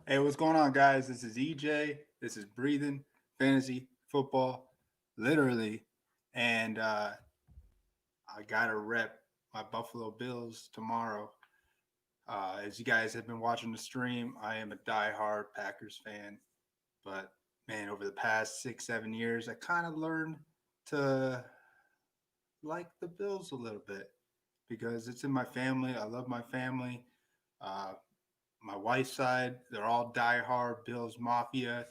Hey, what's going on, guys? This is EJ. This is Breathing Fantasy Football, literally. And I got to rep my Buffalo Bills tomorrow. As you guys have been watching the stream, I am a diehard Packers fan. But, man, over the past 6, 7 years, I kind of learned to like the Bills a little bit because it's in my family. I love my family. Uh, my wife's side, they're all diehard Bills Mafia.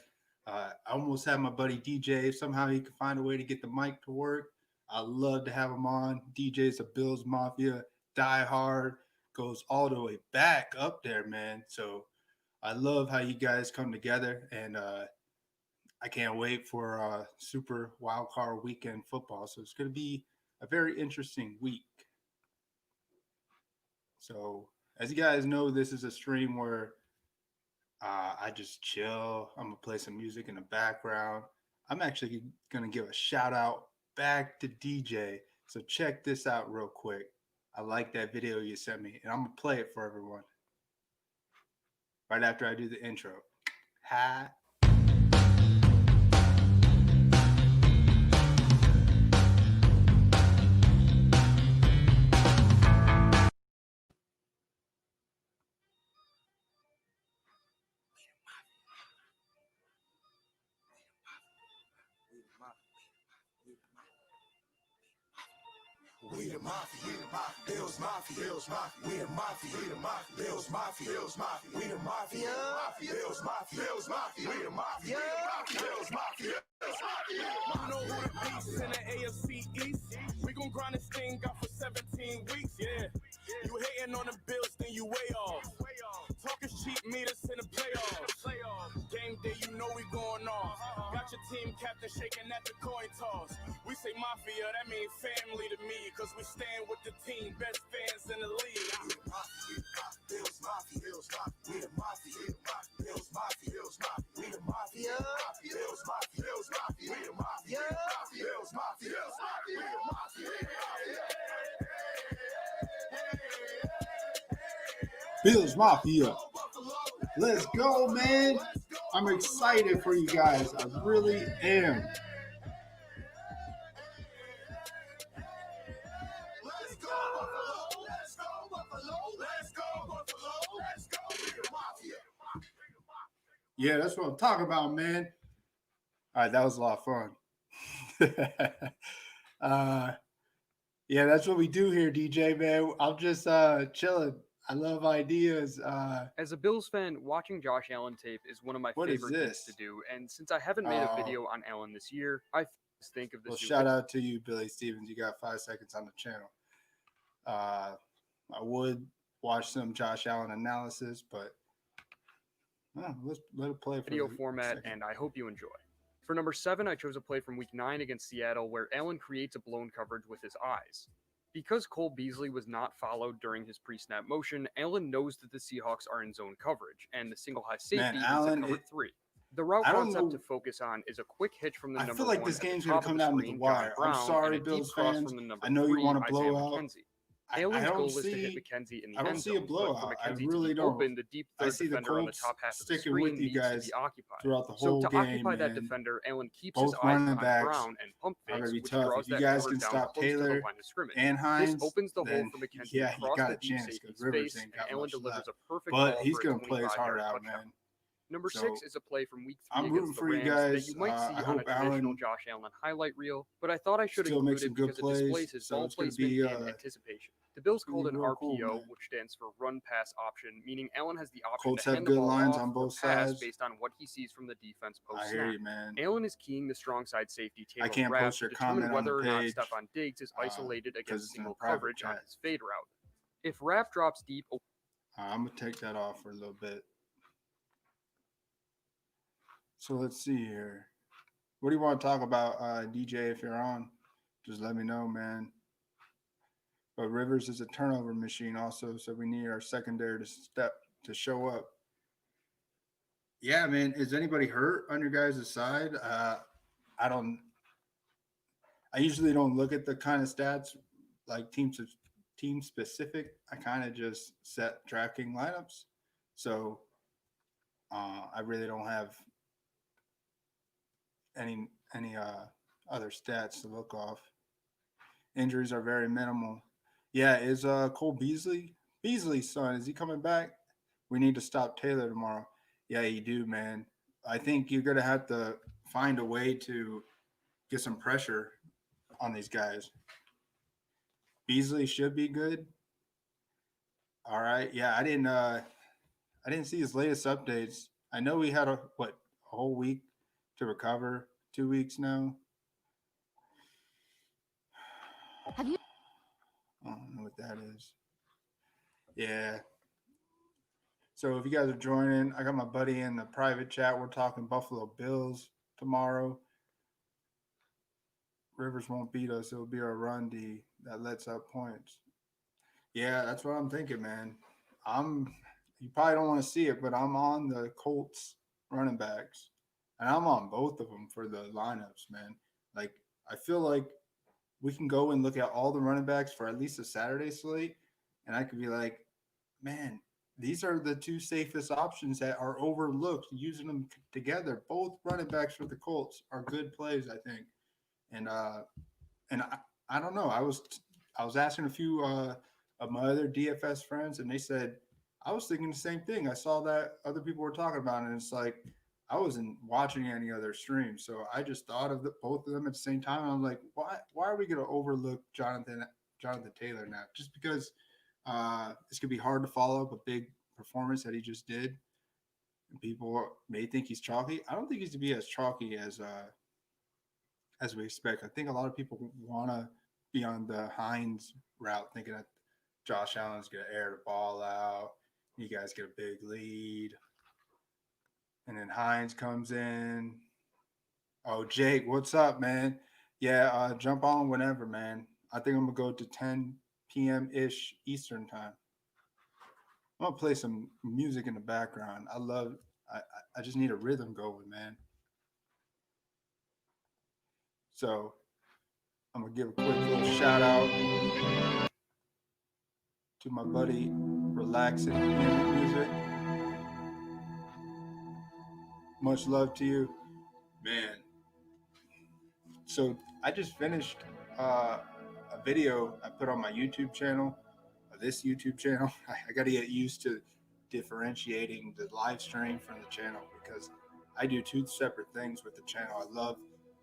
I almost had my buddy DJ. If somehow he could find a way to get the mic to work, I'd love to have him on. DJ's a Bills Mafia, diehard, goes all the way back up there, man. So I love how you guys come together, and I can't wait for Super Wildcard Weekend football. So it's going to be a very interesting week. So as you guys know, this is a stream where I just chill. I'm gonna play some music in the background. I'm actually gonna give a shout out back to DJ. So check this out real quick. I like that video you sent me, and I'm gonna play it for everyone right after I do the intro. Hi. We the mafia, Bills mafia, Bills mafia. We the mafia, we the mafia, Bills mafia, Bills mafia. We the mafia, Bills mafia, Bills mafia. We the mafia, Bills mafia, Bills mafia. You know who the beast in the AFC East? We gon' grind this thing out for 17 weeks, yeah. You hating on the Bills, then you way off. Talk is cheap, meet us in the playoffs. Game day, you know we going off. Got your team captain shaking at the coin toss. We say mafia, that means family to me, cause we stand with the team, best fans in the league. Bills mafia, Bills mafia. We the mafia, Bills mafia, Bills mafia. We the mafia, Bills mafia, Bills mafia. We the mafia, Bills mafia, Bills mafia. We the mafia. Bills Mafia. Let's go, man. I'm excited for you guys. I really am. Let's go, Buffalo. Let's go, Buffalo. Let's go, Buffalo. Let's go. We the mafia. Yeah, that's what I'm talking about, man. All right, that was a lot of fun. Yeah, that's what we do here, DJ, man. I'm just chilling. I love ideas. As a Bills fan, watching Josh Allen tape is one of my What is favorite things this? to do, and since I haven't made a video on Allen this year, I think of this. Well, shout out to you, Billy Stevens. You got 5 seconds on the channel. I would watch some Josh Allen analysis, but let's let it play for video a format, second. and I hope you enjoy. For number 7, I chose a play from Week 9 against Seattle where Allen creates a blown coverage with his eyes. Because Cole Beasley was not followed during his pre-snap motion, Allen knows that the Seahawks are in zone coverage, and the single high safety is at cover 3. The route concept to focus on is a quick hitch from the number 1. I feel like this game's going to come down to the wire. I'm sorry, Bills fans. I know you want to blow out. Allen's goal is to hit McKenzie in the end zone, but for McKenzie to be open, the deep third defender on the top half of the screen needs to be occupied. So to occupy that defender, Allen keeps his eyes on Brown and pump fakes, which draws that cover down close to the line of scrimmage. This opens the hole for McKenzie to cross the deep safety's face, and Allen delivers a perfect ball for a 25-yard touchdown. Number 6 is a play from Week 3 against the Rams that you might see on a traditional Josh Allen highlight reel, but I thought I should include it because it displays his ball placement and anticipation. The Bills called an RPO, which stands for Run Pass Option, meaning Allen has the option to hand the ball off or pass based on what he sees from the defense post-snap. Allen is keying the strong side safety Taylor Rapp to determine whether or not Stephon Diggs is isolated against single coverage on his fade route. If Rapp drops deep... I'm going to take that off for a little bit. So let's see here. What do you want to talk about, DJ, if you're on? Just let me know, man. But Rivers is a turnover machine also, so we need our secondary to show up. Yeah, man. Is anybody hurt on your guys' side? I usually don't look at the kind of stats like team specific. I kind of just set DraftKings lineups. So I really don't have any other stats to look off. Injuries are very minimal. Yeah, is Cole Beasley's son, is he coming back? We need to stop Taylor tomorrow. Yeah, you do, man. I think you're gonna have to find a way to get some pressure on these guys. Beasley should be good. All right. Yeah, I didn't see his latest updates. I know we had a whole week to recover, 2 weeks now. Have you? I don't know what that is. Yeah. So if you guys are joining, I got my buddy in the private chat. We're talking Buffalo Bills tomorrow. Rivers won't beat us. It'll be our run D that lets up points. Yeah, that's what I'm thinking, man. You probably don't want to see it, but I'm on the Colts running backs. And I'm on both of them for the lineups, man. Like, I feel like we can go and look at all the running backs for at least a Saturday slate, and I could be like, man, these are the two safest options that are overlooked. Using them together, both running backs for the Colts are good plays, I think. And I don't know. I was asking a few of my other DFS friends, and they said I was thinking the same thing. I saw that other people were talking about it, and it's like I wasn't watching any other streams, so I just thought of both of them at the same time. And I'm like, why are we going to overlook Jonathan Taylor now? Just because it's going to be hard to follow up a big performance that he just did. People may think he's chalky. I don't think he's to be as chalky as we expect. I think a lot of people want to be on the Hines route, thinking that Josh Allen's going to air the ball out. You guys get a big lead. And then Hines comes in. Oh, Jake, what's up, man? Yeah, jump on whenever, man. I think I'm going to go to 10 p.m.-ish Eastern time. I'm going to play some music in the background. I just need a rhythm going, man. So I'm going to give a quick little shout out to my buddy Relaxing Music. Much love to you, man. So I just finished a video I put on my YouTube channel, this YouTube channel. I got to get used to differentiating the live stream from the channel because I do two separate things with the channel. I love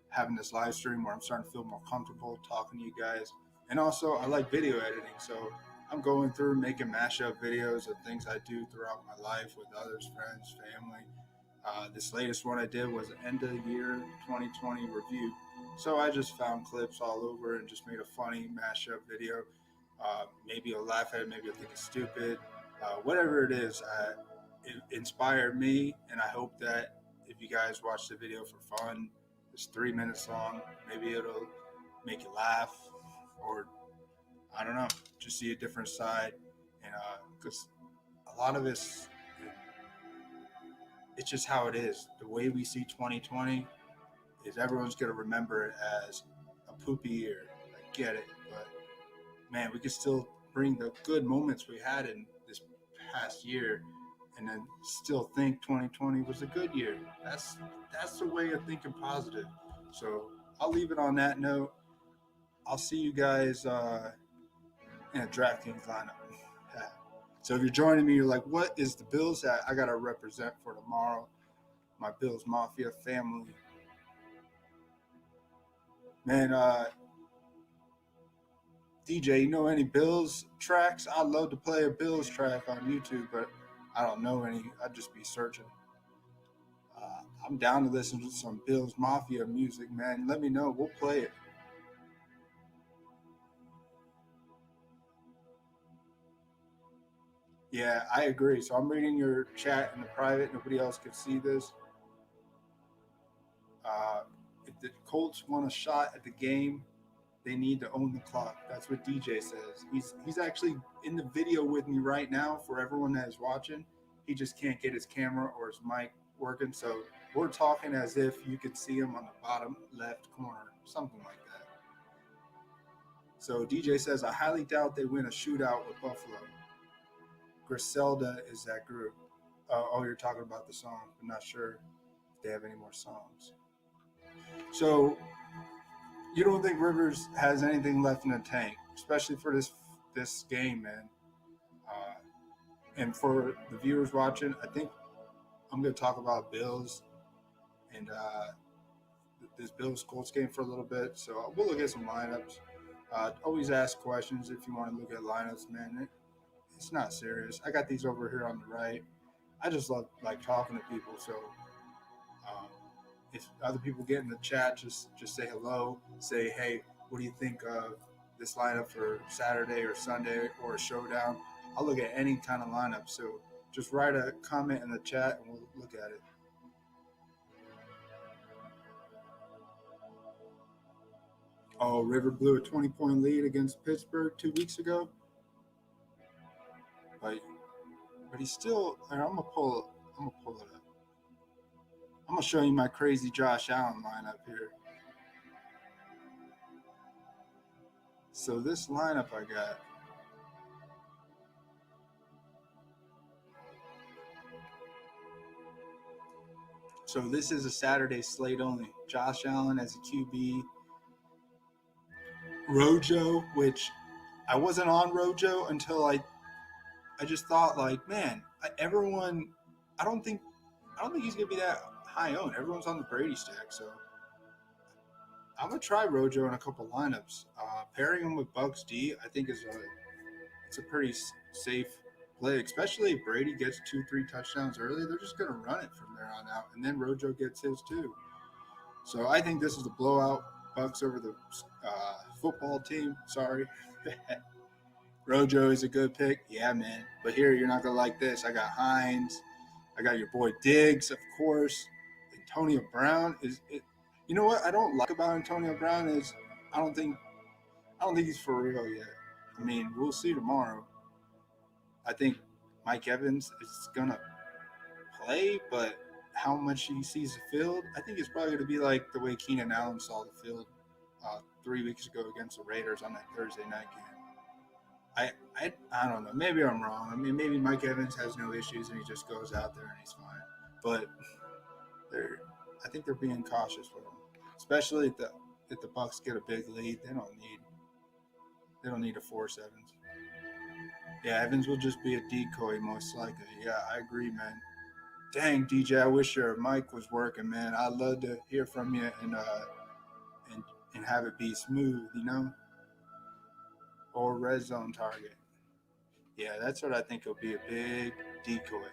having this live stream where I'm starting to feel more comfortable talking to you guys. And also I like video editing. So I'm going through making mashup videos of things I do throughout my life with others, friends, family. This latest one I did was an end of the year 2020 review. So I just found clips all over and just made a funny mashup video. Maybe you'll laugh at it, maybe you'll think it's stupid. Whatever it is, it inspired me, and I hope that if you guys watch the video for fun, it's 3 minutes long, maybe it'll make you laugh, or I don't know, just see a different side. And because a lot of this, it's just how it is. The way we see 2020 is everyone's going to remember it as a poopy year. I get it, but man, we could still bring the good moments we had in this past year and then still think 2020 was a good year. That's the way of thinking positive. So I'll leave it on that note. I'll see you guys in a Draftkings lineup. So if you're joining me, you're like, what is the Bills that I got to represent for tomorrow? My Bills Mafia family. Man, DJ, you know any Bills tracks? I'd love to play a Bills track on YouTube, but I don't know any. I'd just be searching. I'm down to listen to some Bills Mafia music, man. Let me know. We'll play it. Yeah, I agree. So I'm reading your chat in the private. Nobody else can see this. If the Colts want a shot at the game, they need to own the clock. That's what DJ says. He's actually in the video with me right now for everyone that is watching. He just can't get his camera or his mic working. So we're talking as if you could see him on the bottom left corner, something like that. So DJ says, I highly doubt they win a shootout with Buffalo. Griselda is that group. Oh, you're talking about the song. I'm not sure if they have any more songs. So you don't think Rivers has anything left in the tank, especially for this game, man? And for the viewers watching, I think I'm going to talk about Bills and this Bills-Colts game for a little bit. So we'll look at some lineups. Always ask questions if you want to look at lineups, man. It's not serious. I got these over here on the right. I just love talking to people. So if other people get in the chat, just say hello. Say, hey, what do you think of this lineup for Saturday or Sunday or a showdown? I'll look at any kind of lineup. So just write a comment in the chat and we'll look at it. Oh, River blew a 20-point lead against Pittsburgh 2 weeks ago. But he's still. I'm gonna pull it up. I'm gonna show you my crazy Josh Allen lineup here. So this lineup I got. So this is a Saturday slate only. Josh Allen as a QB. Rojo, which I wasn't on Rojo until I just thought man, everyone. I don't think he's gonna be that high owned. Everyone's on the Brady stack, so I'm gonna try Rojo in a couple lineups. Pairing him with Bucks D, I think it's a pretty safe play, especially if Brady gets 2-3 touchdowns early. They're just gonna run it from there on out, and then Rojo gets his too. So I think this is a blowout. Bucks over the football team. Sorry. Rojo is a good pick. Yeah, man. But here, you're not going to like this. I got Hines. I got your boy Diggs, of course. Antonio Brown is it. You know what I don't like about Antonio Brown is I don't think he's for real yet. I mean, we'll see tomorrow. I think Mike Evans is going to play, but how much he sees the field, I think it's probably going to be like the way Keenan Allen saw the field 3 weeks ago against the Raiders on that Thursday night game. I don't know. Maybe I'm wrong. I mean, maybe Mike Evans has no issues and he just goes out there and he's fine. But I think they're being cautious with him, especially if the Bucks get a big lead. They don't need to force Evans. Yeah, Evans will just be a decoy most likely. Yeah, I agree, man. Dang, DJ, I wish your mic was working, man. I'd love to hear from you and have it be smooth, or red zone target. Yeah, that's what I think will be a big decoy.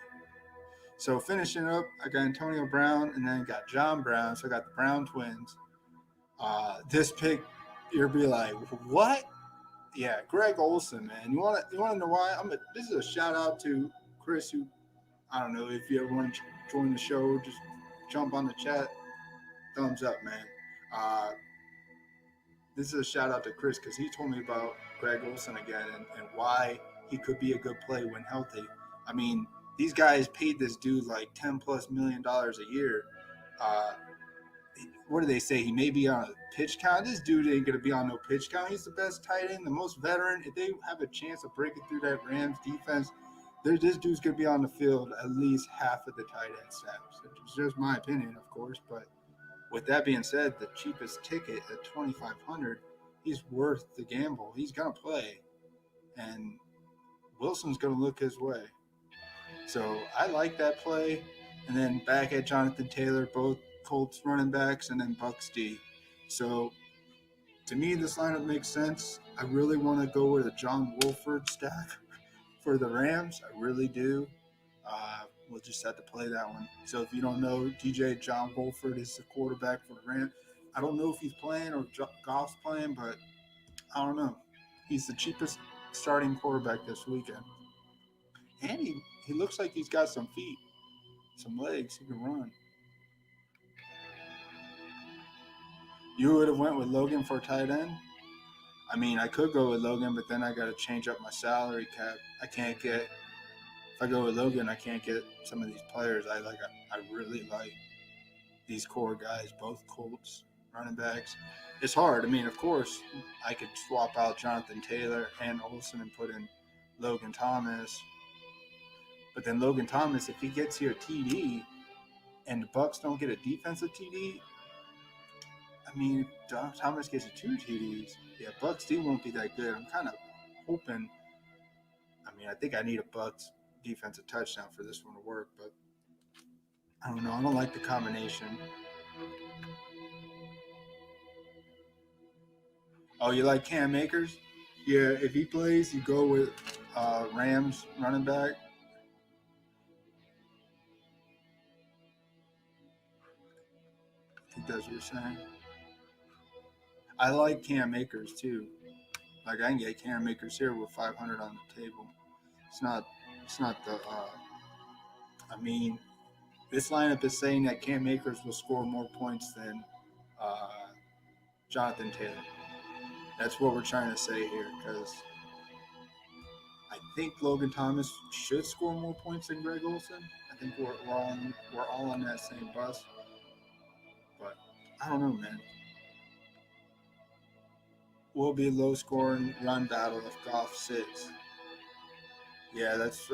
So finishing up, I got Antonio Brown and then got John Brown. So I got the Brown twins. This pick, you'll be like, what? Yeah, Greg Olsen, man. You want to know why? This is a shout out to Chris, who I don't know if you ever want to join the show, just jump on the chat. Thumbs up, man. This is a shout out to Chris because he told me about Greg Olsen again and why he could be a good play when healthy. I mean, these guys paid this dude like $10+ million a year. What do they say? He may be on a pitch count. This dude ain't going to be on no pitch count. He's the best tight end, the most veteran. If they have a chance of breaking through that Rams defense, this dude's going to be on the field at least half of the tight end snaps. It's just my opinion, of course. But with that being said, the cheapest ticket at $2,500, he's worth the gamble. He's going to play. And Wilson's going to look his way. So I like that play. And then back at Jonathan Taylor, both Colts running backs, and then Bucks D. So to me, this lineup makes sense. I really want to go with a John Wolford stack for the Rams. I really do. We'll just have to play that one. So if you don't know, DJ John Wolford is the quarterback for the Rams. I don't know if he's playing or Goff's playing, but I don't know. He's the cheapest starting quarterback this weekend. And he looks like he's got some feet, some legs. He can run. You would have went with Logan for tight end? I mean, I could go with Logan, but then I got to change up my salary cap. If I go with Logan, I can't get some of these players I really like. These core guys, both Colts, running backs. It's hard. I mean, of course, I could swap out Jonathan Taylor and Olsen and put in Logan Thomas. But then Logan Thomas, if he gets here a TD and the Bucs don't get a defensive TD, I mean, if Thomas gets 2 TDs, yeah, Bucs D won't be that good. I'm kind of hoping. I mean, I think I need a Bucs defensive touchdown for this one to work, but I don't know. I don't like the combination. Oh, you like Cam Akers? Yeah, if he plays, you go with Rams running back. I think that's what you're saying. I like Cam Akers too. Like I can get Cam Akers here with 500 on the table. It's not the. I mean, this lineup is saying that Cam Akers will score more points than Jonathan Taylor. That's what we're trying to say here, because I think Logan Thomas should score more points than Greg Olsen. I think we're all on that same bus. But I don't know, man. Will be a low-scoring run battle if Goff sits. Yeah, that's.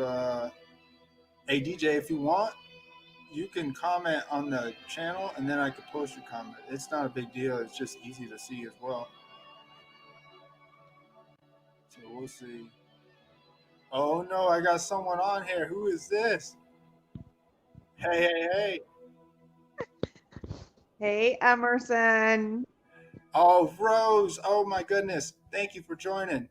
Hey DJ, if you want, you can comment on the channel, and then I can post your comment. It's not a big deal. It's just easy to see as well. So we'll see. Oh, no, I got someone on here. Who is this? Hey. Hey, Emerson. Oh, Rose. Oh, my goodness. Thank you for joining.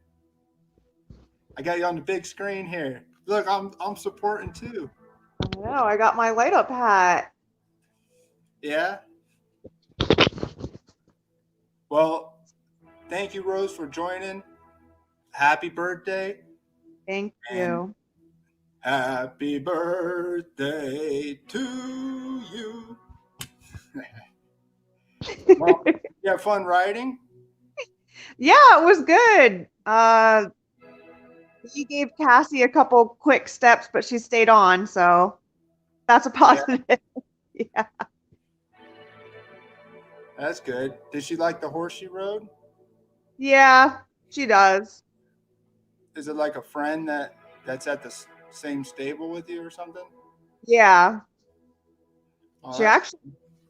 I got you on the big screen here. Look, I'm supporting too. I know. I got my light up hat. Yeah? Well, thank you, Rose, for joining. Happy birthday. Thank you. Happy birthday to you. Well, you have fun riding? Yeah, it was good. He gave Cassie a couple quick steps, but she stayed on, so that's a positive. Yeah. That's good. Did she like the horse she rode? Yeah, she does. Is it like a friend that's at the same stable with you or something? Yeah. Oh, She actually,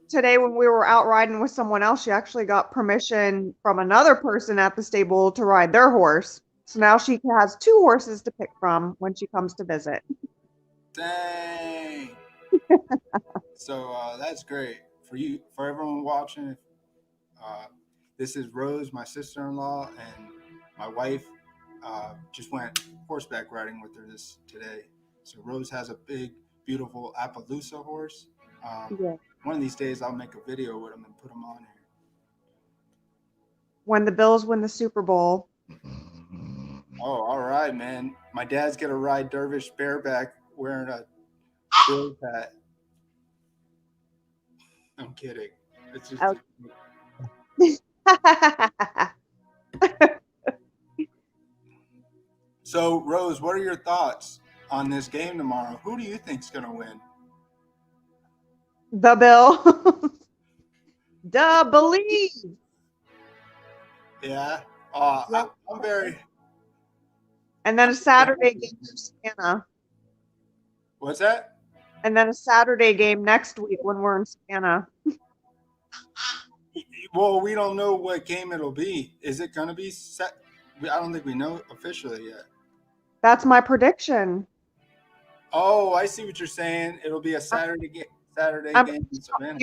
today when we were out riding with someone else, she actually got permission from another person at the stable to ride their horse. So now she has 2 horses to pick from when she comes to visit. Dang. So that's great. For everyone watching, this is Rose, my sister-in-law, and my wife just went horseback riding with her today. So Rose has a big, beautiful Appaloosa horse. Yeah. One of these days, I'll make a video with him and put him on here. When the Bills win the Super Bowl. Oh, all right, man. My dad's going to ride Dervish bareback wearing a Bills hat. I'm kidding. It's just. So, Rose, what are your thoughts on this game tomorrow? Who do you think's going to win? The Bill. Duh, believe. Yeah. I'm very. And then a Saturday game for Savannah. What's that? And then a Saturday game next week when we're in Savannah. Well, we don't know what game it'll be. Is it going to be set? I don't think we know officially yet. That's my prediction. Oh, I see what you're saying. It'll be a Saturday game in Savannah.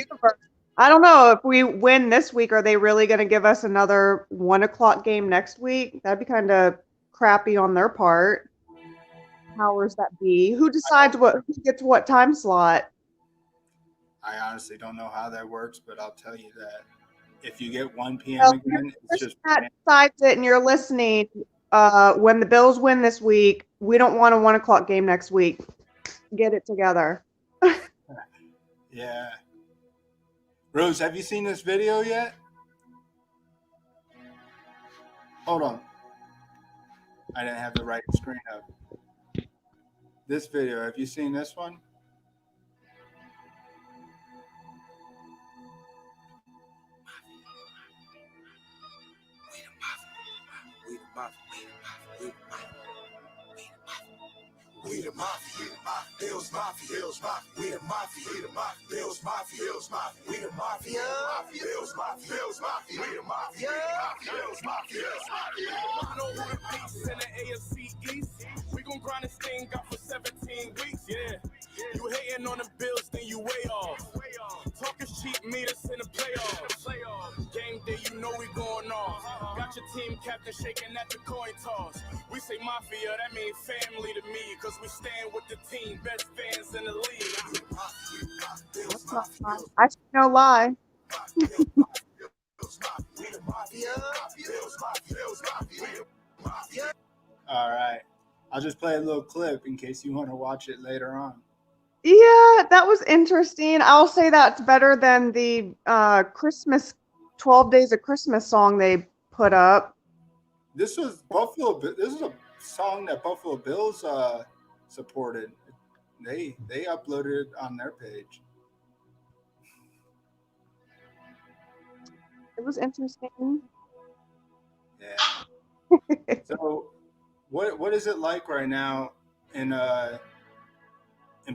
I don't know if we win this week. Are they really going to give us another 1:00 game next week? That'd be kind of crappy on their part. Powers that be. Who decides who gets what time slot? I honestly don't know how that works, but I'll tell you that if you get 1 p.m. again, it's just that decides it, and you're listening. When the Bills win this week, we don't want a 1:00 game next week. Get it together. Yeah. Rose, have you seen this video yet? Hold on. I didn't have the right screen up. This video, have you seen this one? We the mafia, Bills mafia, Bills mafia. We the mafia, we the mafia. Bills mafia, Bills mafia. We the mafia, Bills mafia, Bills mafia. We the mafia, Bills mafia, Bills mafia. I know who the beats in the AFC East. We gon' grind this thing out for 17 weeks, yeah. You hating on the Bills, then you way off. Talking cheap, meet us in the playoffs. Game day, you know we going off. Got your team captain shaking at the coin toss. We say mafia, that means family to me. Cause we stand with the team, best fans in the league. That's not fun. I should no lie. All right. I'll just play a little clip in case you want to watch it later on. Yeah, that was interesting. I'll say that's better than the Christmas 12 Days of Christmas song they put up. This was Buffalo. This is a song that Buffalo Bills supported. They uploaded it on their page. It was interesting. Yeah. So, what is it like right now in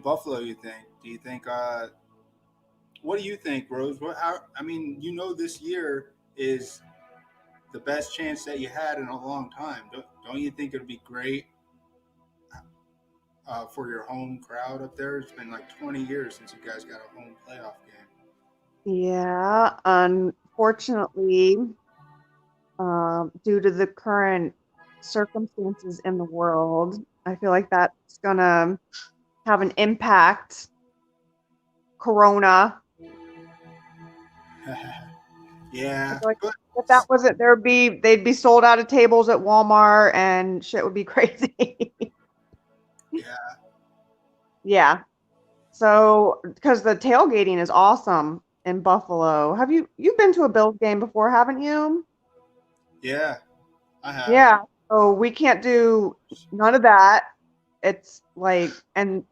Buffalo? You think? Do you think? What do you think, Rose? This year is the best chance that you had in a long time. Don't you think it'd be great for your home crowd up there? It's been like 20 years since you guys got a home playoff game. Yeah, unfortunately, due to the current circumstances in the world, I feel like that's gonna have an impact. Corona. Yeah. Like if that wasn't, they'd be sold out of tables at Walmart and shit would be crazy. Yeah. Yeah. So, because the tailgating is awesome in Buffalo. You've been to a Bills game before, haven't you? Yeah, I have. Yeah. So we can't do none of that. It's like, and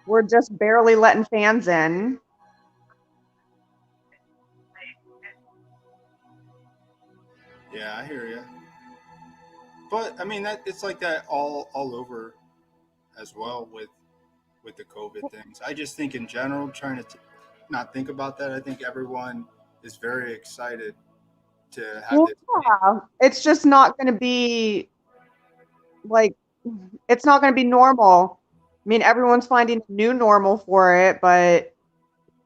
we're just barely letting fans in. Yeah, I hear you. But I mean, it's like that all over as well with the COVID things. I just think in general, trying to not think about that. I think everyone is very excited to have this. Yeah, it's just not going to be like, it's not going to be normal. I mean, everyone's finding a new normal for it, but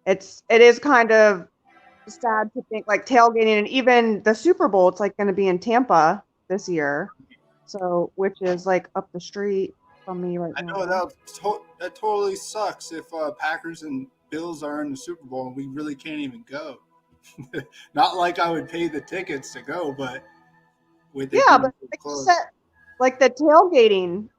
it is kind of sad to think like tailgating, and even the Super Bowl, it's like going to be in Tampa this year. So, which is like up the street from me right now. I know that totally sucks if Packers and Bills are in the Super Bowl and we really can't even go. Not like I would pay the tickets to go, but with the but like you said, like the tailgating.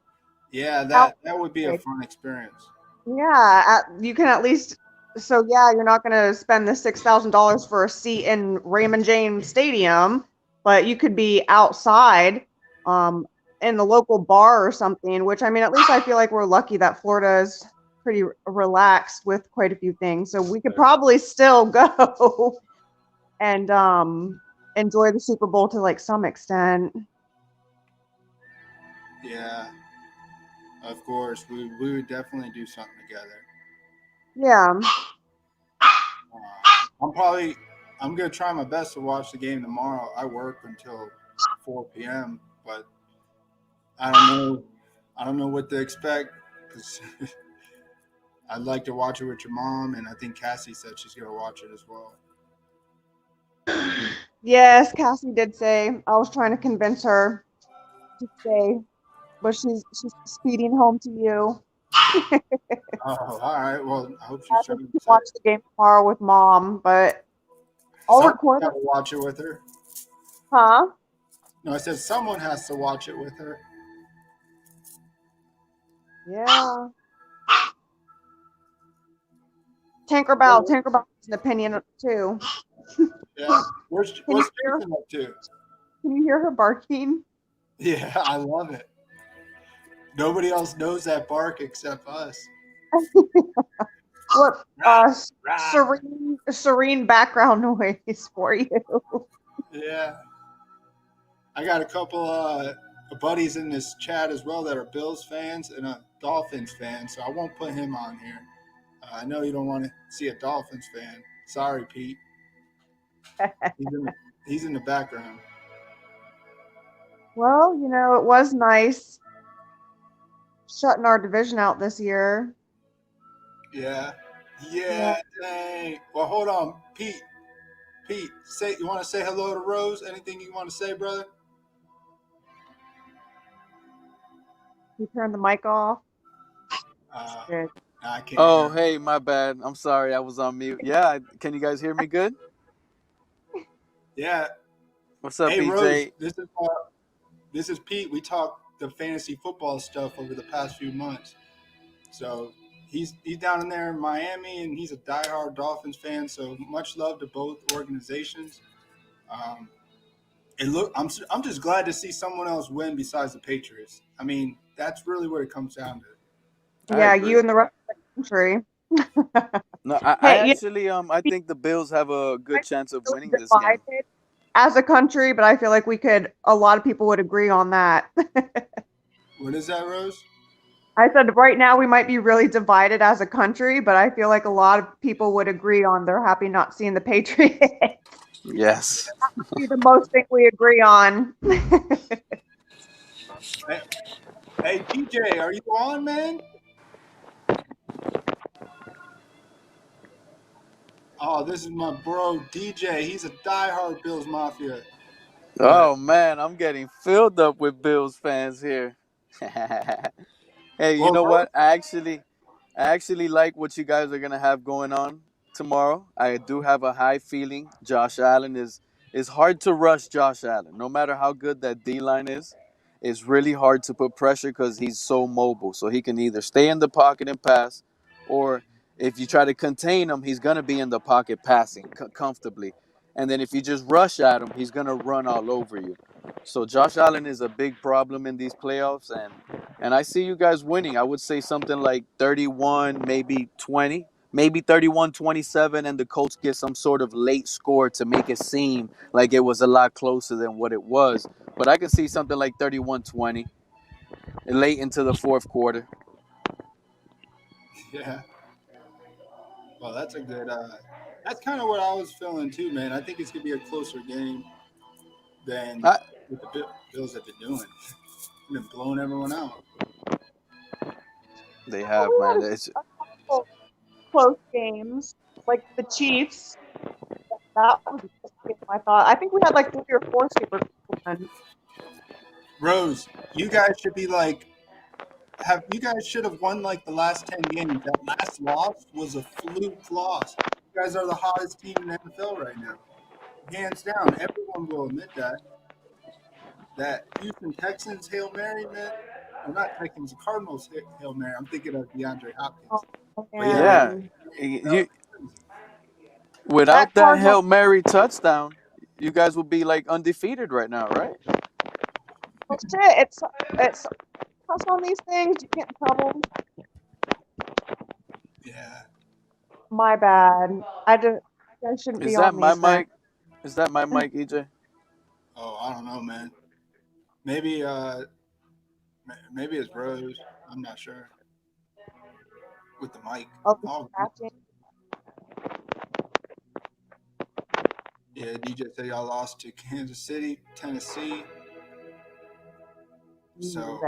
Yeah, that would be a fun experience. Yeah, you can at least. So yeah, you're not going to spend the $6,000 for a seat in Raymond James Stadium, but you could be outside, in the local bar or something. Which, I mean, at least I feel like we're lucky that Florida is pretty relaxed with quite a few things, so we could probably still go and enjoy the Super Bowl to like some extent. Yeah, of course, we would definitely do something together. Yeah. I'm gonna try my best to watch the game tomorrow. I work until 4 p.m., but I don't know what to expect because I'd like to watch it with your mom, and I think Cassie said she's gonna watch it as well. Yes, Cassie did say. I was trying to convince her to stay, but she's speeding home to you. Oh, all right. Well, I hope she's trying to watch the game tomorrow with Mom, but I'll record it. Watch it with her. Huh? No, I said someone has to watch it with her. Yeah. Tinkerbell has an opinion too. Yeah. What's Jason up to? Can you hear her barking? Yeah, I love it. Nobody else knows that bark except us. What serene background noise for you. Yeah. I got a couple of buddies in this chat as well that are Bills fans, and Dolphins fan, so I won't put him on here. I know you don't want to see a Dolphins fan. Sorry, Pete. He's in the background. Well, it was nice shutting our division out this year. Yeah, dang. Well, hold on, Pete, you want to say hello to Rose? Anything you want to say, brother? You turned the mic off. I can't. Oh, hey, my bad. I'm sorry, I was on mute. Yeah, can you guys hear me good? Yeah. What's up, hey, EJ? Rose, this is Pete. We talked the fantasy football stuff over the past few months. So he's down in there in Miami, and he's a diehard Dolphins fan. So much love to both organizations. I'm just glad to see someone else win besides the Patriots. I mean, that's really what it comes down to. Yeah, you and the rest of the country. No, I actually I think the Bills have a good chance of winning this game. As a country, but I feel like a lot of people would agree on that. What is that, Rose? I said right now we might be really divided as a country, but I feel like a lot of people would agree on they're happy not seeing the Patriots. Yes. That would be the most thing we agree on. Hey, DJ, are you on, man? Oh, this is my bro, DJ. He's a diehard Bills Mafia. Oh, man, I'm getting filled up with Bills fans here. Hey, you know what? I actually like what you guys are going to have going on tomorrow. I do have a high feeling Josh Allen is hard to rush Josh Allen. No matter how good that D-line is, it's really hard to put pressure because he's so mobile. So he can either stay in the pocket and pass, or if you try to contain him, he's going to be in the pocket passing comfortably. And then if you just rush at him, he's going to run all over you. So Josh Allen is a big problem in these playoffs, and I see you guys winning. I would say something like 31, maybe 20, maybe 31-27, and the Colts get some sort of late score to make it seem like it was a lot closer than what it was. But I can see something like 31-20 late into the fourth quarter. Yeah. Well, that's a good that's kind of what I was feeling too, man. I think it's going to be a closer game than what the Bills have been doing. They've been blowing everyone out. They have, man. It's close games, like the Chiefs. That was a close game, I thought. I think we had like 3 or 4 super ones. Rose, you guys should be like, you guys should have won like the last 10 games. That last loss was a fluke loss. You guys are the hottest team in the NFL right now. Hands down. Everyone will admit that. That Houston Texans Hail Mary, man. I'm not Texans, Cardinals Hail Mary. I'm thinking of DeAndre Hopkins. Yeah. Without that Hail Mary touchdown, you guys would be like undefeated right now, right? Oh, shit. It's tough on these things. You can't trouble. Yeah. My bad. I shouldn't be on these things. Is that my mic, EJ? Oh, I don't know, man. Maybe it's Rose. I'm not sure. With the mic. Yeah, DJ said y'all lost to Kansas City, Tennessee. So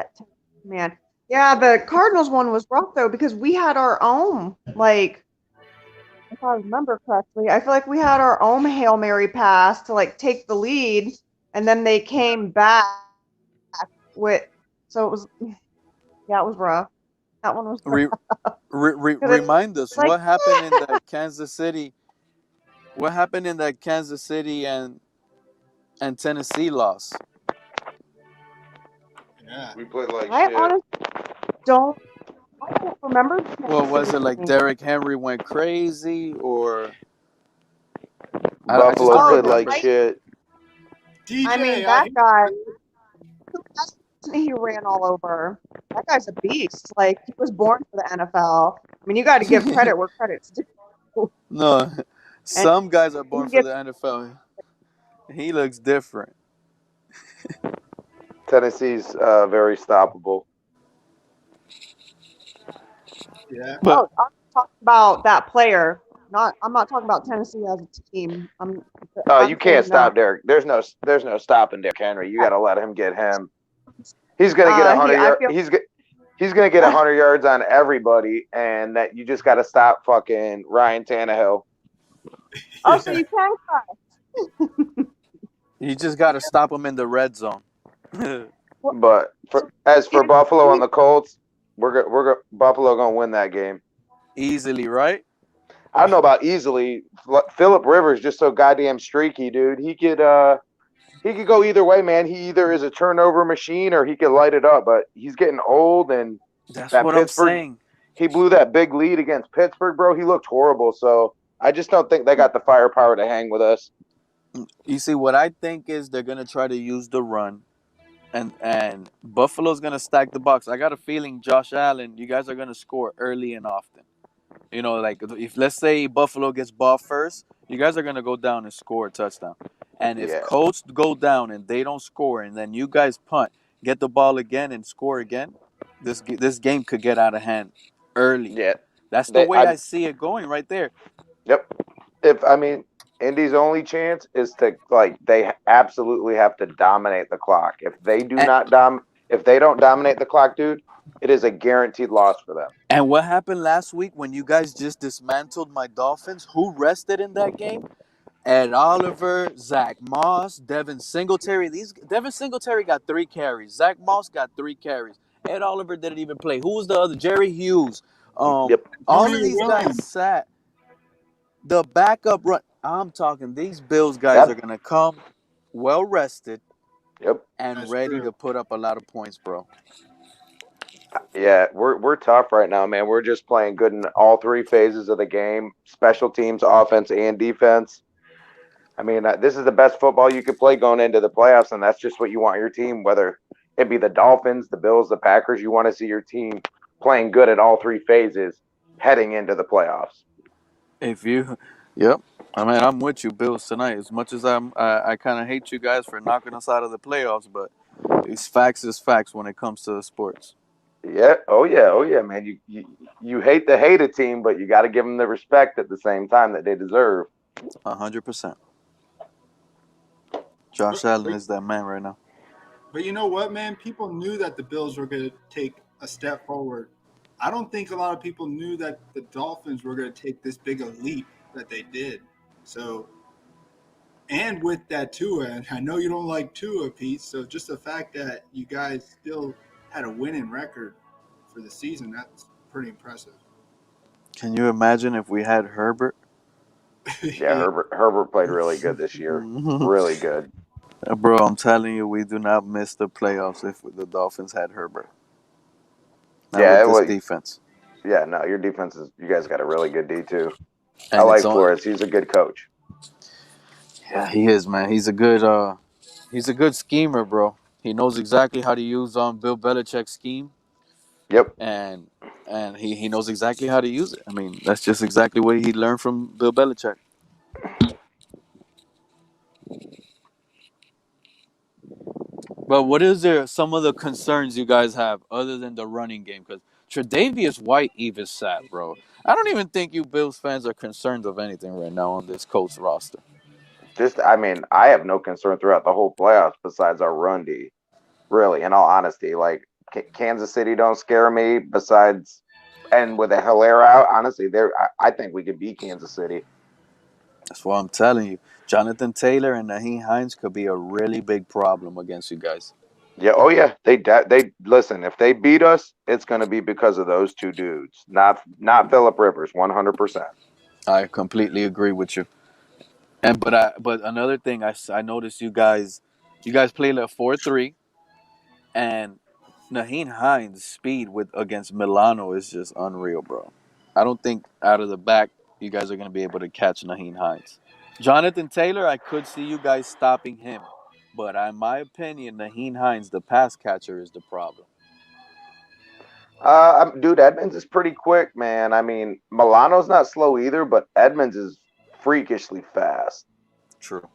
man. Yeah, the Cardinals one was rough though because we had our own, like, if I remember correctly, I feel like we had our own Hail Mary pass to like take the lead, and then they came back with. So it was, yeah, it was rough. That one was rough. Remind us what happened in that Kansas City. What happened in that Kansas City and Tennessee loss? Yeah, we played like I shit. honestly don't remember. Well, was it like Derrick Henry went crazy, or Buffalo played like shit? DJ, I mean, that guy, he ran all over. That guy's a beast. Like, he was born for the NFL. I mean, you got to give credit where credit's due. No, some guys are born for the NFL. He looks different. Tennessee's very stoppable. Yeah. But I'm talking about that player. I'm not talking about Tennessee as a team. I'm You can't stop Derek. There's no stopping Derrick Henry. You got to let him get him. He's gonna get 100 yards. He's gonna get 100 yards on everybody, and that you just got to stop fucking Ryan Tannehill. Oh, so you can cry. you just got to stop him in the red zone. But as for Buffalo and the Colts, Buffalo gonna win that game easily, right? I don't know about easily. Phillip Rivers just so goddamn streaky, dude. He could go either way, man. He either is a turnover machine or he could light it up. But he's getting old, and that's what I'm saying. He blew that big lead against Pittsburgh, bro. He looked horrible. So I just don't think they got the firepower to hang with us. You see, what I think is they're gonna try to use the run, and Buffalo's gonna stack the box. I got a feeling, Josh Allen, you guys are gonna score early and often. You know, like if let's say Buffalo gets ball first, you guys are gonna go down and score a touchdown. And if Colts go down and they don't score, and then you guys punt, get the ball again and score again, this game could get out of hand early. Yeah, that's the way I see it going right there. Yep. Indy's only chance is to they absolutely have to dominate the clock. If they do if they don't dominate the clock, dude, it is a guaranteed loss for them. And what happened last week when you guys just dismantled my Dolphins? Who rested in that game? Ed Oliver, Zach Moss, Devin Singletary. Devin Singletary got 3 carries. Zach Moss got 3 carries. Ed Oliver didn't even play. Who was the other? Jerry Hughes. All of these guys sat. The backup run. I'm talking. These Bills guys are gonna come well rested. And that's ready to put up a lot of points, bro. Yeah, we're tough right now, man. We're just playing good in all 3 phases of the game: special teams, offense, and defense. I mean, this is the best football you could play going into the playoffs, and that's just what you want your team. Whether it be the Dolphins, the Bills, the Packers, you want to see your team playing good at all 3 phases heading into the playoffs. Yep. I mean, I'm with you, Bills, tonight. As much as I kind of hate you guys for knocking us out of the playoffs, but it's facts is facts when it comes to sports. Yeah. Oh yeah, man. You hate to hate a team, but you got to give them the respect at the same time that they deserve. 100%. Josh Allen is that man right now. But you know what, man? People knew that the Bills were going to take a step forward. I don't think a lot of people knew that the Dolphins were going to take this big a leap that they did. So, and with that Tua, and I know you don't like Tua, Pete, so just the fact that you guys still had a winning record for the season, that's pretty impressive. Can you imagine if we had Herbert? Yeah, Herbert played really good this year. Really good. Bro, I'm telling you, we do not miss the playoffs if the Dolphins had Herbert. Not with this defense. Yeah, no, your defense you guys got a really good D too. And I like Flores. He's a good coach. Yeah, he is, man. He's a good schemer, bro. He knows exactly how to use Bill Belichick's scheme. Yep. And he knows exactly how to use it. I mean, that's just exactly what he learned from Bill Belichick. But what is some of the concerns you guys have other than the running game? Because Tre'Davious White even sat, bro. I don't even think you Bills fans are concerned of anything right now on this Colts roster. I have no concern throughout the whole playoffs besides our run D. Really, in all honesty, like Kansas City don't scare me. Besides, and with a Hilaire out, honestly, I think we could beat Kansas City. That's what I'm telling you. Jonathan Taylor and Nyheim Hines could be a really big problem against you guys. Yeah. Oh yeah. They listen. If they beat us, it's going to be because of those 2 dudes, not Phillip Rivers. 100%. I completely agree with you. But another thing I noticed you guys played a 4-3, and Nyheim Hines' speed against Milano is just unreal, bro. I don't think out of the back you guys are going to be able to catch Nyheim Hines. Jonathan Taylor, I could see you guys stopping him. But in my opinion, Nyheim Hines, the pass catcher, is the problem. Dude, Edmonds is pretty quick, man. I mean, Milano's not slow either, but Edmonds is freakishly fast. True.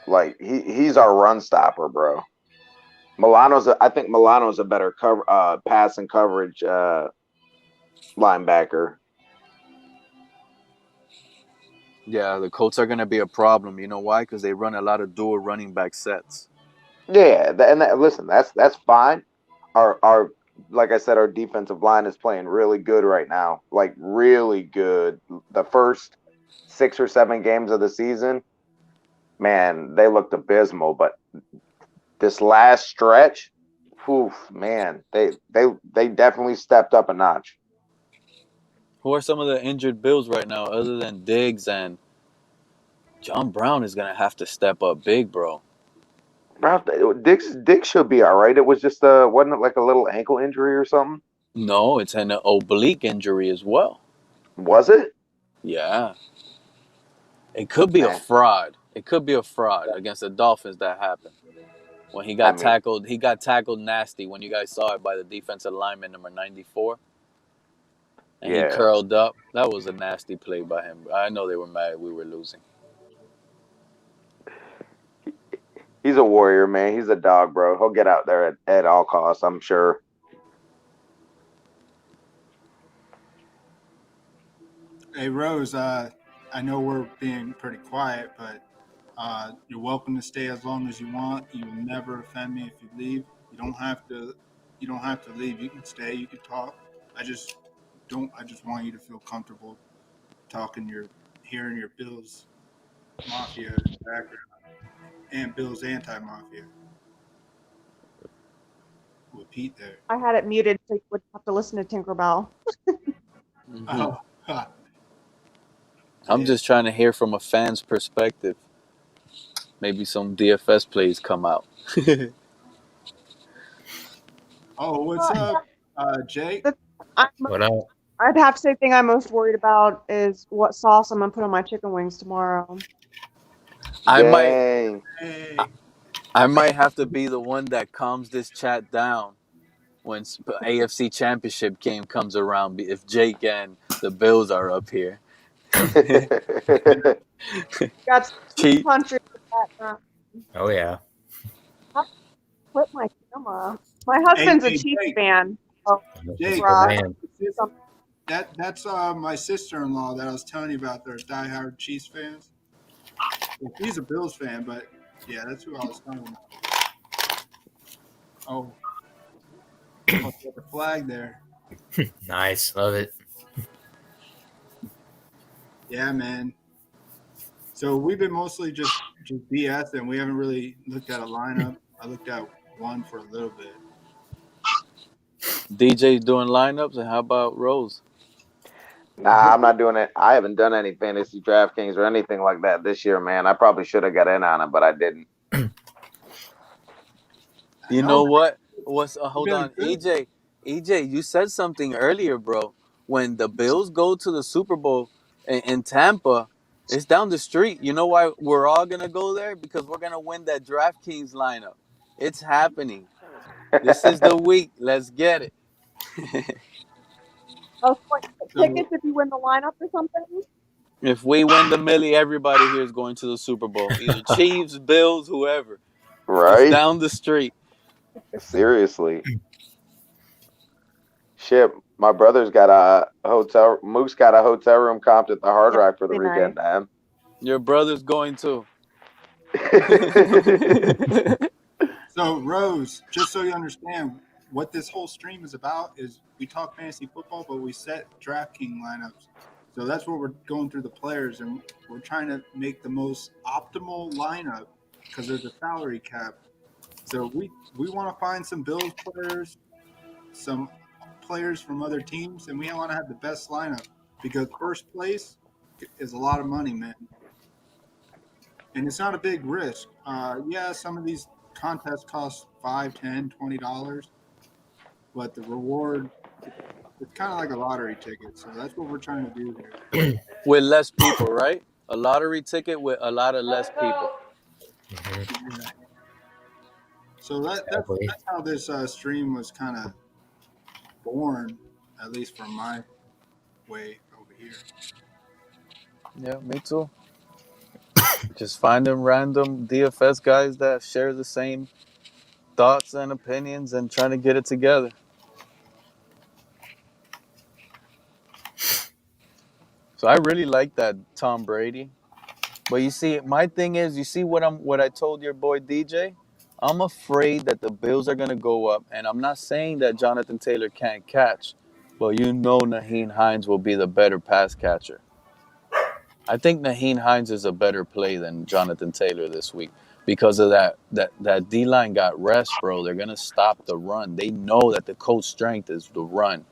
Like, he's our run stopper, bro. I think Milano's a better pass and coverage linebacker. Yeah, the Colts are going to be a problem. You know why? Because they run a lot of dual running back sets. Yeah, listen, that's fine. Our like I said, our defensive line is playing really good right now. Like really good. The first 6 or 7 games of the season, man, they looked abysmal. But this last stretch, man, they definitely stepped up a notch. Who are some of the injured Bills right now, other than Diggs and John Brown is gonna have to step up big, bro. Diggs should be all right. It was just wasn't it like a little ankle injury or something? No, it's an oblique injury as well. Was it? Yeah. It could be a fraud. It could be a fraud against the Dolphins that happened. When he got tackled, he got tackled nasty when you guys saw it by the defensive lineman number 94. And he curled up. That was a nasty play by him. I know they were mad we were losing. He's a warrior, man. He's a dog, bro. He'll get out there at all costs, I'm sure. Hey, Rose, I know we're being pretty quiet, but you're welcome to stay as long as you want. You will never offend me if you leave. You don't have to leave. You can stay, you can talk. I just want you to feel comfortable hearing your Bills Mafia background and Bills anti-Mafia with Pete there. I had it muted so you would have to listen to Tinkerbell. Oh, I'm just trying to hear from a fan's perspective. Maybe some DFS plays come out. Oh, what's up, Jake? What up? I'd have to say the thing I'm most worried about is what sauce I'm going to put on my chicken wings tomorrow. I might have to be the one that calms this chat down when AFC Championship game comes around if Jake and the Bills are up here. Got two countries. Oh, yeah. Quit my camera. My husband's a Chiefs fan. Oh, Jake, that's my sister-in-law that I was telling you about. They're diehard Chiefs fans. Well, she's a Bills fan, but yeah, that's who I was talking about. Oh, the flag there. Nice, love it. Yeah, man. So we've been mostly just BS, and we haven't really looked at a lineup. I looked at one for a little bit. DJ's doing lineups, and how about Rose? Nah, I'm not doing it. I haven't done any fantasy Draftkings or anything like that this year, man. I probably should have got in on it, but I didn't. You know what? Hold on, EJ, you said something earlier, bro. When the Bills go to the Super Bowl in Tampa, it's down the street. You know why we're all gonna go there? Because we're gonna win that DraftKings lineup. It's happening. This is the week. Let's get it. Tickets if you win the lineup or something? If we win the millie, everybody here is going to the Super Bowl. Either Chiefs, Bills, whoever. Right? It's down the street. Seriously. Shit, my brother's got a hotel. Moose got a hotel room comped at the Hard Rock for the weekend, man. Your brother's going too. So, Rose, just so you understand, what this whole stream is about is we talk fantasy football, but we set DraftKings lineups. So that's where we're going through the players, and we're trying to make the most optimal lineup because there's a salary cap. So we want to find some Bills players, some players from other teams, and we want to have the best lineup because first place is a lot of money, man. And it's not a big risk. Yeah, some of these contests cost $5, $10, $20, but the reward, it's kind of like a lottery ticket. So that's what we're trying to do here. With less people, right? A lottery ticket with a lot of less people. Mm-hmm. Yeah. So that's how this stream was kind of born, at least from my way over here. Yeah, me too. Just finding random DFS guys that share the same thoughts and opinions and trying to get it together. So I really like that Tom Brady. But you see, my thing is, you see what I told your boy DJ? I'm afraid that the Bills are gonna go up, and I'm not saying that Jonathan Taylor can't catch, but Nyheim Hines will be the better pass catcher. I think Nyheim Hines is a better play than Jonathan Taylor this week because of that D-line got rest, bro. They're gonna stop the run. They know that the coach's strength is the run.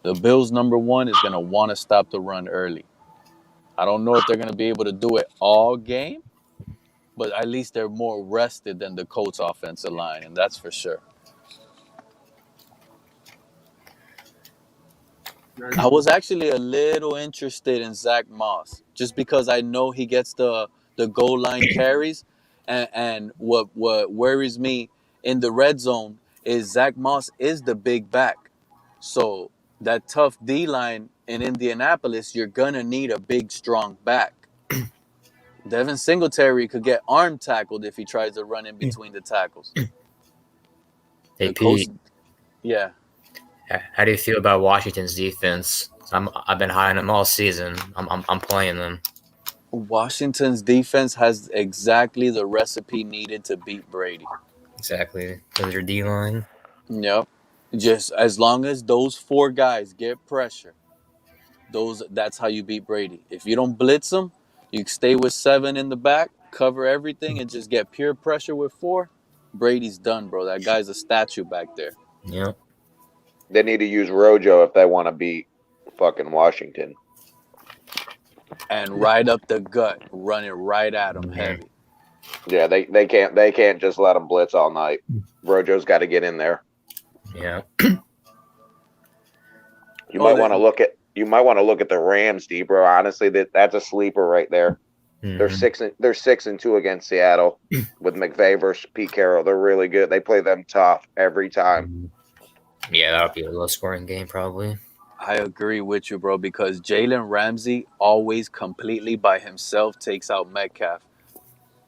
The Bills' number one is gonna want to stop the run early. I don't know if they're gonna be able to do it all game, but at least they're more rested than the Colts offensive line, and that's for sure. I was actually a little interested in Zach Moss just because I know he gets the goal line carries, and what worries me in the red zone is Zach Moss is the big back, so that tough D line in Indianapolis, you're gonna need a big strong back. Devin Singletary could get arm tackled if he tries to run in between the tackles. Hey, Pete. Yeah. How do you feel about Washington's defense? I've been high on them all season. I'm playing them. Washington's defense has exactly the recipe needed to beat Brady. Exactly. Because your D-line. Yep. Just as long as those 4 guys get pressure, that's how you beat Brady. If you don't blitz them, you stay with 7 in the back, cover everything, and just get pure pressure with 4, Brady's done, bro. That guy's a statue back there. Yep. They need to use Rojo if they want to beat fucking Washington. And right up the gut, run it right at them heavy. Yeah, they can't just let them blitz all night. Rojo's got to get in there. Yeah. You might want to look at the Rams, D, bro. Honestly, that's a sleeper right there. Mm-hmm. They're 6-2 against Seattle with McVay versus Pete Carroll. They're really good. They play them tough every time. Yeah, that would be a low-scoring game probably. I agree with you, bro, because Jalen Ramsey always completely by himself takes out Metcalf.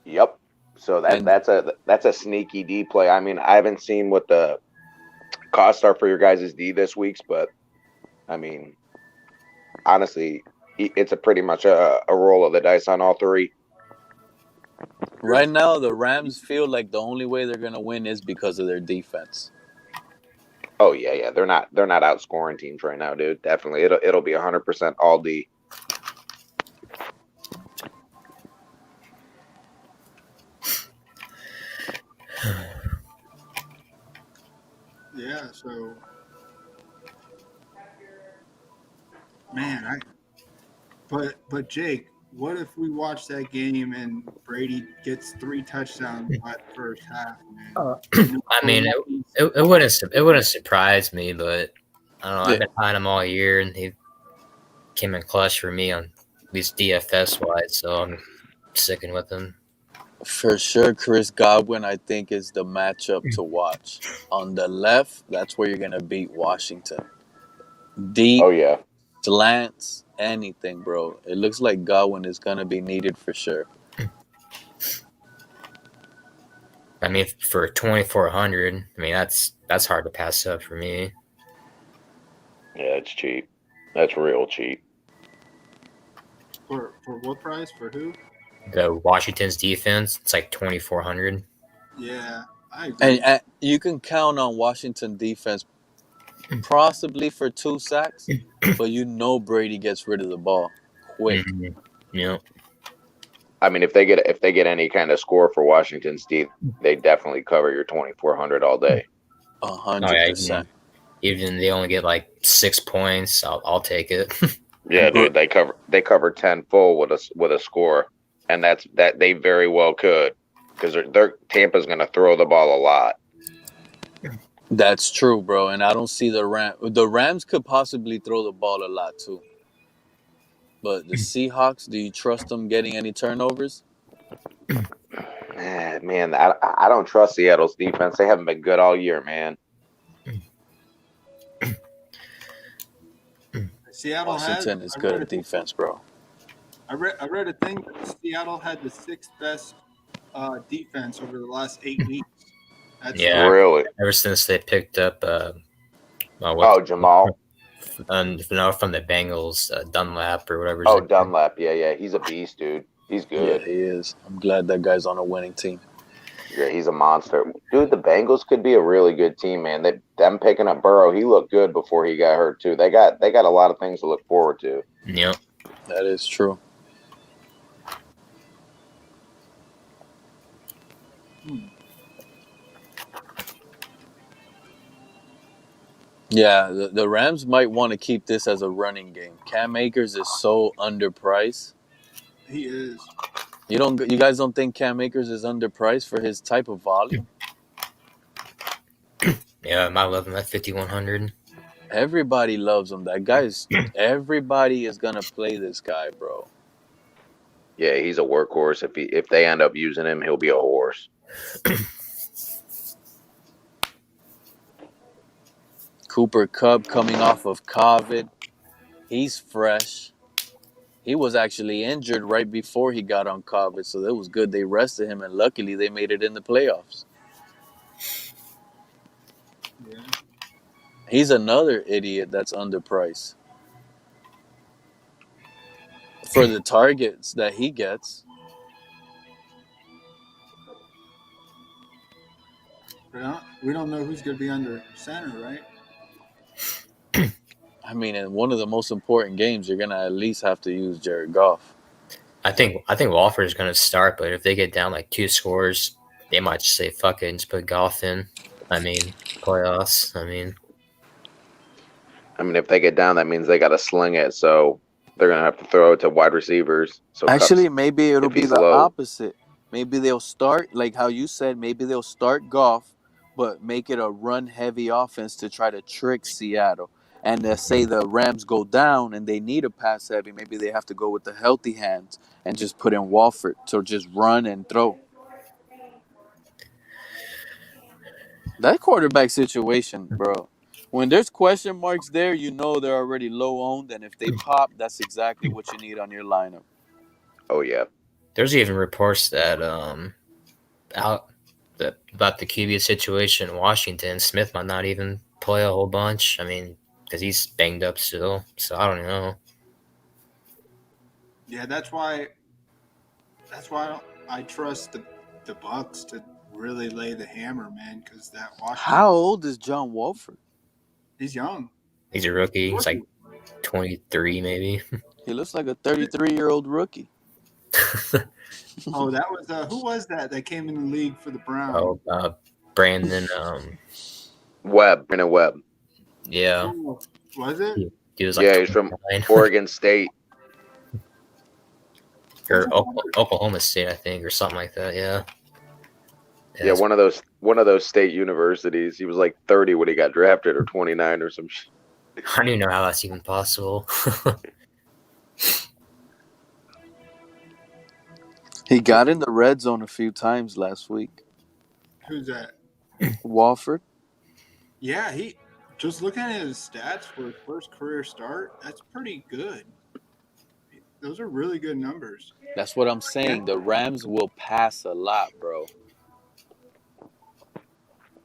Yep. So that's a sneaky D play. I mean, I haven't seen what the costs are for your guys' D this week's, but I mean, honestly, it's a pretty much a roll of the dice on all 3. Right now, the Rams feel like the only way they're gonna win is because of their defense. Oh yeah. They're not outscoring teams right now, dude. Definitely, it'll be 100% all D. Yeah. So, man, but Jake, what if we watch that game and Brady gets 3 touchdowns by the first half? Man? I mean, it wouldn't surprise me, but I don't know. I've been behind him all year, and he came in clutch for me on at least DFS wise, so I'm sticking with him. For sure, Chris Godwin, I think, is the matchup to watch. On the left, that's where you're gonna beat Washington. Deep, slants, anything, bro. It looks like Godwin is gonna be needed for sure. I mean, for 2,400, I mean that's hard to pass up for me. Yeah, it's cheap. That's real cheap. For what price? For who? The Washington's defense, it's like 2,400. Yeah, I agree. And you can count on Washington defense possibly for 2 sacks, but Brady gets rid of the ball quick. Mm-hmm. Yeah. I mean, if they get any kind of score for Washington's D, they definitely cover your 2,400 all day. 100%. Even they only get like 6 points, I'll take it. Yeah, dude, they cover 10 full with a score, and that they very well could, because Tampa's going to throw the ball a lot. That's true, bro, and I don't see the Rams could possibly throw the ball a lot too. But the Seahawks, do you trust them getting any turnovers? Man, I don't trust Seattle's defense. They haven't been good all year, man. Washington is good at defense, bro. I read a thing that Seattle had the 6th best defense over the last 8 weeks. Really? Ever since they picked up Jamal. from the Bengals, Dunlap or whatever. Oh, Dunlap. Yeah. He's a beast, dude. He's good. Yeah, he is. I'm glad that guy's on a winning team. Yeah, he's a monster. Dude, the Bengals could be a really good team, man. Them picking up Burrow, he looked good before he got hurt too. They got a lot of things to look forward to. Yep. That is true. Yeah, the Rams might want to keep this as a running game. Cam Akers is so underpriced. He is. You guys don't think Cam Akers is underpriced for his type of volume? Yeah, I might love him at 5,100. Everybody loves him. Everybody is gonna play this guy, bro. Yeah, he's a workhorse. If they end up using him, he'll be a horse. Cooper Kupp coming off of COVID. He's fresh. He was actually injured right before he got on COVID, so it was good they rested him, and luckily they made it in the playoffs. Yeah. He's another idiot that's underpriced for the targets that he gets. We don't know who's going to be under center, right? I mean, in one of the most important games, you're gonna at least have to use Jared Goff. I think Walford is gonna start, but if they get down like 2 scores, they might just say fuck it and just put Goff in. I mean, playoffs. I mean, if they get down, that means they got to sling it. So they're gonna have to throw it to wide receivers. So actually, maybe it'll be the opposite. Maybe they'll start like how you said. Maybe they'll start Goff, but make it a run-heavy offense to try to trick Seattle. And say the Rams go down and they need a pass heavy, maybe they have to go with the healthy hands and just put in Walford to just run and throw. That quarterback situation, bro. When there's question marks there, you know they're already low owned, and if they pop, that's exactly what you need on your lineup. Oh yeah. There's even reports that about the QB situation in Washington. Smith might not even play a whole bunch. I mean, because he's banged up still, so I don't know. Yeah, that's why I trust the Bucs to really lay the hammer, man. Because that Washington. How old is John Wolford? He's young. He's a rookie. He's like 23, maybe. He looks like a 33-year-old rookie. Oh, that was who was that came in the league for the Browns? Oh, Brandon Webb. Brandon Webb. Yeah. Oh, was it? He was like he's from Oregon State. Or Oklahoma State, I think, or something like that. Yeah. Yeah, one of those state universities. He was like 30 when he got drafted, or 29 or some shit. I don't even know how that's even possible. He got in the red zone a few times last week. Who's that? Walford. Yeah, he just looking at his stats for his first career start, that's pretty good. Those are really good numbers. That's what I'm saying. The Rams will pass a lot, bro.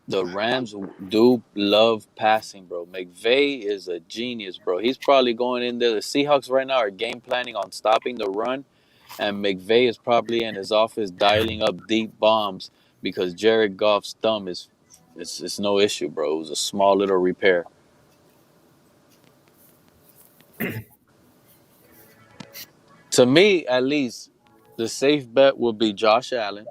The Rams do love passing, bro. McVay is a genius, bro. He's probably going in there. The Seahawks right now are game planning on stopping the run, and McVay is probably in his office dialing up deep bombs because Jared Goff's thumb it's no issue, bro. It was a small little repair. To me, at least, the safe bet will be Josh Allen.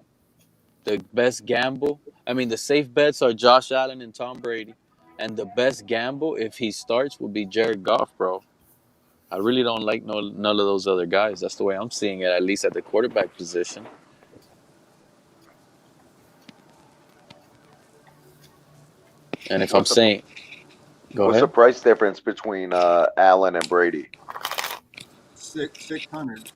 The best gamble, the safe bets are Josh Allen and Tom Brady. And the best gamble, if he starts, will be Jared Goff, bro. I really don't like none of those other guys. That's the way I'm seeing it, at least at the quarterback position. And if I'm saying... What's the price difference between Allen and Brady? 600.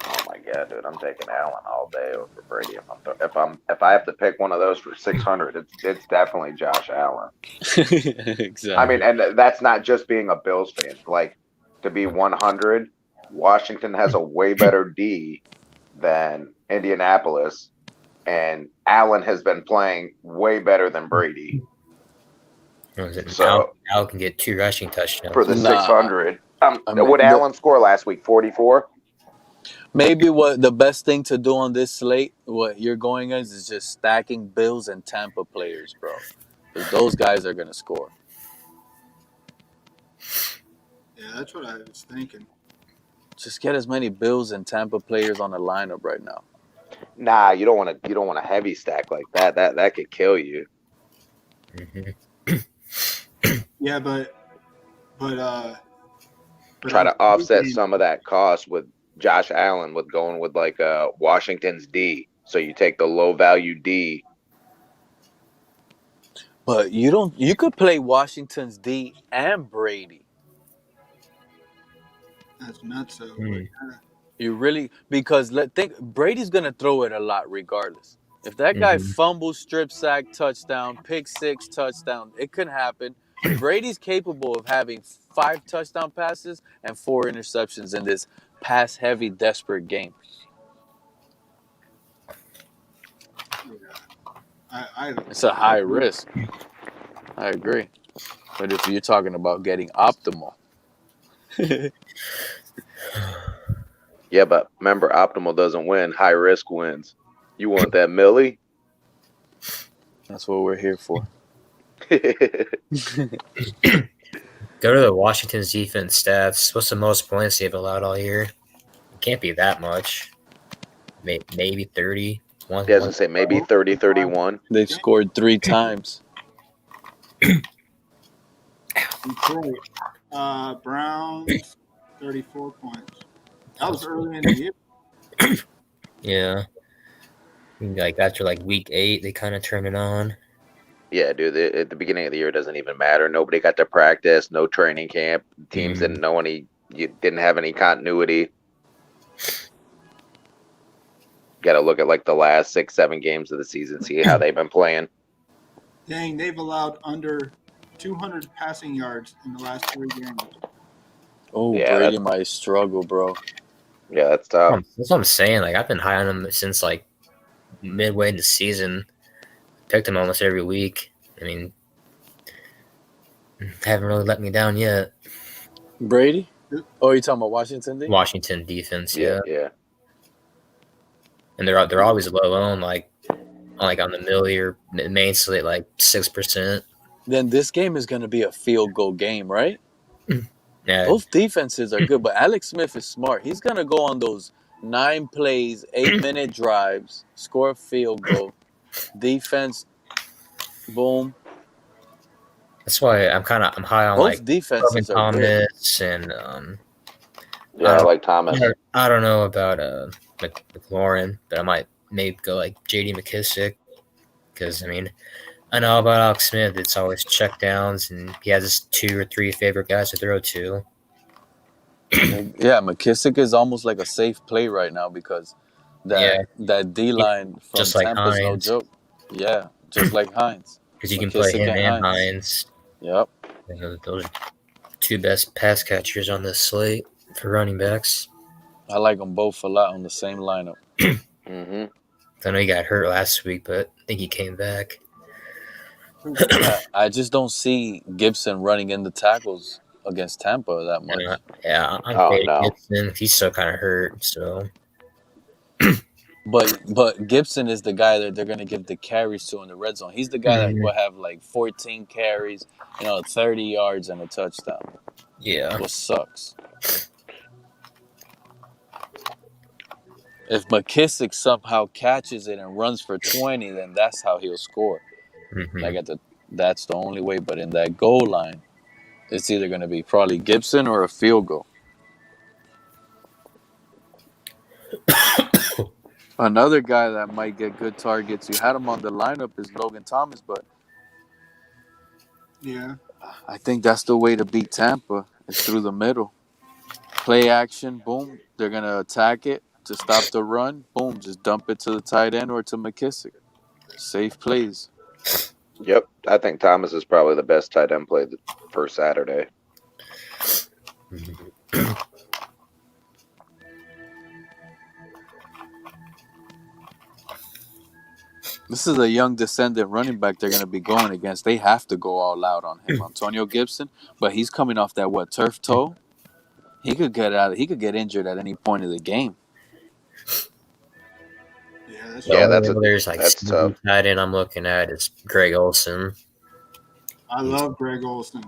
Oh my god, dude! I'm taking Allen all day over Brady. If I have to pick one of those for 600, it's definitely Josh Allen. Exactly. And that's not just being a Bills fan. Like, to be 100, Washington has a way better D than Indianapolis, and Allen has been playing way better than Brady. So Al can get 2 rushing touchdowns for the 600. What Allen score last week? 44. Maybe what the best thing to do on this slate, what you're going is just stacking Bills and Tampa players, bro, because those guys are gonna score. Yeah, that's what I was thinking. Just get as many Bills and Tampa players on the lineup right now. Nah, you don't want a heavy stack like that. That could kill you. Yeah, but try to offset some of that cost with Josh Allen with going with like Washington's D. So you take the low value D. But you could play Washington's D and Brady. That's nuts though. You really, because think Brady's gonna throw it a lot regardless. If that guy fumbles, strip sack, touchdown, pick 6, touchdown, it could happen. Brady's capable of having 5 touchdown passes and 4 interceptions in this pass-heavy, desperate game. It's a high risk. I agree. But if you're talking about getting optimal. Yeah, but remember, optimal doesn't win. High risk wins. You want that Millie? That's what we're here for. Go to the Washington's defense stats. What's the most points they've allowed all year? It can't be that much. Maybe 30. Yeah, I was going to say maybe 30, 31. They've scored 3 times. Detroit, Browns, 34 points. That was early in the year. Yeah. Like after like week 8, they kind of turned it on. Yeah, dude. At the beginning of the year, it doesn't even matter. Nobody got to practice. No training camp. Teams didn't know you didn't have any continuity. Got to look at like the last 6, 7 games of the season, see how they've been playing. Dang, they've allowed under 200 passing yards in the last 3 games. Oh, yeah, Brady might struggle, bro. Yeah, that's tough. That's what I'm saying. Like I've been high on him since like midway in the season. Picked him almost every week. I mean, haven't really let me down yet. Brady? Oh, you talking about Washington? Washington defense, yeah. Yeah. And they're always low on like on the Millie or main slate like 6%. Then this game is going to be a field goal game, right? Yeah. Both defenses are good, but Alex Smith is smart. He's going to go on those 9 plays, 8-minute drives, score a field goal, defense, boom. That's why I'm high on both like defenses Logan are Thomas good. And I like Thomas. I don't know about McLaurin, but I might maybe go like J.D. McKissick because I mean I know about Alex Smith. It's always check downs, and he has his 2 or 3 favorite guys to throw to. Yeah, McKissick is almost like a safe play right now because that D line from just like Tampa's Hines. No joke. Yeah, just like Hines. Because you can play him and Hines. Yep. Those are 2 best pass catchers on this slate for running backs. I like them both a lot on the same lineup. I know he got hurt last week, but I think he came back. I just don't see Gibson running in the tackles against Tampa that much. Yeah, I'm Gibson. He's still kind of hurt, so. But Gibson is the guy that they're going to give the carries to in the red zone. He's the guy that will have like 14 carries, 30 yards and a touchdown. Yeah. Which sucks. If McKissick somehow catches it and runs for 20, then that's how he'll score. That's the only way. But in that goal line, it's either going to be probably Gibson or a field goal. Another guy that might get good targets, you had him on the lineup, is Logan Thomas, but yeah, I think that's the way to beat Tampa. It's through the middle. Play action, boom. They're going to attack it to stop the run. Boom, just dump it to the tight end or to McKissick. Safe plays. Yep, I think Thomas is probably the best tight end play for Saturday. This is a young descendant running back they're going to be going against. They have to go all out on him, Antonio Gibson. But he's coming off that turf toe. He could get out. He could get injured at any point of the game. That's tough. Tight end I'm looking at is Greg Olsen. I love Greg Olsen.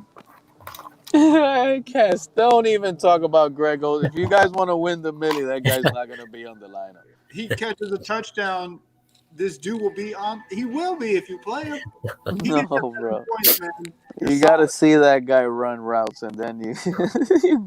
Cass, don't even talk about Greg Olsen. If you guys want to win the millie, that guy's not going to be on the lineup. He catches a touchdown. This dude will be on. He will be if you play him. No, bro. Points, you got to see that guy run routes, and then you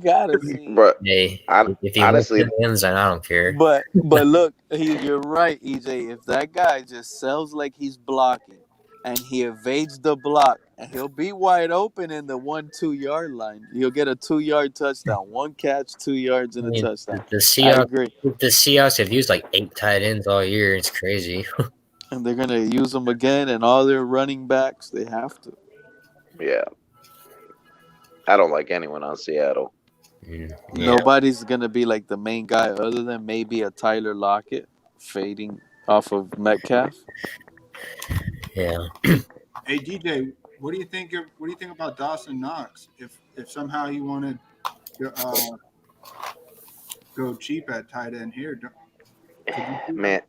got to see. But hey, if he honestly wins, I don't care. But look, you're right, EJ. If that guy just sells like he's blocking, and he evades the block, and he'll be wide open in the 1-2 yard line. You'll get a 2-yard touchdown. 1 catch, 2 yards, and a touchdown. The Seahawks have used like 8 tight ends all year. It's crazy. And they're gonna use them again, and all their running backs, they have to. Yeah. I don't like anyone on Seattle. Yeah. Nobody's gonna be like the main guy, other than maybe a Tyler Lockett fading off of Metcalf. Yeah. Hey DJ, what do you think about Dawson Knox? If somehow you wanted to go cheap at tight end here, man,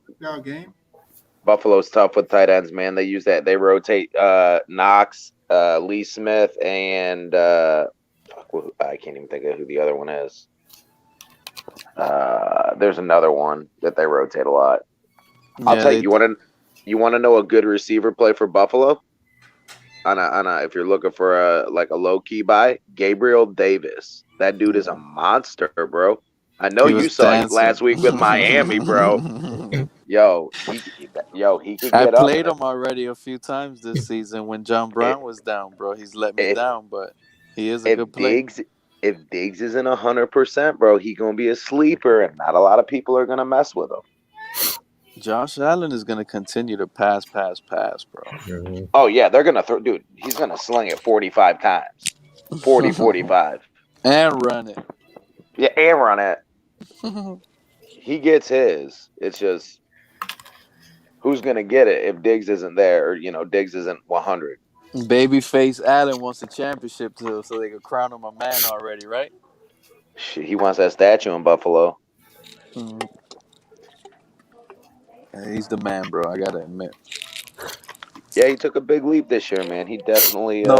game? Buffalo's tough with tight ends, man. They use that. They rotate Knox, Lee Smith, and I can't even think of who the other one is. There's another one that they rotate a lot. I'll tell you. You want to know a good receiver play for Buffalo? If you're looking for a low key buy, Gabriel Davis. That dude is a monster, bro. I know you saw him last week with Miami, bro. He could get I up. played him already a few times this season when John Brown was down, bro. He's let me down, but he is a good player. If Diggs isn't 100%, bro, he's gonna be a sleeper, and not a lot of people are gonna mess with him. Josh Allen is going to continue to pass, bro. Mm-hmm. Oh, yeah, they're going to throw – dude, he's going to sling it 45 times. 45. And run it. Yeah, and run it. He gets his. It's just who's going to get it if Diggs isn't there or, Diggs isn't 100. Babyface Allen wants a championship, too, so they could crown him a man already, right? Shit, he wants that statue in Buffalo. Mm-hmm. He's the man, bro. I gotta admit. Yeah, he took a big leap this year, man. He definitely. No.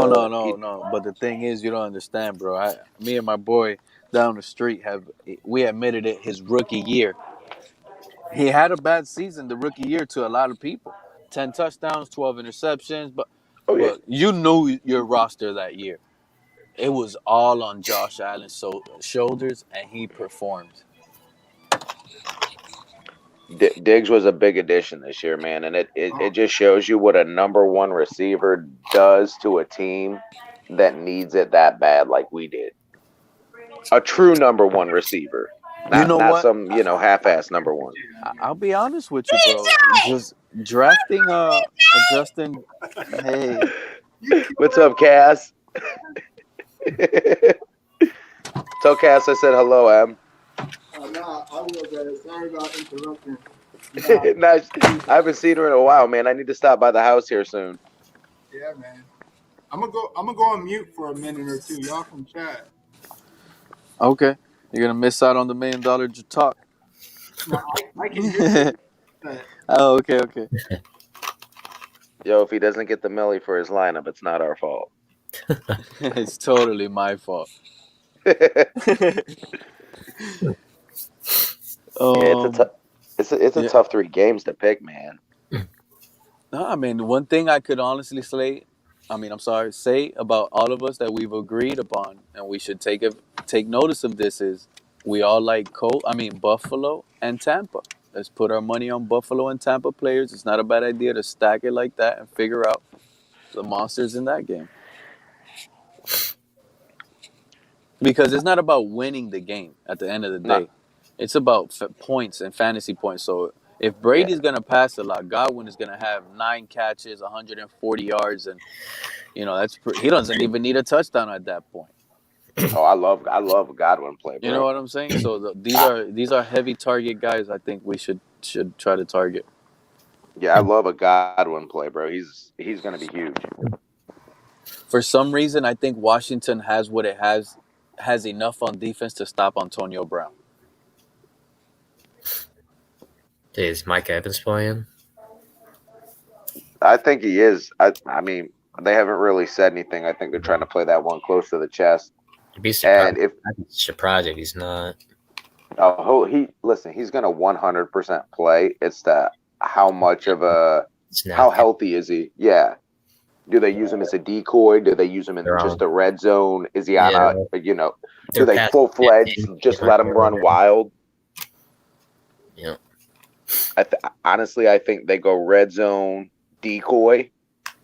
But the thing is, you don't understand, bro. Me and my boy down the street we admitted it. His rookie year, he had a bad season. The rookie year to a lot of people, 10 touchdowns, 12 interceptions. But you knew your roster that year. It was all on Josh Allen's shoulders, and he performed. Diggs was a big addition this year, man, and it just shows you what a number one receiver does to a team that needs it that bad, like we did. A true number one receiver, not some half-ass number one. I'll be honest with you, bro. Just drafting Justin. Hey, what's up, Cass? Tell Cass I said hello, Em. No, I will. Sorry about interrupting. No, I haven't seen her in a while, man. I need to stop by the house here soon. Yeah, man. I'm gonna go on mute for a minute or two. Y'all can chat. Okay, you're gonna miss out on the $1 million talk. No, I can hear you. Oh, okay. Yo, if he doesn't get the millie for his lineup, it's not our fault. It's totally my fault. It's a tough 3 games to pick, man. No, I mean, one thing I could honestly say about all of us that we've agreed upon, and we should take notice of this, is we all like Buffalo and Tampa. Let's put our money on Buffalo and Tampa players. It's not a bad idea to stack it like that and figure out the monsters in that game. Because it's not about winning the game at the end of the day. No. It's about points and fantasy points. So if Brady's going to pass a lot, Godwin is going to have 9 catches, 140 yards, and he doesn't even need a touchdown at that point. Oh, I love Godwin play, bro. You know what I'm saying? So these are heavy target guys I think we should try to target. Yeah, I love a Godwin play, bro. He's going to be huge. For some reason, I think Washington has what it has enough on defense to stop Antonio Brown. Is Mike Evans playing? I think he is. I mean, they haven't really said anything. I think they're trying to play that one close to the chest. I'd be surprised. I'd be surprised if he's not. Oh, he's going to 100% play. It's how much of how healthy is he? Yeah. Do they use him as a decoy? Do they use him in just the red zone? Is he on do they full-fledged just let him run wild? Yeah. Honestly, I think they go red zone decoy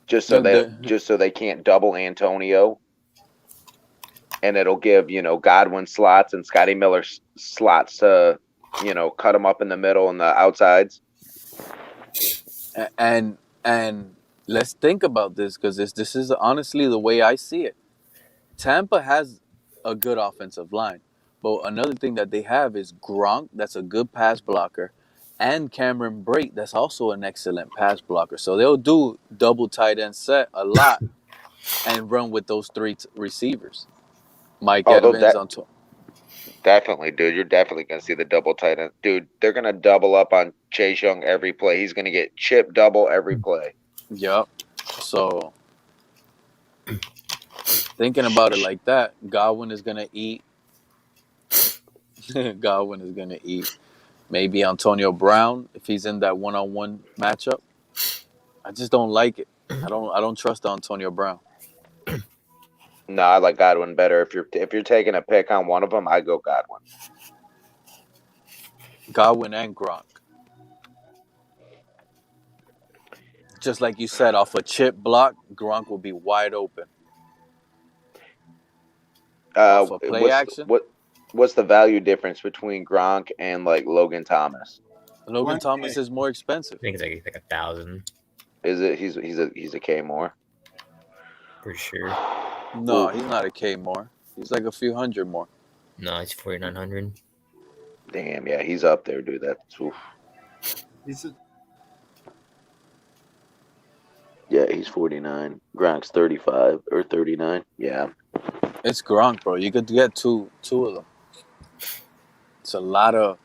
just so they can't double Antonio. And it'll give, Godwin slots and Scotty Miller slots to, cut them up in the middle and the outsides. And let's think about this, because this is honestly the way I see it. Tampa has a good offensive line, but another thing that they have is Gronk, that's a good pass blocker, and Cameron Brate, that's also an excellent pass blocker. So they'll do double tight end set a lot and run with those three receivers. Mike Evans on top. Definitely, dude. You're definitely going to see the double tight end. Dude, they're going to double up on Chase Young every play. He's going to get chip double every play. Yep. So, thinking about it like that, Godwin is going to eat. Godwin is going to eat. Maybe Antonio Brown, if he's in that one-on-one matchup. I just don't like it. I don't trust Antonio Brown. No, I like Godwin better. If you're taking a pick on one of them, I go Godwin. Godwin and Gronk. Just like you said, off a chip block, Gronk will be wide open. Off a play action. What's the value difference between Gronk and like Logan Thomas? Logan Thomas is more expensive. I think it's like 1,000. Is it? He's a K more. For sure. No, he's not a K more. He's like a few hundred more. No, he's 4,900. Damn, yeah, he's up there, dude. He's 49. Gronk's 35 or 39. Yeah. It's Gronk, bro. You could get two of them. It's a lot of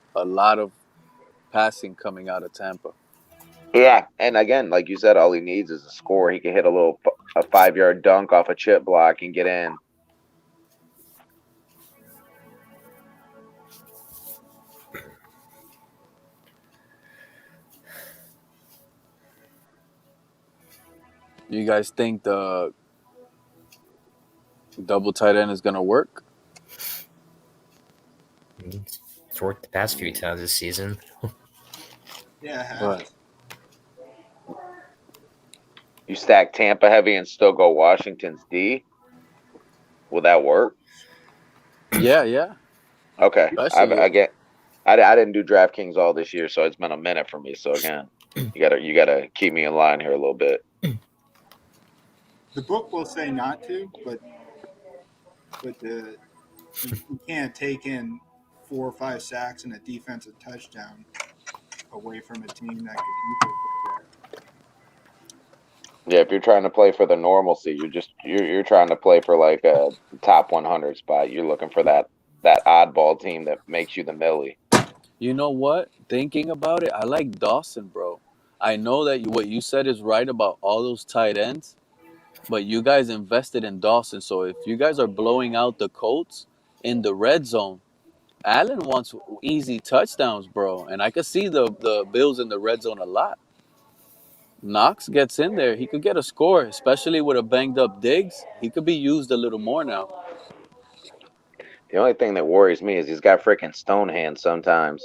passing coming out of Tampa. Yeah, and again, like you said, all he needs is a score. He can hit a 5-yard dunk off a chip block and get in. You guys think the double tight end is going to work? It's worked the past few times this season. Yeah. But you stack Tampa heavy and still go Washington's D? Will that work? Yeah. Okay. I didn't do Draftkings all this year, so it's been a minute for me. So again, you gotta keep me in line here a little bit. The book will say not to, but you can't take in 4 or 5 sacks and a defensive touchdown away from a team that could easily put there. Yeah, if you're trying to play for the normalcy, you're trying to play for like a top 100 spot. You're looking for that oddball team that makes you the Millie. You know what? Thinking about it, I like Dawson, bro. I know that what you said is right about all those tight ends, but you guys invested in Dawson. So if you guys are blowing out the Colts in the red zone, Allen wants easy touchdowns, bro. And I could see the Bills in the red zone a lot. Knox gets in there. He could get a score, especially with a banged-up Diggs. He could be used a little more now. The only thing that worries me is he's got freaking stone hands sometimes.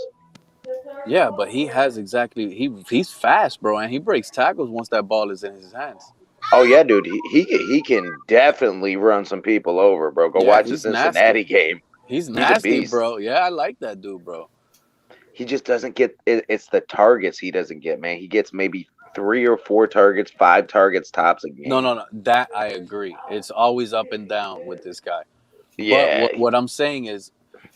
Yeah, but he has he's fast, bro, and he breaks tackles once that ball is in his hands. Oh yeah, dude, he can definitely run some people over, bro. Go watch the Cincinnati game. He's nasty, bro. Yeah, I like that dude, bro. He just doesn't get it's the targets he doesn't get, man. He gets maybe 3 or 4 targets, 5 targets tops a game. No. That I agree. It's always up and down with this guy. Yeah. But what I'm saying is,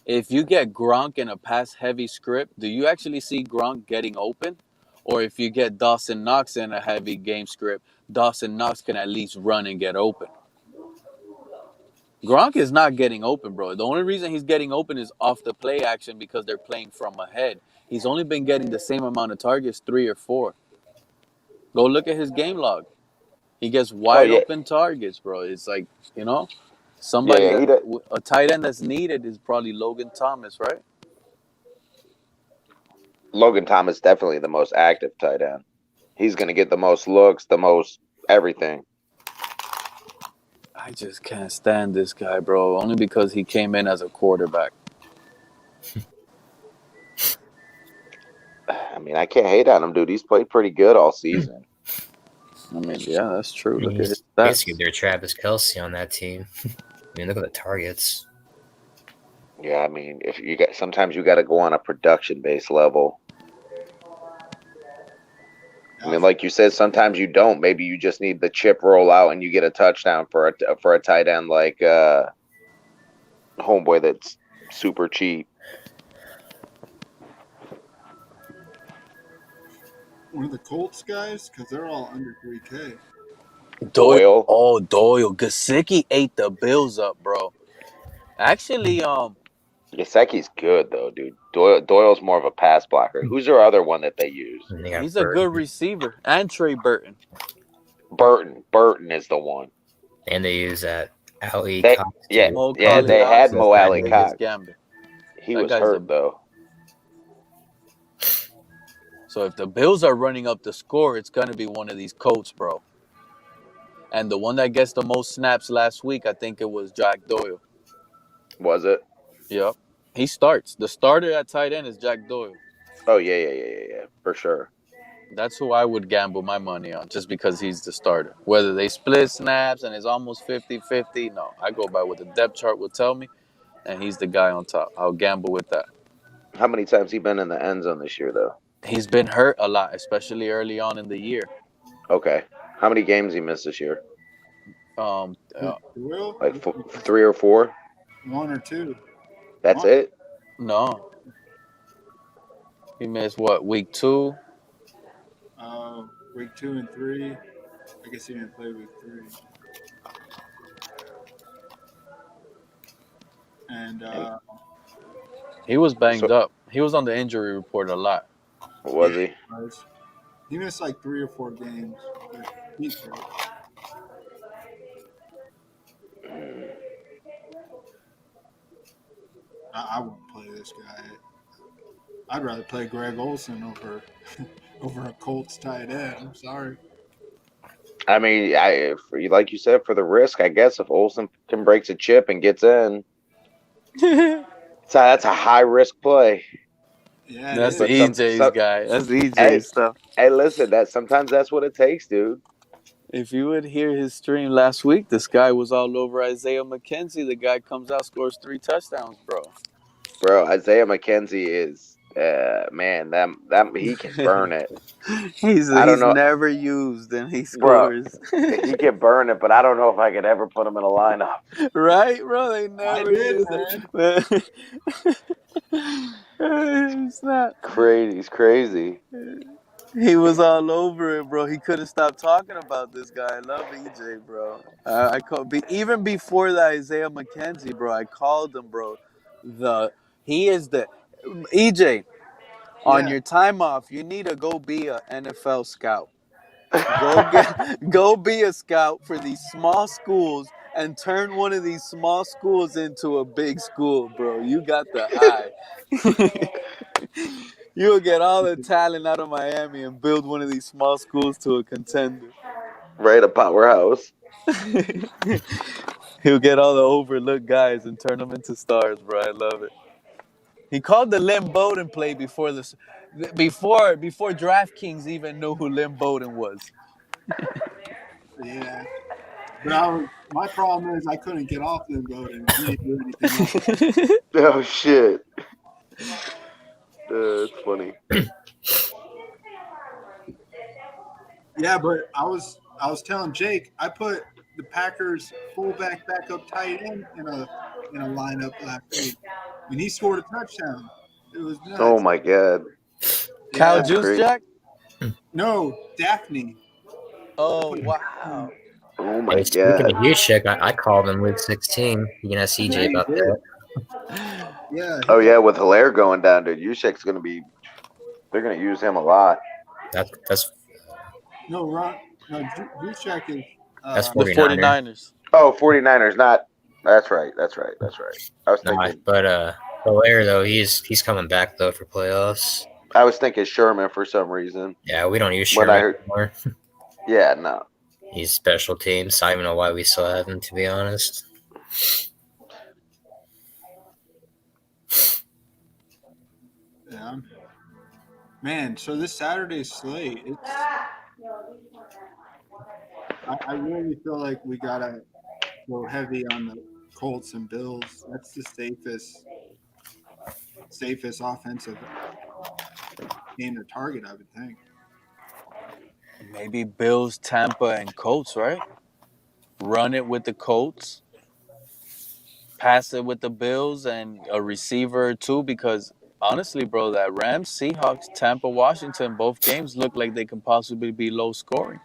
if you get Gronk in a pass-heavy script, do you actually see Gronk getting open? Or if you get Dawson Knox in a heavy game script, Dawson Knox can at least run and get open. Gronk is not getting open, bro. The only reason he's getting open is off the play action because they're playing from ahead. He's only been getting the same amount of targets, 3 or 4. Go look at his game log. He gets wide open targets, bro. It's like, somebody, a tight end that's needed is probably Logan Thomas, right? Logan Thomas definitely the most active tight end. He's going to get the most looks, the most everything. I just can't stand this guy, bro. Only because he came in as a quarterback. I mean, I can't hate on him, dude. He's played pretty good all season. I mean, yeah, that's true. Look at his stats. Basically, they're Travis Kelce on that team. I mean, look at the targets. Yeah, I mean, sometimes you got to go on a production-based level. I mean, like you said, sometimes you don't. Maybe you just need the chip roll out and you get a touchdown for a tight end like homeboy that's super cheap. One of the Colts guys, because they're all under 3K. Doyle. Oh, Doyle. Gesicki ate the Bills up, bro. Actually, Gesicki's good though, dude. Doyle's more of a pass blocker. Who's their other one that they use? He's a good receiver. And Trey Burton. Burton is the one. And they use that Ali Cox. Yeah, they had Mo Alley Cox. He was hurt though. So if the Bills are running up the score, it's going to be one of these Colts, bro. And the one that gets the most snaps last week, I think it was Jack Doyle. Was it? Yep. He starts. The starter at tight end is Jack Doyle. Oh, yeah, for sure. That's who I would gamble my money on, just because he's the starter. Whether they split snaps and it's almost 50-50, no. I go by what the depth chart will tell me, and he's the guy on top. I'll gamble with that. How many times he been in the end zone this year, though? He's been hurt a lot, especially early on in the year. Okay. How many games he missed this year? Like 3 or 4? 1 or 2. That's it? No. He missed what, week 2? Week 2 and 3. I guess he didn't play week 3. And he was banged up. He was on the injury report a lot. Was he? He missed like 3 or 4 games. He's hurt. I wouldn't play this guy. I'd rather play Greg Olsen over a Colts tight end. I'm sorry. I mean, like you said, for the risk, I guess if Olsen can break a chip and gets in, that's a high risk play. Yeah, that's the EJ's guy. That's the EJ stuff. Hey, listen, sometimes that's what it takes, dude. If you would hear his stream last week, this guy was all over Isaiah McKenzie. The guy comes out, scores 3 touchdowns, bro. Bro, Isaiah McKenzie is man, that he can burn it. he's never used and he scores. Bro, he can burn it, but I don't know if I could ever put him in a lineup. Right, bro? They never used it. It's not crazy. He's crazy. He was all over it, bro. He couldn't stop talking about this guy. I love EJ, bro. Even before the Isaiah McKenzie, bro, I called him, bro. He is the EJ. On your time off, you need to go be an NFL scout. Go be a scout for these small schools and turn one of these small schools into a big school, bro. You got the eye. You'll get all the talent out of Miami and build one of these small schools to a contender. Right, a powerhouse. He'll get all the overlooked guys and turn them into stars, bro. I love it. He called the Lynn Bowden play before Draftkings even knew who Lynn Bowden was. Yeah. But my problem is I couldn't get off Lynn Bowden. He didn't do anything else. Oh, shit. It's funny. Yeah, but I was telling Jake, I put the Packers fullback backup tight end in a lineup last week, and he scored a touchdown. It was nuts. Oh my god! Cal Juice Jack? No, Daphne. Oh, wow. Oh, my God. Speaking of Juszczyk, I called him week 16. You can ask CJ about that. Yeah. Oh, yeah, with Hilaire going down, dude, Juszczyk's going to be – they're going to use him a lot. That's No, Ron. No, Juszczyk is that's the 49ers. Oh, 49ers, not – that's right. I was thinking – but Hilaire, though, he's coming back, though, for playoffs. I was thinking Sherman for some reason. Yeah, we don't use Sherman anymore. Yeah, no. He's special teams. I don't even know why we still have him, to be honest. Yeah. Man, so this Saturday's slate, I really feel like we got to go heavy on the Colts and Bills. That's the safest offensive game to target, I would think. Maybe Bills, Tampa, and Colts, right? Run it with the Colts. Pass it with the Bills and a receiver or two, because honestly, bro, that Rams, Seahawks, Tampa, Washington, both games look like they can possibly be low scoring.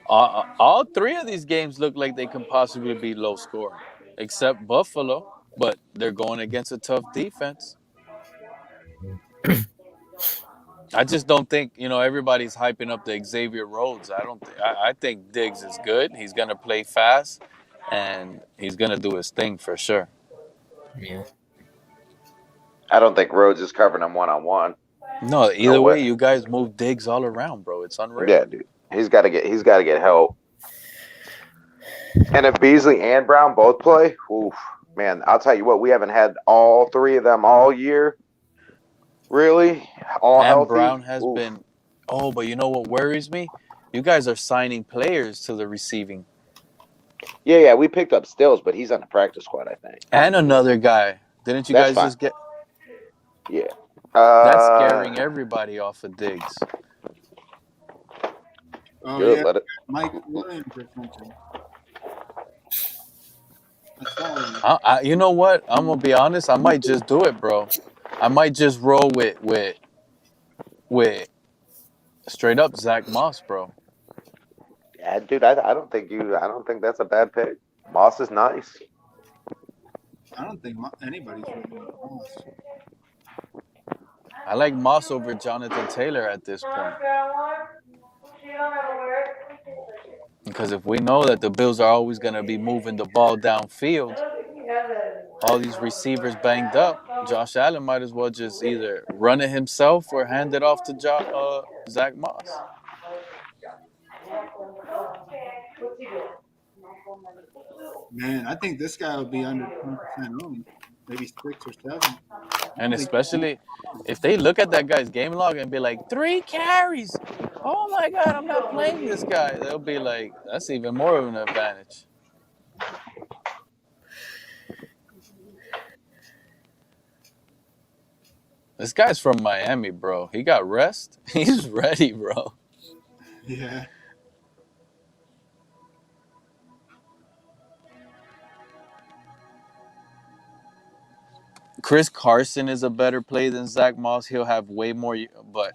All three of these games look like they can possibly be low scoring, except Buffalo, but they're going against a tough defense. I just don't think, everybody's hyping up the Xavier Rhodes. I think Diggs is good. He's going to play fast, and he's going to do his thing for sure. Yeah. I don't think Rhodes is covering him one-on-one. No, either way, you guys move Diggs all around, bro. It's unreal. Yeah, dude. He's got to get help. And if Beasley and Brown both play, oof, man, I'll tell you what, we haven't had all three of them all year. Really? All and healthy? Brown has been. Oh, but you know what worries me? You guys are signing players to the receiving. Yeah, we picked up Stills, but he's on the practice squad, I think. And another guy. Didn't you guys just get? Yeah. That's scaring everybody off of Diggs. Oh, good, yeah. let it. Mike Williams or something. You know what? I'm going to be honest. I might just do it, bro. I might just roll with straight up Zach Moss, bro. Yeah, dude, I don't think that's a bad pick. Moss is nice. I don't think anybody's really Moss. I like Moss over Jonathan Taylor at this point. Because if we know that the Bills are always going to be moving the ball downfield, all these receivers banged up, Josh Allen might as well just either run it himself or hand it off to Zach Moss. Man, I think this guy will be under 10% owned, maybe 6 or 7. And especially if they look at that guy's game log and be like, 3 carries. Oh, my God, I'm not playing this guy. They'll be like, that's even more of an advantage. This guy's from Miami, bro. He got rest. He's ready, bro. Yeah. Chris Carson is a better play than Zach Moss. He'll have way more, but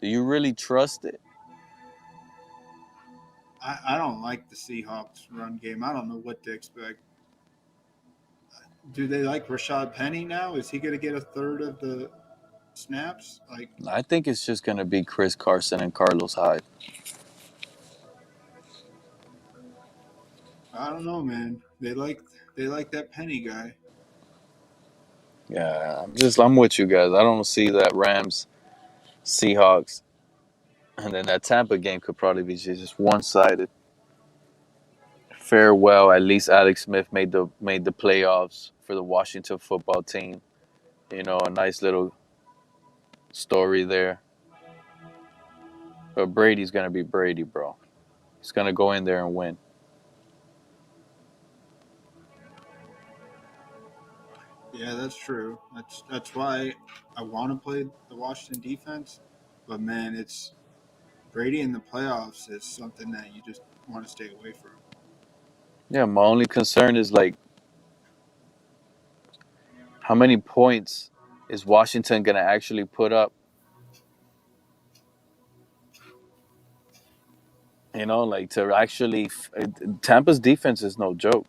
do you really trust it? I don't like the Seahawks run game. I don't know what to expect. Do they like Rashad Penny now? Is he going to get a third of the snaps? I think it's just going to be Chris Carson and Carlos Hyde. I don't know, man. They like that Penny guy. Yeah, I'm with you guys. I don't see that Rams, Seahawks, and then that Tampa game could probably be just one-sided. Farewell. At least Alex Smith made the playoffs for the Washington football team. A nice little story there. But Brady's gonna be Brady, bro. He's gonna go in there and win. Yeah, that's true. That's why I want to play the Washington defense. But man, it's Brady in the playoffs is something that you just want to stay away from. Yeah, my only concern is how many points is Washington gonna actually put up? You know, like to actually, Tampa's defense is no joke.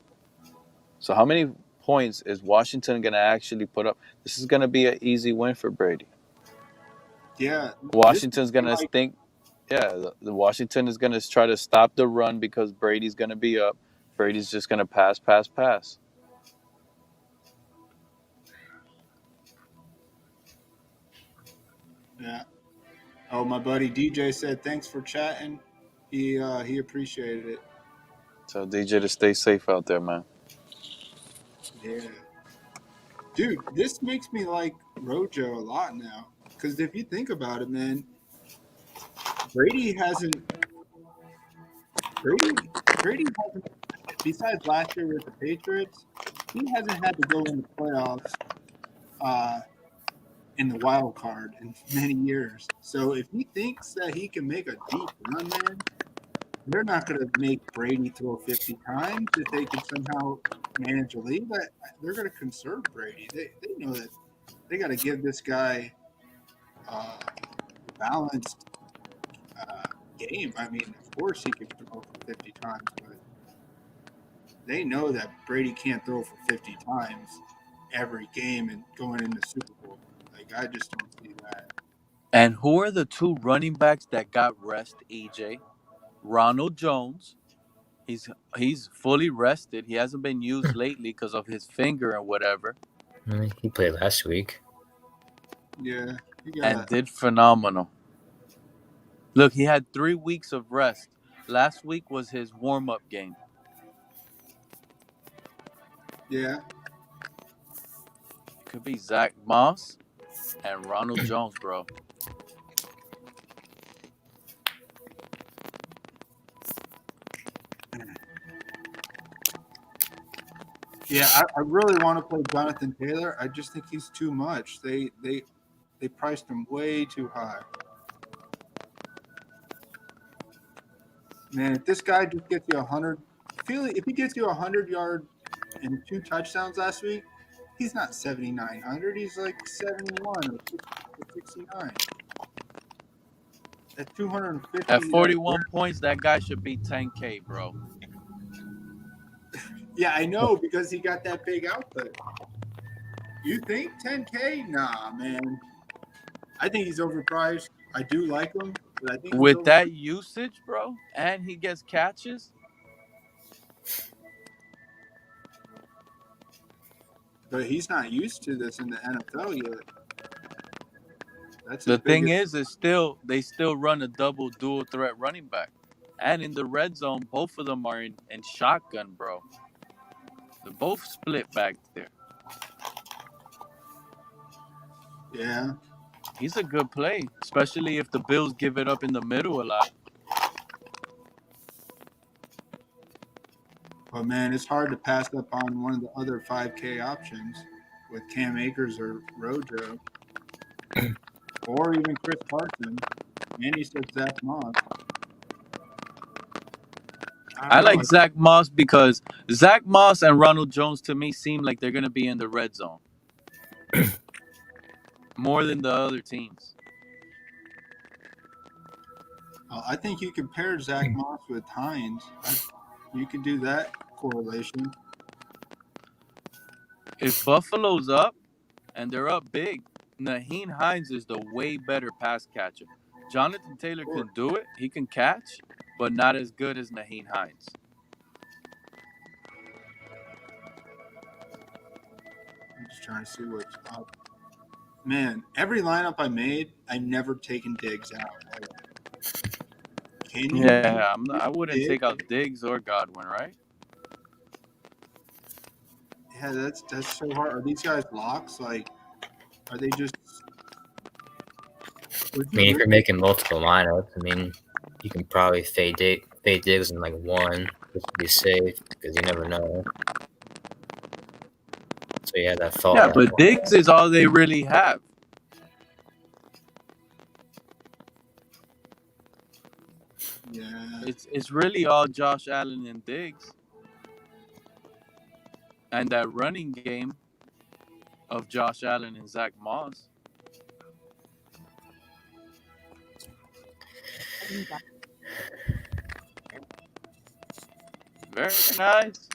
So how many points is Washington going to actually put up? This is going to be an easy win for Brady. Yeah. Washington's going to think, the Washington is going to try to stop the run because Brady's going to be up. Brady's just going to pass. Yeah. Oh, my buddy DJ said thanks for chatting. He appreciated it. So DJ to stay safe out there, man. Yeah. Dude, this makes me like Rojo a lot now. Because if you think about it, man, Brady hasn't, besides last year with the Patriots, he hasn't had to go in the playoffs in the wild card in many years. So if he thinks that he can make a deep run, man, they're not going to make Brady throw 50 times if they can somehow manage a lead. They're going to conserve Brady. They know that they got to give this guy a balanced game. I mean, of course he can throw for 50 times, but they know that Brady can't throw for 50 times every game and going into Super Bowl. Like, I just don't see that. And who are the two running backs that got rest, EJ? Ronald Jones. He's fully rested. He hasn't been used lately because of his finger and whatever. He played last week. Yeah. And did phenomenal. Look, he had 3 weeks of rest. Last week was his warm-up game. Yeah. It could be Zach Moss and Ronald Jones, bro. Yeah, I really want to play Jonathan Taylor. I just think he's too much. They priced him way too high. Man, if this guy just gets you 100, if he gets you 100-yard and 2 touchdowns last week, he's not 7,900. He's like 71 or 69. At 250. At 41 points, that guy should be 10K, bro. Yeah, I know, because he got that big output. You think 10K? Nah, man. I think he's overpriced. I do like him, but I think with that usage, bro, and he gets catches. But he's not used to this in the NFL yet. The thing is they still run a double dual threat running back. And in the red zone, both of them are in shotgun, bro. They're both split back there. Yeah. He's a good play, especially if the Bills give it up in the middle a lot. But, man, it's hard to pass up on one of the other 5K options with Cam Akers or Rojo. Or even Chris Carson. And he said Zach Moss. I like Zach Moss because Zach Moss and Ronald Jones, to me, seem like they're going to be in the red zone. More than the other teams. I think you can pair Zach Moss with Hines. You can do that correlation. If Buffalo's up and they're up big, Nyheim Hines is the way better pass catcher. Jonathan Taylor can do it. He can catch, but not as good as Nyheim Hines. I'm just trying to see what's up. Man, every lineup I made, I've never taken Diggs out. Can you? Yeah, I wouldn't take out Diggs or Godwin, right? Yeah, that's so hard. Are these guys locks? Like, are they just? I mean, if you're making multiple lineups, I mean, you can probably fade Diggs in like one just to be safe because you never know. So yeah, that fall. Yeah, but Diggs is all they really have. Yeah, it's really all Josh Allen and Diggs, and that running game of Josh Allen and Zach Moss. Very nice.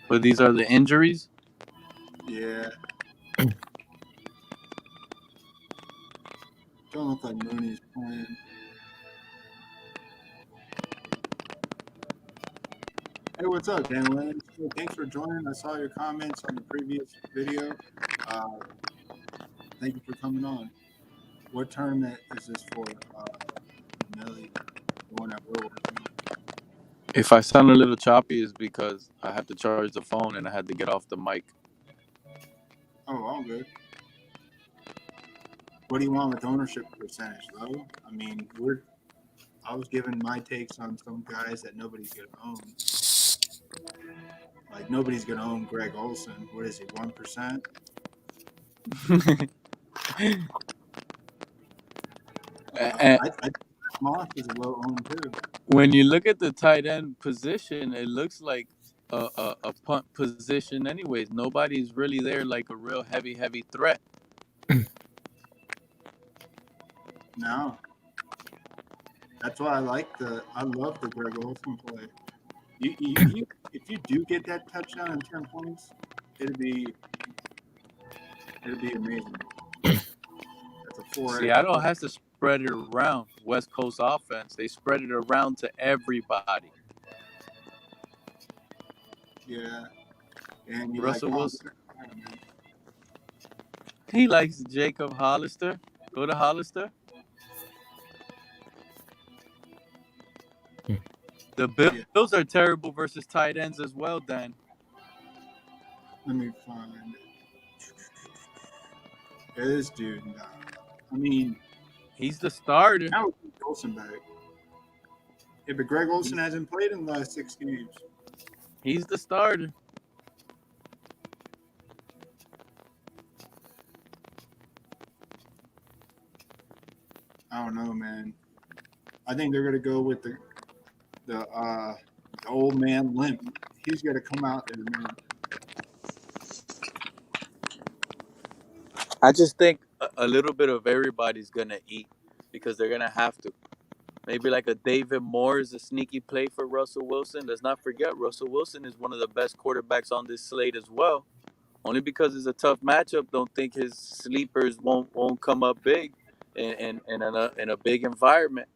But these are the injuries? Yeah. Don't look like Mooney's playing. Hey, what's up, Dan Williams? Hey, thanks for joining. I saw your comments on the previous video. Thank you for coming on. What tournament is this for, Millie? The one that we're working on? If I sound a little choppy, is because I have to charge the phone and I had to get off the mic. Oh, all good. What do you want with ownership percentage, though? I mean, I was giving my takes on some guys that nobody's going to own. Like, nobody's going to own Greg Olsen. What is he, 1%? I Moss is a low owned, too. When you look at the tight end position, it looks like a punt position anyways. Nobody's really there like a real heavy threat. No. That's why I love the Greg Olsen play. If you do get that touchdown and 10 points, it'd be amazing. That's a 4. Seattle has to spread it around. West Coast offense, they spread it around to everybody. Yeah. And Russell Wilson. He likes Jacob Hollister. Go to Hollister. The Bills are terrible versus tight ends as well, Dan. Let me find this dude. I mean, he's the starter. Now Olsen back. Yeah, but Greg Olsen hasn't played in the last 6 games. He's the starter. I don't know, man. I think they're gonna go with the old man limp. He's gonna come out there, man. I just think a little bit of everybody's gonna eat because they're gonna have to. Maybe like a David Moore is a sneaky play for Russell Wilson. Let's not forget, Russell Wilson is one of the best quarterbacks on this slate as well. Only because it's a tough matchup, don't think his sleepers won't come up big in a big environment.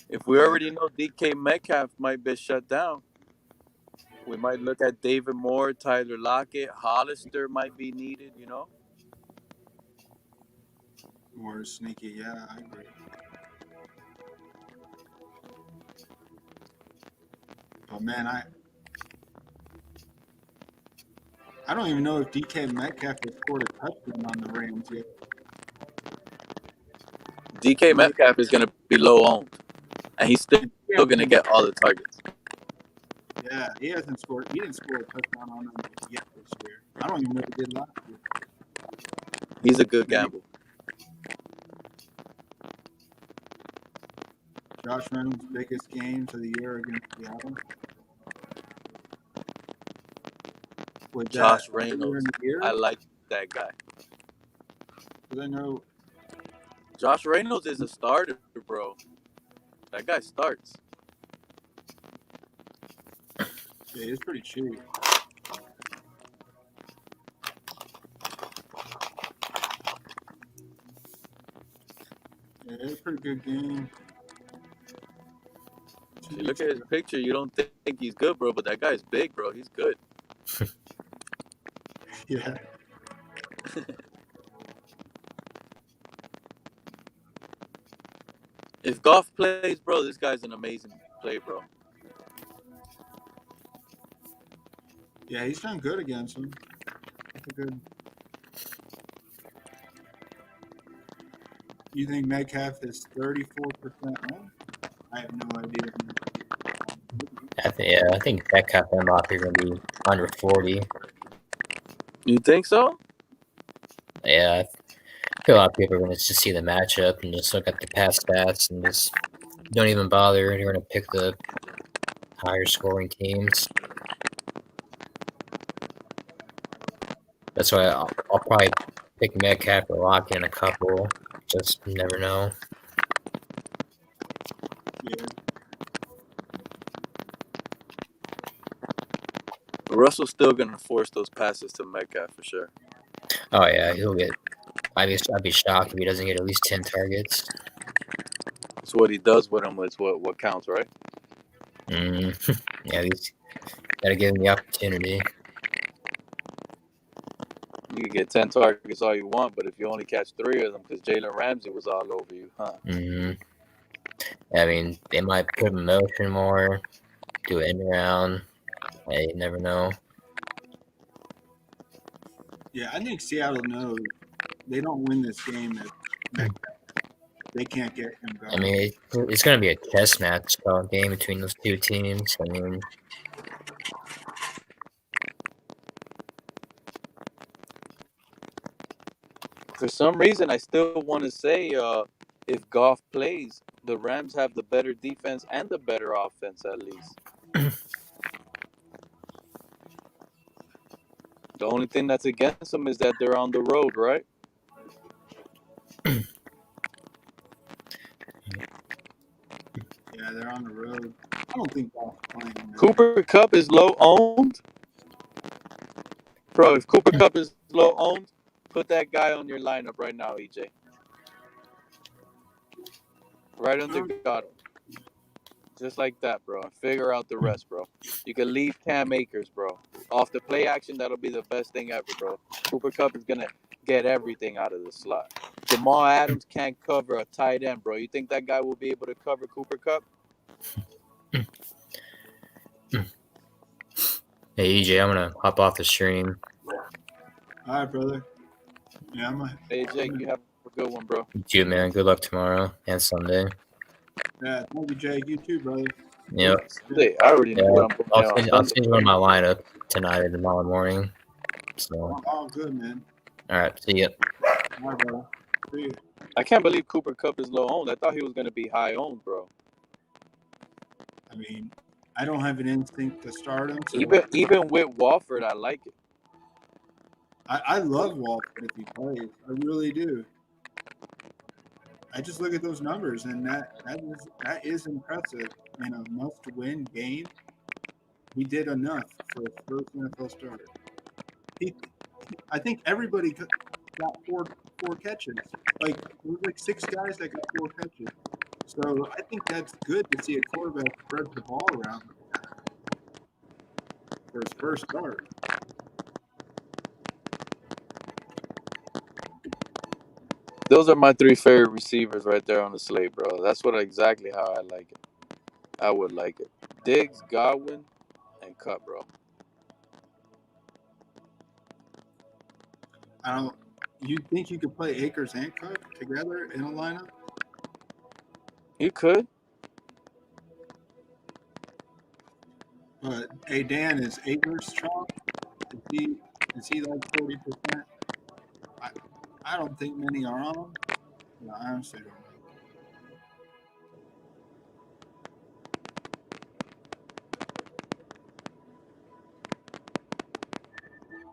If we already know DK Metcalf might be shut down, we might look at David Moore, Tyler Lockett, Hollister might be needed, you know? More sneaky, yeah, I agree. But man, I don't even know if DK Metcalf has scored a touchdown on the Rams yet. DK Metcalf is going to be low owned, and he's still going to get all the targets. Yeah, he didn't score a touchdown on them yet this year. I don't even know if he did last year. He's a good gamble. Josh Reynolds' biggest games of the year against Seattle. Josh Reynolds. I like that guy. I know Josh Reynolds is a starter, bro. That guy starts. Yeah, he's pretty cheap. Yeah, it's a pretty good game. You look at his picture, you don't think he's good, bro, but that guy's big, bro. He's good. Yeah. If Goff plays, bro, this guy's an amazing play, bro. Yeah, he's done good against him. That's a good. You think Metcalf is 34% on? I have no idea. I think Metcalf and Mop are going to be under 40. You think so? Yeah, I feel a lot of people are going to just see the matchup and just look at the past stats and just don't even bother. They're going to pick the higher scoring teams. That's why I'll probably pick Metcalf or lock in a couple. Just never know. Yeah. Russell's still gonna force those passes to Metcalf for sure. Oh yeah, he'll get. I'd be shocked if he doesn't get at least 10 targets. It's what he does with them. It's what counts, right? Yeah, he's gotta give him the opportunity. You can get 10 targets all you want, but if you only catch 3 of them because Jalen Ramsey was all over you, huh? I mean, they might put him in motion more, do it in around. You never know. Yeah, I think Seattle knows they don't win this game if they can't get him going. I mean, it's going to be a chess match game between those two teams. I mean, for some reason, I still want to say if Goff plays, the Rams have the better defense and the better offense at least. The only thing that's against them is that they're on the road, right? Yeah, they're on the road. I don't think Goff's playing. Man. Cooper Kupp is low owned. Bro, if Cooper Kupp is low owned, put that guy on your lineup right now, EJ. Right under Godwin. Just like that, bro. Figure out the rest, bro. You can leave Cam Akers, bro. Off the play action, that'll be the best thing ever, bro. Cooper Kupp is going to get everything out of the slot. Jamal Adams can't cover a tight end, bro. You think that guy will be able to cover Cooper Kupp? hey, EJ, I'm going to hop off the stream. All right, brother. Yeah, Hey, Jake, you have a good one, bro. You too, man. Good luck tomorrow and Sunday. Yeah, thank you, Jake. You too, brother. Yep. Sunday, I already know what I'm putting on. I'll send you on my lineup tonight or tomorrow morning. So. All good, man. All right. See ya. All right, brother. See you. I can't believe Cooper Kupp is low owned. I thought he was going to be high owned, bro. I mean, I don't have an instinct to start him. So even with Walford, I like it. I love Walford if he plays. I really do. I just look at those numbers, and that is impressive. In a must-win game, he did enough for his first NFL starter. I think everybody got four catches. Like there was like 6 guys that got 4 catches. So I think that's good to see a quarterback spread the ball around for his first start. Those are my 3 favorite receivers right there on the slate, bro. That's exactly how I like it. I would like it. Diggs, Godwin, and Kupp, bro. You think you could play Akers and Kupp together in a lineup? You could. But hey, Dan, is Akers chalk? Is he like 40%? I don't think many are on him. No, I honestly don't know.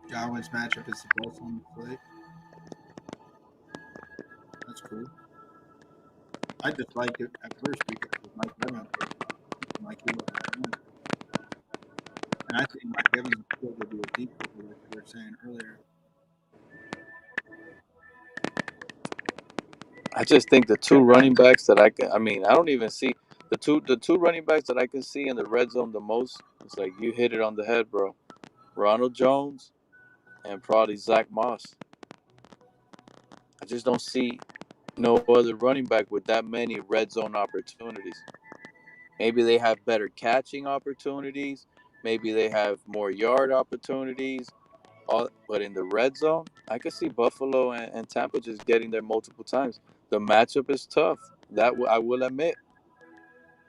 Godwin's matchup is the best on the plate. That's cool. I just liked it at first because of Mike Evans. And I think Mike Evans is still going to be a deep, like we were saying earlier. I just think the 2 running backs that I don't even see the two running backs that I can see in the red zone the most. It's like you hit it on the head, bro. Ronald Jones and probably Zach Moss. I just don't see no other running back with that many red zone opportunities. Maybe they have better catching opportunities. Maybe they have more yard opportunities. But in the red zone, I could see Buffalo and Tampa just getting there multiple times. The matchup is tough. That I will admit.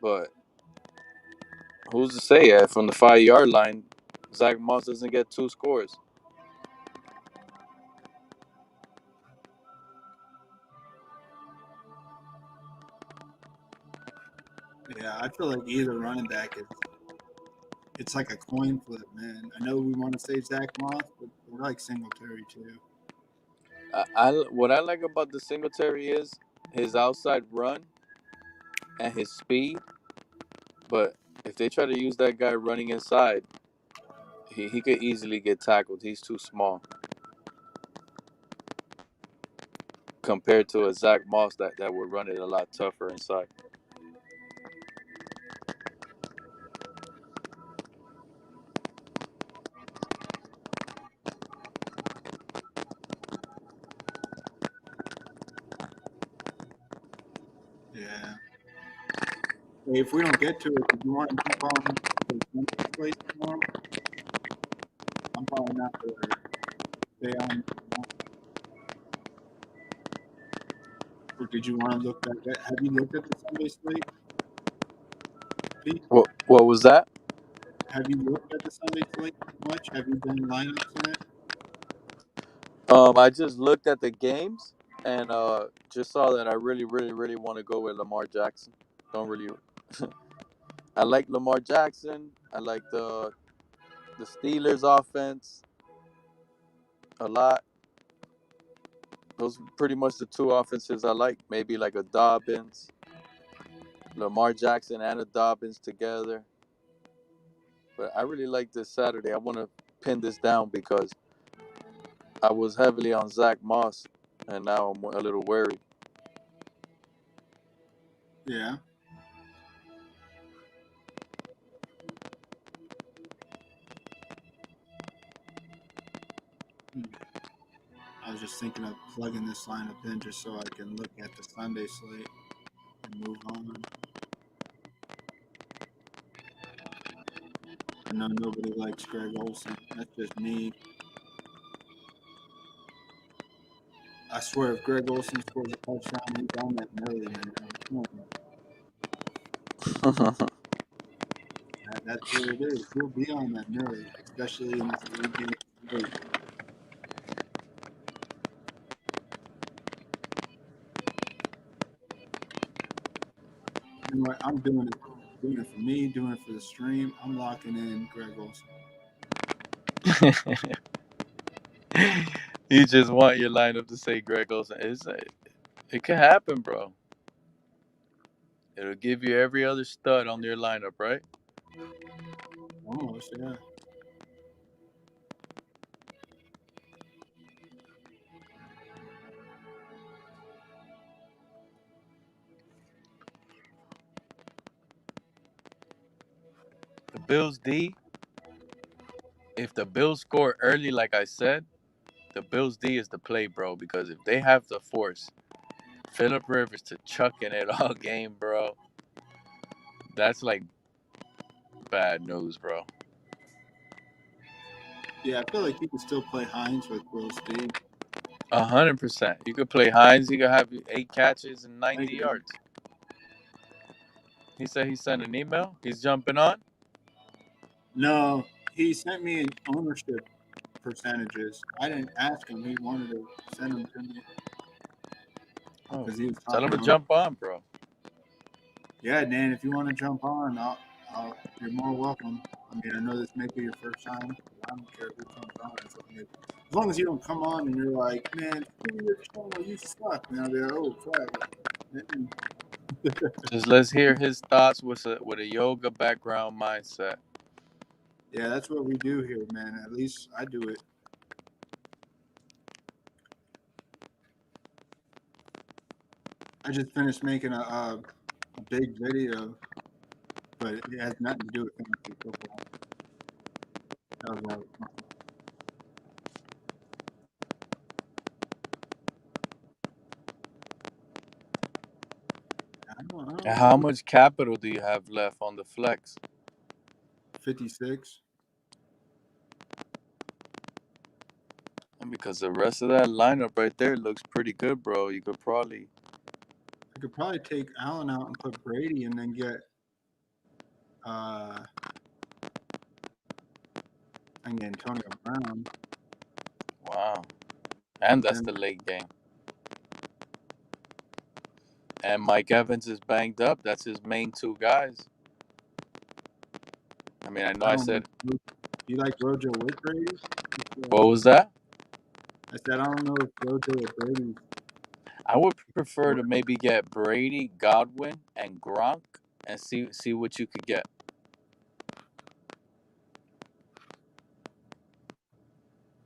But who's to say from the 5-yard line, Zach Moss doesn't get 2 scores? Yeah, I feel like either running back is it's like a coin flip, man. I know we want to say Zach Moss, but we like Singletary too. What I like about the Singletary is his outside run and his speed. But if they try to use that guy running inside, he could easily get tackled. He's too small compared to a Zach Moss that would run it a lot tougher inside. Yeah. Hey, if we don't get to it, do you want to keep on the Sunday slate tomorrow? I'm probably not going to stay on. Or did you want to look at that? Have you looked at the Sunday slate, Pete? What was that? Have you looked at the Sunday slate much? Have you done lineups in it? I just looked at the games and just saw that I really, really, really want to go with Lamar Jackson. Don't really. I like Lamar Jackson. I like the Steelers offense a lot. Those are pretty much the two offenses I like. Maybe like a Dobbins, Lamar Jackson and a Dobbins together. But I really like this Saturday. I want to pin this down because I was heavily on Zach Moss, and now I'm a little wary. Yeah. I was just thinking of plugging this lineup in just so I can look at the Sunday slate and move on. I know nobody likes Greg Olsen. That's just me. I swear, if Greg Olsen scores a touchdown, he's on that Millie, man. That's what it is. He'll be on that Millie, especially in this 3-game slate. You know what? I'm doing it for me, doing it for the stream. I'm locking in Greg Olsen. You just want your lineup to say Greg Olsen. It can happen, bro. It'll give you every other stud on your lineup, right? Almost, yeah. The Bills D, if the Bills score early, like I said, the Bills D is the play, bro. Because if they have to force Phillip Rivers to chucking it all game, bro, that's like bad news, bro. Yeah, I feel like you can still play Hines with Bills D. 100%. You could play Hines. He could have 8 catches and 90 yards. He said he sent an email. He's jumping on. No, he sent me an ownership percentages. I didn't ask him. He wanted to send them to me. Oh, He was tell him to jump on, bro. Yeah, Dan, if you want to jump on, you're more welcome. I mean, I know this may be your first time. I don't care who comes on. As long as you don't come on and you're like, man, your channel, you suck. Now they're, oh, crap. Just let's hear his thoughts with a yoga background mindset. Yeah, that's what we do here, man. At least I do it. I just finished making a big video, but it has nothing to do with fantasy football. That was How much capital do you have left on the flex? 56. And because the rest of that lineup right there looks pretty good, bro. I could probably take Allen out and put Brady and then get Antonio Brown. Wow. And that's the late game. And Mike Evans is banged up. That's his main 2 guys. I mean, I know I said. You like Rojo with Brady? What was that? I said I don't know if Rojo or Brady. I would prefer to maybe get Brady, Godwin, and Gronk, and see what you could get.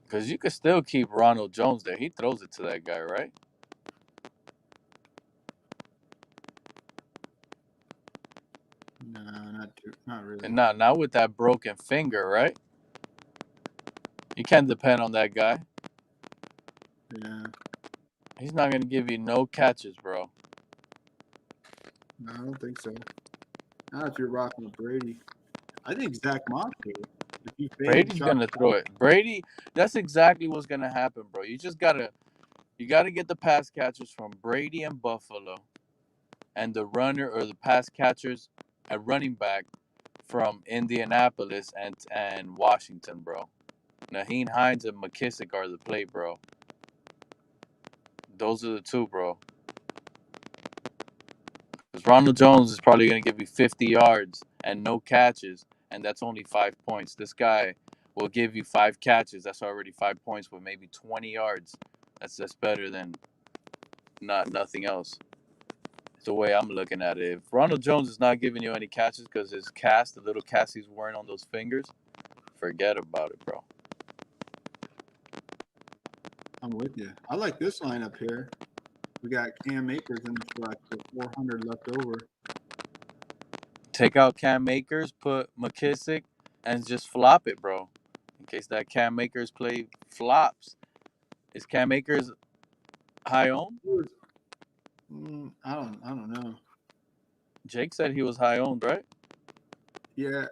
Because you could still keep Ronald Jones there. He throws it to that guy, right? No, not really. And not with that broken finger, right? You can't depend on that guy. Yeah. He's not going to give you no catches, bro. No, I don't think so. Not if you're rocking with Brady. I think Zach Moss did. Brady's going to throw it. Brady, that's exactly what's going to happen, bro. You got to get the pass catchers from Brady and Buffalo, and the runner or the pass catchers at running back from Indianapolis and Washington, bro. Nyheim Hines and McKissick are the play, bro. Those are the two, bro. Because Ronald Jones is probably going to give you 50 yards and no catches, and that's only 5 points. This guy will give you 5 catches. That's already 5 points with maybe 20 yards. That's better than nothing else. It's the way I'm looking at it. If Ronald Jones is not giving you any catches because his cast, the little cast he's wearing on those fingers, forget about it, bro. I'm with you. I like this lineup here. We got Cam Akers in the flex with 400 left over. Take out Cam Akers, put McKissick, and just flop it, bro. In case that Cam Akers play flops. Is Cam Akers high owned? I don't know. Jake said he was high owned, right? Yeah.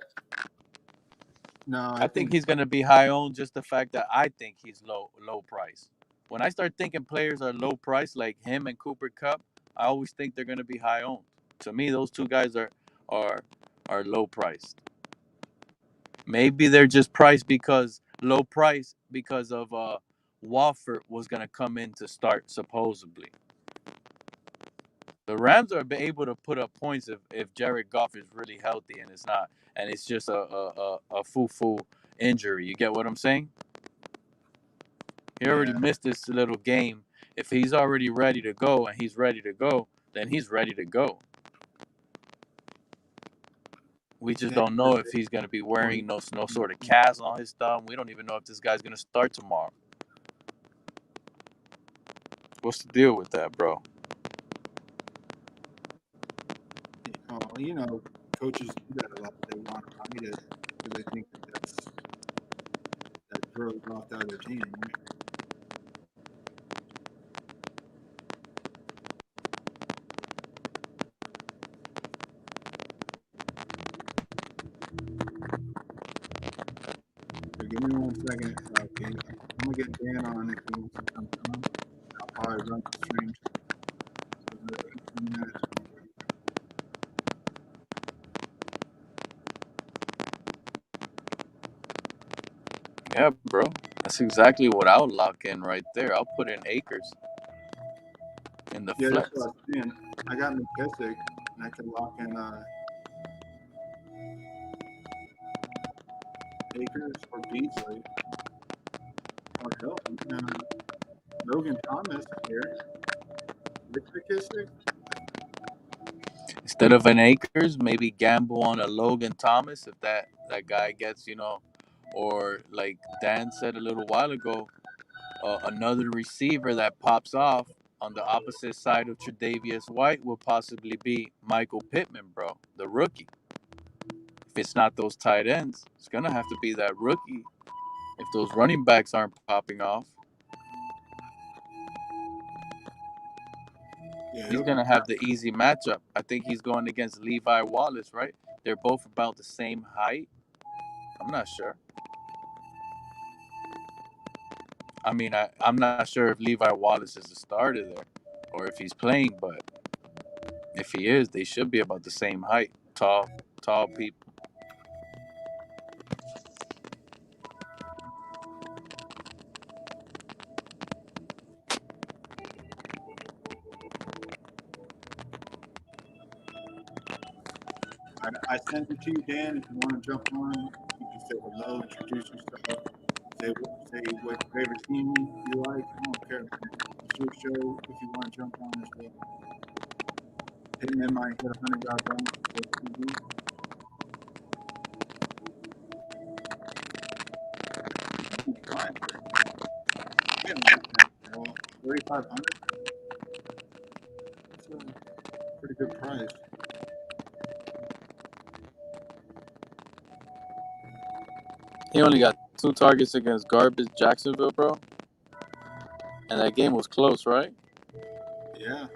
No, I think he's gonna be high owned. Just the fact that I think he's low price. When I start thinking players are low price, like him and Cooper Kupp, I always think they're gonna be high owned. To me, those two guys are low priced. Maybe they're just priced because low price because of Wofford was gonna come in to start supposedly. The Rams are able to put up points if Jared Goff is really healthy and it's just a foo injury. You get what I'm saying? He already missed this little game. If he's already ready to go and he's ready to go, then he's ready to go. We just don't know if he's gonna be wearing no sort of cast on his thumb. We don't even know if this guy's gonna start tomorrow. What's the deal with that, bro? Oh, you know, coaches do that a lot. They want to hide it because they think that throws off the other team. Give me 1 second. Okay. I'm gonna get Dan on if he wants to come on. I'll probably run the stream. Yeah, bro. That's exactly what I would lock in right there. I'll put in Akers in the flex. That's what I'm saying. I got McKissick, and I can lock in Akers or Beasley or Hilton. Logan Thomas here. With McKissick. Instead of an Akers, maybe gamble on a Logan Thomas if that guy gets, or like Dan said a little while ago, another receiver that pops off on the opposite side of Tre'Davious White will possibly be Michael Pittman, bro, the rookie. If it's not those tight ends, it's going to have to be that rookie if those running backs aren't popping off. Yeah, he's going to have the easy matchup. I think he's going against Levi Wallace, right? They're both about the same height. I'm not sure. I mean, I'm not sure if Levi Wallace is the starter there or if he's playing, but if he is, they should be about the same height. Tall people. I sent it to you, Dan. If you want to jump on, you can say hello, introduce yourself, say what favorite team you like. I don't care. It's your show if you want to jump on as well. Hitman might hit 100 bonus for TV. Fine. 3,500. That's a pretty good price. He only got 2 targets against garbage Jacksonville, bro. And that game was close, right? Yeah.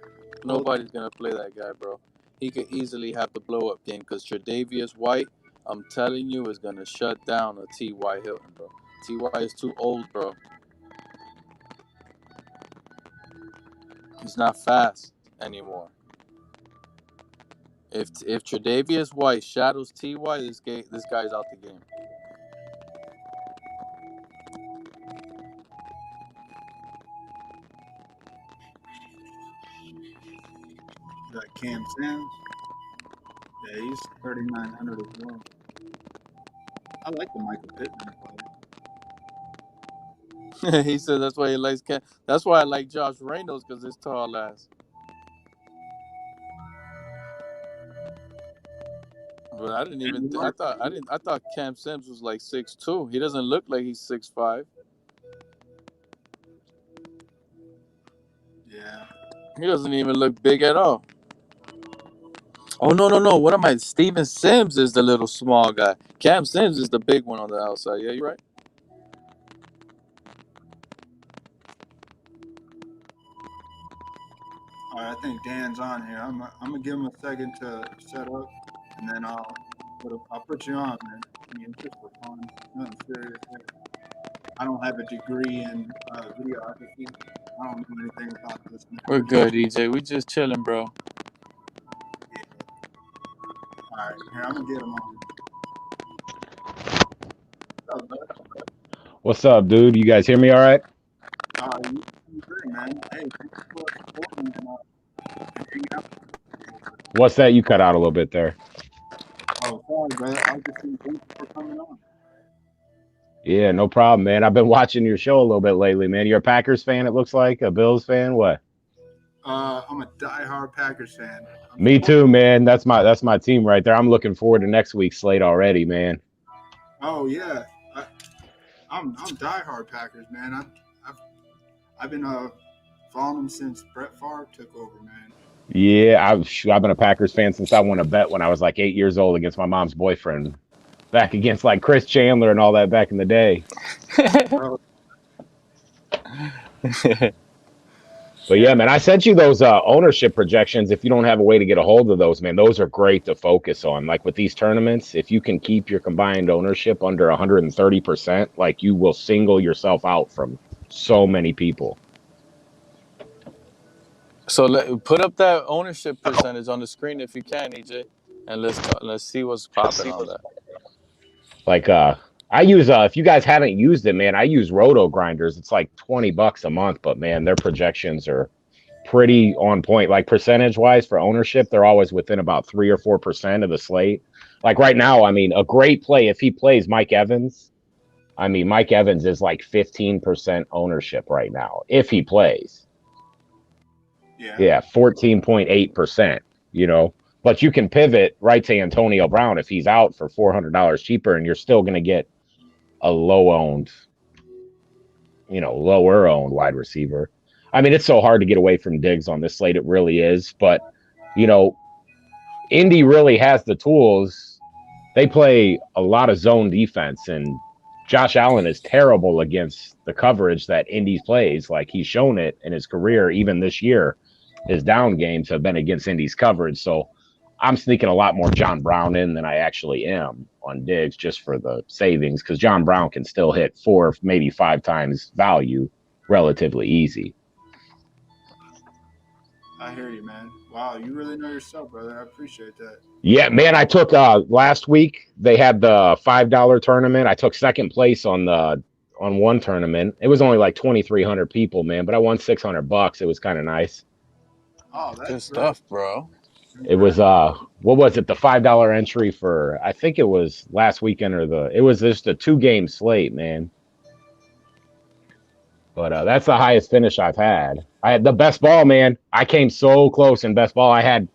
Nobody's going to play that guy, bro. He could easily have the blow-up game because Tre'Davious White, I'm telling you, is going to shut down a T.Y. Hilton, bro. T.Y. is too old, bro. He's not fast anymore. If Tre'Davious White shadows T.Y., this guy's out the game. Got Cam Sims. Yeah, he's 3,900 as well. I like the Michael Pittman play. He said that's why he likes Cam. That's why I like Josh Reynolds because it's tall ass. But I didn't even. I thought Cam Sims was like 6'2". He doesn't look like he's 6'5". Yeah. He doesn't even look big at all. Oh, no. What am I? Steven Sims is the little small guy. Cam Sims is the big one on the outside. Yeah, you're right. All right, I think Dan's on here. I'm gonna give him a second to set up, and then I'll put you on, man. I mean, just for fun, nothing serious. I don't have a degree in videography. I don't know anything about this. We're good, EJ. We just chilling, bro. Yeah. All right, here, I'm gonna get him on. What's up, bud? What's up, dude? You guys hear me all right? You great, man. Hey, thanks for supporting and hanging out. What's that? You cut out a little bit there. Oh, sorry, brother. I was just saying thanks for coming on. Yeah, no problem, man. I've been watching your show a little bit lately, man. You're a Packers fan, it looks like. A Bills fan? What? I'm a diehard Packers fan. Me too, man. That's my team right there. I'm looking forward to next week's slate already, man. Oh yeah, I'm diehard Packers, man. I've been following them since Brett Favre took over, man. Yeah, I've been a Packers fan since I won a bet when I was like 8 years old against my mom's boyfriend, back against like Chris Chandler and all that back in the day. But yeah, man, I sent you those ownership projections. If you don't have a way to get a hold of those, man, those are great to focus on. Like with these tournaments, if you can keep your combined ownership under 130%, like you will single yourself out from so many people. So put up that ownership percentage on the screen if you can, EJ, and let's see what's popping on that. Like I use if you guys haven't used it, man, I use Roto Grinders. It's like $20 a month, but man, their projections are pretty on point. Like percentage wise for ownership, they're always within about 3 or 4% of the slate. Like right now, I mean, a great play if he plays Mike Evans. I mean, Mike Evans is like 15% ownership right now if he plays. Yeah, 14.8%, you know. But you can pivot right to Antonio Brown if he's out for $400 cheaper, and you're still going to get a lower owned wide receiver. I mean, it's so hard to get away from Diggs on this slate. It really is. But, you know, Indy really has the tools. They play a lot of zone defense, and Josh Allen is terrible against the coverage that Indy plays. Like, he's shown it in his career, even this year. His down games have been against Indy's coverage. So I'm sneaking a lot more John Brown in than I actually am on Diggs just for the savings, because John Brown can still hit 4, maybe 5 times value relatively easy. I hear you, man. Wow, you really know yourself, brother. I appreciate that. Yeah, man, I took last week, they had the $5 tournament. I took second place on one tournament. It was only like 2,300 people, man, but I won $600. It was kind of nice. Oh, that's good stuff, bro. It was what was it? The $5 entry for, I think it was last weekend, or it was just a 2-game slate, man. But that's the highest finish I've had. I had the best ball, man. I came so close in best ball. I had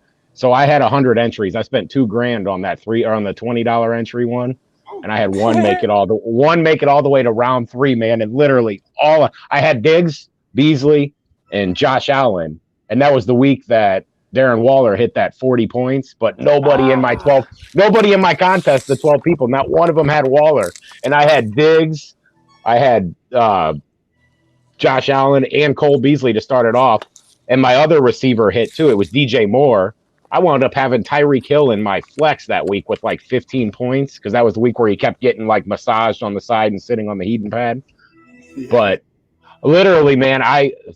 100 entries. I spent $2,000 on that on the $20 entry one, and I had one make it all the way to round 3, man. And literally I had Diggs, Beasley, and Josh Allen, and that was the week that Darren Waller hit that 40 points. But nobody in my contest, the 12 people, not one of them had Waller, and I had Diggs, I had Josh Allen and Cole Beasley to start it off, and my other receiver hit too. It was DJ Moore. I wound up having Tyreek Hill in my flex that week with like 15 points because that was the week where he kept getting like massaged on the side and sitting on the heating pad. Yeah. But literally, man,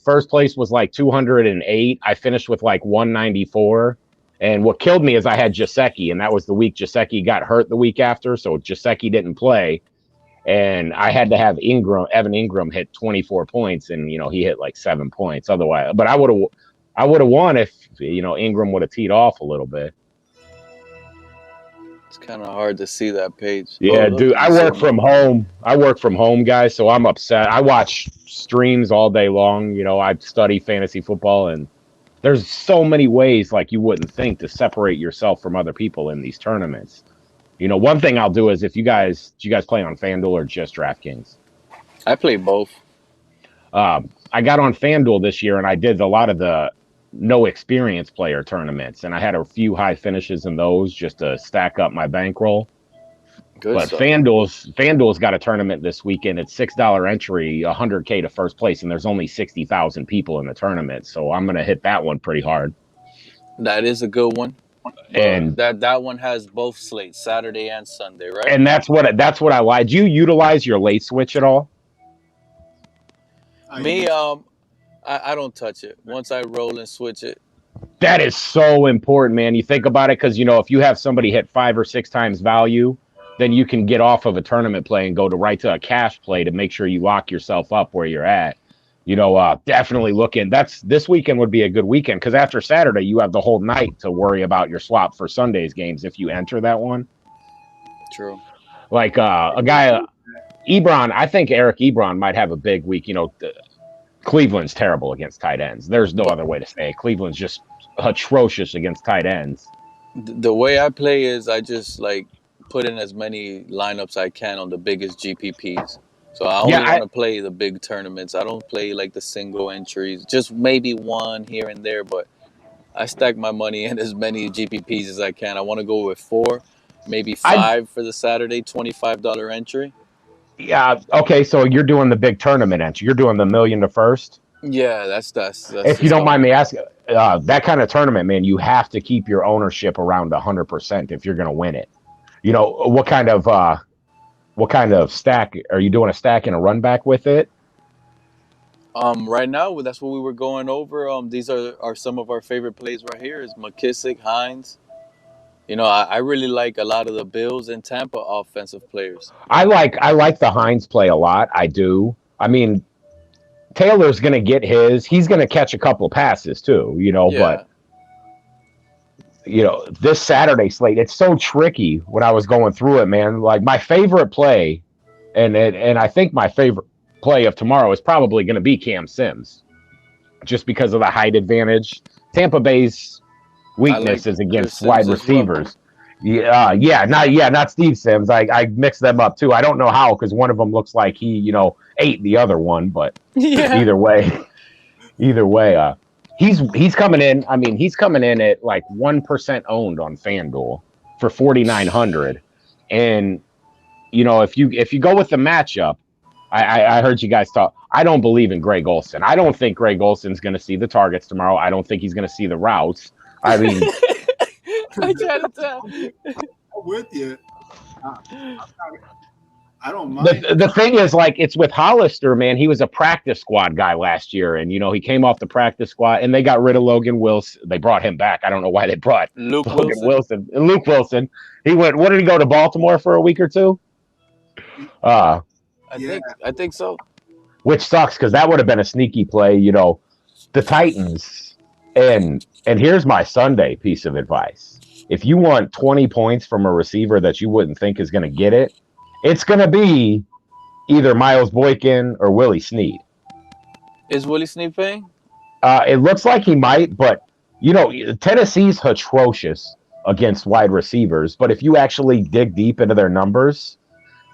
first place was like 208. I finished with like 194. And what killed me is I had Gesicki, and that was the week Gesicki got hurt the week after, so Gesicki didn't play. And I had to have Evan Ingram hit 24 points, and he hit like 7 points otherwise. But I would have won if Ingram would have teed off a little bit. It's kind of hard to see that page. Yeah, dude, I work from home, guys, so I'm upset. I watch streams all day long. I study fantasy football, and there's so many ways like you wouldn't think to separate yourself from other people in these tournaments. One thing I'll do is do you guys play on FanDuel or just DraftKings? I play both. I got on FanDuel this year, and I did a lot of the no experience player tournaments, and I had a few high finishes in those just to stack up my bankroll. Good but stuff. FanDuel's got a tournament this weekend. It's $6 entry, $100K to first place, and there's only 60,000 people in the tournament, so I'm gonna hit that one pretty hard. That is a good one. And that one has both slates, Saturday and Sunday, right? And that's what I like. Do you utilize your late switch at all? Me, I don't touch it. Once I roll and switch it. That is so important, man. You think about it, because if you have somebody hit 5 or 6 times value, then you can get off of a tournament play and go right to a cash play to make sure you lock yourself up where you're at. Definitely looking. This weekend would be a good weekend because after Saturday, you have the whole night to worry about your swap for Sunday's games if you enter that one. True. Like a guy, Ebron, I think Eric Ebron might have a big week. Cleveland's terrible against tight ends. There's no other way to say it. Cleveland's just atrocious against tight ends. The way I play is I just put in as many lineups I can on the biggest GPPs. So I only want to play the big tournaments. I don't play the single entries, just maybe one here and there, but I stack my money in as many GPPs as I can. I want to go with 4, maybe 5 for the Saturday $25 entry. Yeah. Okay. So you're doing the big tournament entry. You're doing the $1 million to first. Yeah, that's. If you don't mind me asking, that kind of tournament, man, you have to keep your ownership around 100% if you're going to win it. What kind of stack are you doing? A stack and a run back with it? Right now, that's what we were going over. These are some of our favorite plays right here. Is McKissick, Hines. I really like a lot of the Bills and Tampa offensive players. I like the Hines play a lot. I do. I mean, Taylor's going to get his. He's going to catch a couple passes too. But. This Saturday slate, it's so tricky when I was going through it, man. Like my favorite play, and I think my favorite play of tomorrow is probably going to be Cam Sims, just because of the height advantage. Tampa Bay's weakness is against wide receivers. Well. Not Steve Sims. I mixed them up too. I don't know how, because one of them looks like he, ate the other one, but either way. He's coming in. I mean, he's coming in at 1% owned on FanDuel for 4,900. And if you go with the matchup, I heard you guys talk. I don't believe in Greg Olsen. I don't think Greg Olsen's going to see the targets tomorrow. I don't think he's going to see the routes. I mean, I try to tell. I'm with you. I don't mind. The thing is, it's with Hollister, man. He was a practice squad guy last year, and he came off the practice squad, and they got rid of Logan Wilson. They brought him back. I don't know why they brought Logan Wilson. And Luke Wilson. He went. What did he go to Baltimore for a week or two? I think so. Which sucks because that would have been a sneaky play. The Titans. And here's my Sunday piece of advice. If you want 20 points from a receiver that you wouldn't think is going to get it, it's going to be either Miles Boykin or Willie Snead. Is Willie Snead paying? It looks like he might, but Tennessee's atrocious against wide receivers. But if you actually dig deep into their numbers,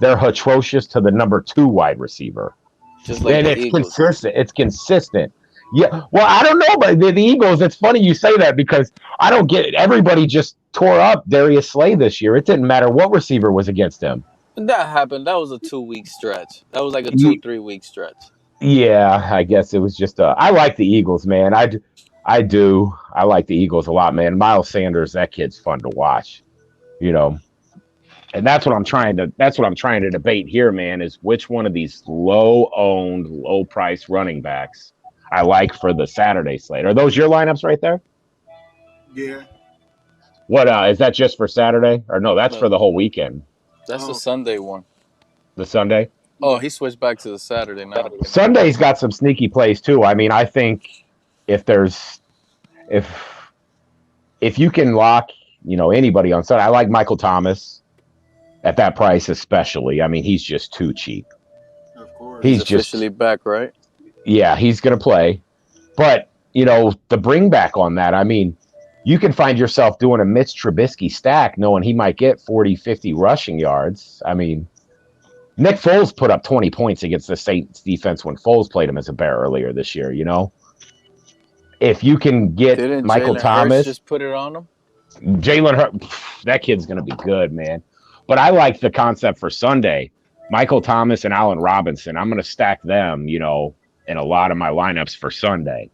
they're atrocious to the number 2 wide receiver. Just like and the it's Eagles. consistent. It's consistent. Yeah. Well, I don't know, but the Eagles, it's funny you say that because I don't get it. Everybody just tore up Darius Slay this year. It didn't matter what receiver was against him. That happened. That was a 2-week stretch. That was like a 2-3 week stretch. Yeah, I guess it was just I like the Eagles, man. I do. I like the Eagles a lot, man. Miles Sanders, that kid's fun to watch. And that's what I'm trying to debate here, man, is which one of these low-owned, low-priced running backs I like for the Saturday slate. Are those your lineups right there? Yeah. What is that just for Saturday? Or no, that's for the whole weekend. That's the Sunday one. The Sunday? Oh, he switched back to the Saturday now. Sunday's got some sneaky plays too. I mean, I think if you can lock, anybody on Sunday, I like Michael Thomas at that price especially. I mean, he's just too cheap. Of course. He's officially back, right? Yeah, he's going to play. But, the bring back on that, I mean, you can find yourself doing a Mitch Trubisky stack knowing he might get 40, 50 rushing yards. I mean, Nick Foles put up 20 points against the Saints defense when Foles played him as a Bear earlier this year, If you can get Michael Thomas. Just put it on him? Jalen Hurts, that kid's going to be good, man. But I like the concept for Sunday. Michael Thomas and Allen Robinson, I'm going to stack them, in a lot of my lineups for Sunday.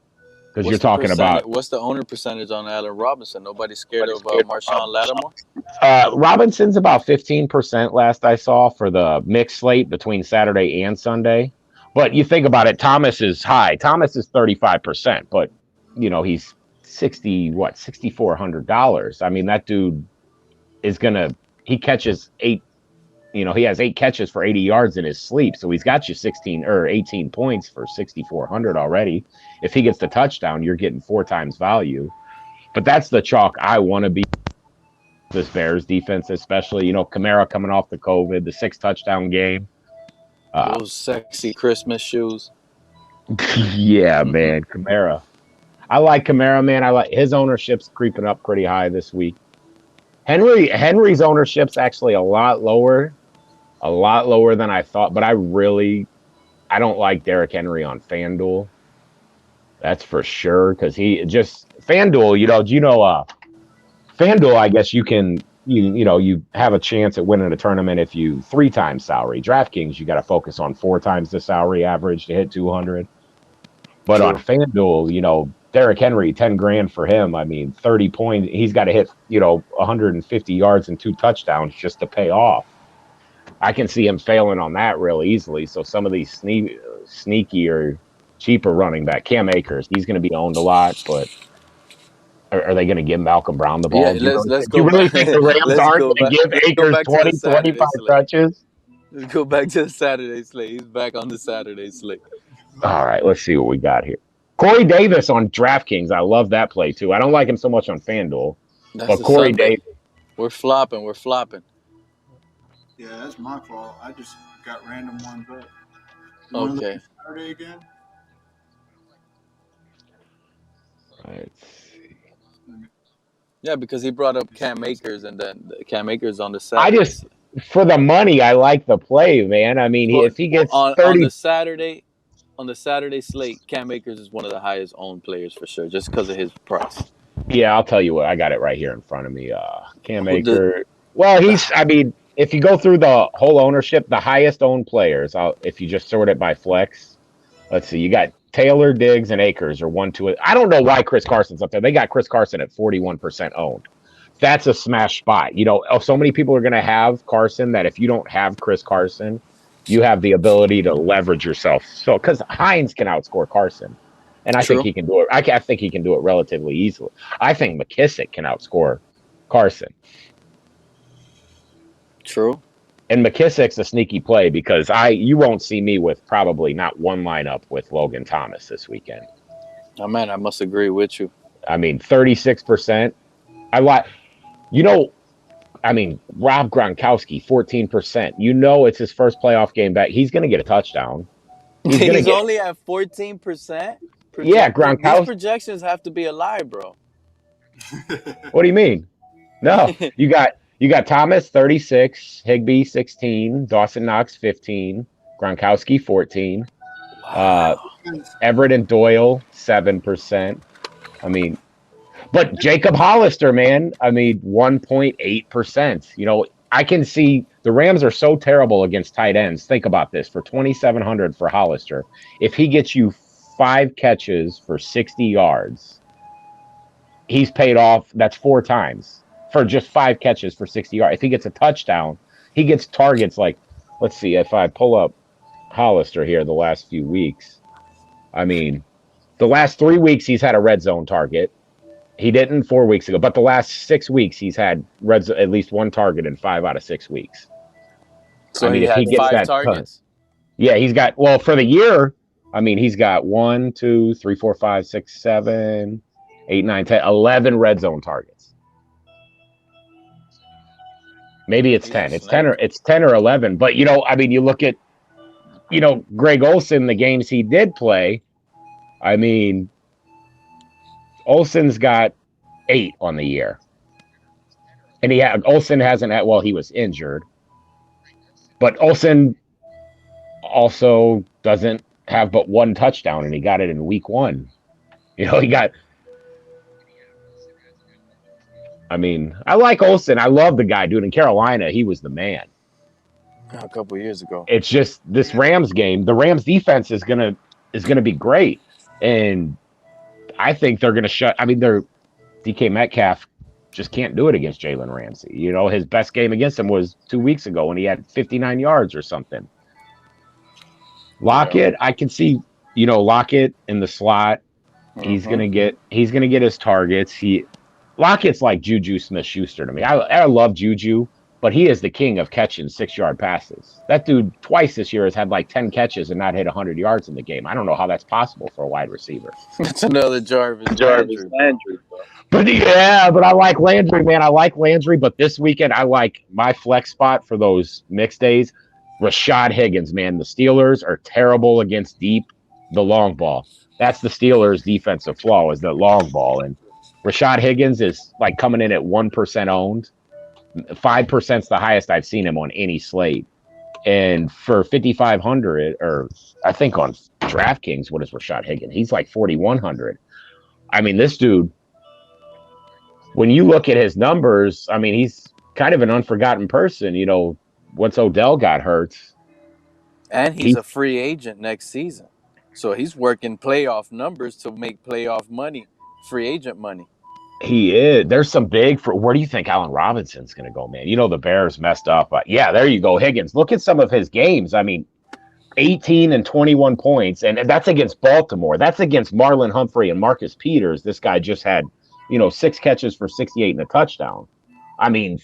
Because you're talking about... What's the owner percentage on Allen Robinson? Nobody's scared of Marshawn Lattimore? Robinson's about 15% last I saw for the mixed slate between Saturday and Sunday. But you think about it, Thomas is high. Thomas is 35%, but, he's $6,400. I mean, that dude is going to... He catches 8... he has 8 catches for 80 yards in his sleep, so he's got you 16 or 18 points for 6,400 already. If he gets the touchdown, you're getting 4 times value. But that's the chalk I want to be. This Bears defense, especially, Kamara coming off the COVID, the 6 touchdown game. Those sexy Christmas shoes. Yeah, man, Kamara. I like Kamara, man. I like his ownership's creeping up pretty high this week. Henry's ownership's actually a lot lower than I thought, but I don't like Derrick Henry on FanDuel. That's for sure, because he just FanDuel, FanDuel, I guess you can you have a chance at winning a tournament if you 3 times salary. DraftKings, you got to focus on 4 times the salary average to hit 200. But on FanDuel, Derrick Henry, 10 grand for him. I mean, 30 points. He's got to hit, 150 yards and 2 touchdowns just to pay off. I can see him failing on that real easily. So some of these sneaky or cheaper running back, Cam Akers, he's going to be owned a lot, but are they going to give Malcolm Brown the ball? Yeah, let's go. You really think the Rams aren't going to give Akers 20, 25 touches? Let's go back to the Saturday slate. He's back on the Saturday slate. All right, let's see what we got here. Corey Davis on DraftKings. I love that play, too. I don't like him so much on FanDuel. But Corey Davis. We're flopping. Yeah, that's my fault. I just got random ones up. Okay. Saturday again? Let's see. Yeah, because he brought up Cam Akers, and then Cam Akers on the Saturday. For the money, I like the play, man. I mean, if he gets 30... On the Saturday slate, Cam Akers is one of the highest owned players for sure, just because of his price. Yeah, I'll tell you what. I got it right here in front of me. Cam Akers. If you go through the whole ownership, the highest owned players, if you just sort it by flex, let's see. You got Taylor, Diggs, and Akers are 1, 2. I don't know why Chris Carson's up there. They got Chris Carson at 41% owned. That's a smash spot. So many people are going to have Carson that if you don't have Chris Carson, you have the ability to leverage yourself. So, because Hines can outscore Carson, and I think he can do it. I think he can do it relatively easily. I think McKissick can outscore Carson. True. And McKissick's a sneaky play because you won't see me with probably not one lineup with Logan Thomas this weekend. Oh man, I must agree with you. I mean, 36%. Rob Gronkowski, 14%. It's his first playoff game back. He's going to get a touchdown. He's only at 14%. Yeah, Gronkowski. These projections have to be a lie, bro. What do you mean? No, you got Thomas 36, Higbee 16, Dawson Knox 15, Gronkowski 14, Everett and Doyle 7%. I mean, but Jacob Hollister, man, 1.8%. I can see the Rams are so terrible against tight ends. Think about this: for 2,700 for Hollister, if he gets you 5 catches for 60 yards, he's paid off. That's 4 times for just 5 catches for 60 yards. If he gets a touchdown, he gets targets like, let's see, if I pull up Hollister here the last few weeks, the last 3 weeks he's had a red zone target. He didn't 4 weeks ago, but the last 6 weeks he's had at least 1 target in 5 out of 6 weeks. So he had 5 targets. Yeah, he's got, for the year, he's got 1, 2, 3, 4, 5, 6, 7, 8, 9, 10, 11 red zone targets. Maybe it's 10. It's 10 or 11. But you look at Greg Olsen, the games he did play. Olsen's got 8 on the year. And Olsen hasn't had, he was injured. But Olsen also doesn't have but 1 touchdown, and he got it in week 1. I like Olsen. I love the guy, dude. In Carolina, he was the man. A couple years ago. It's just this Rams game. The Rams defense is gonna be great, and I think they're gonna shut. Their DK Metcalf just can't do it against Jalen Ramsey. His best game against him was 2 weeks ago when he had 59 yards or something. Lockett, I can see, Lockett in the slot. He's gonna get his targets. Lockett's like Juju Smith-Schuster to me. I love Juju, but he is the king of catching 6-yard passes. That dude twice this year has had like 10 catches and not hit 100 yards in the game. I don't know how that's possible for a wide receiver. That's another Jarvis Landry. But I like Landry, man. I like Landry, but this weekend I like my flex spot for those mixed days. Rashad Higgins, man. The Steelers are terrible against the long ball. That's the Steelers' defensive flaw, is the long ball. And Rashad Higgins is like coming in at 1% owned. 5% is the highest I've seen him on any slate. And for 5,500, or I think on DraftKings, what is Rashad Higgins? He's like 4,100. This dude, when you look at his numbers, he's kind of an unforgotten person, once Odell got hurt. And he's a free agent next season. So he's working playoff numbers to make playoff money, free agent money. He is. There's some where do you think Allen Robinson's going to go, man? The Bears messed up. But yeah, there you go. Higgins. Look at some of his games. 18 and 21 points. And that's against Baltimore. That's against Marlon Humphrey and Marcus Peters. This guy just had, 6 catches for 68 and a touchdown.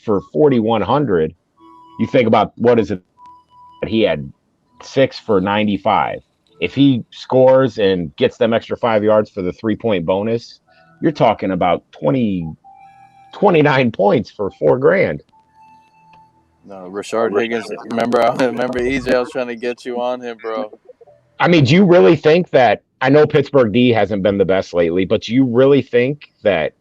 For 4,100, you think about what is it? He had 6 for 95. If he scores and gets them extra 5 yards for the 3-point bonus, you're talking about 29 points for $4,000. No, Rashad Higgins. Remember EJ, I was trying to get you on him, bro. Do you really think that? I know Pittsburgh D hasn't been the best lately, but do you really think that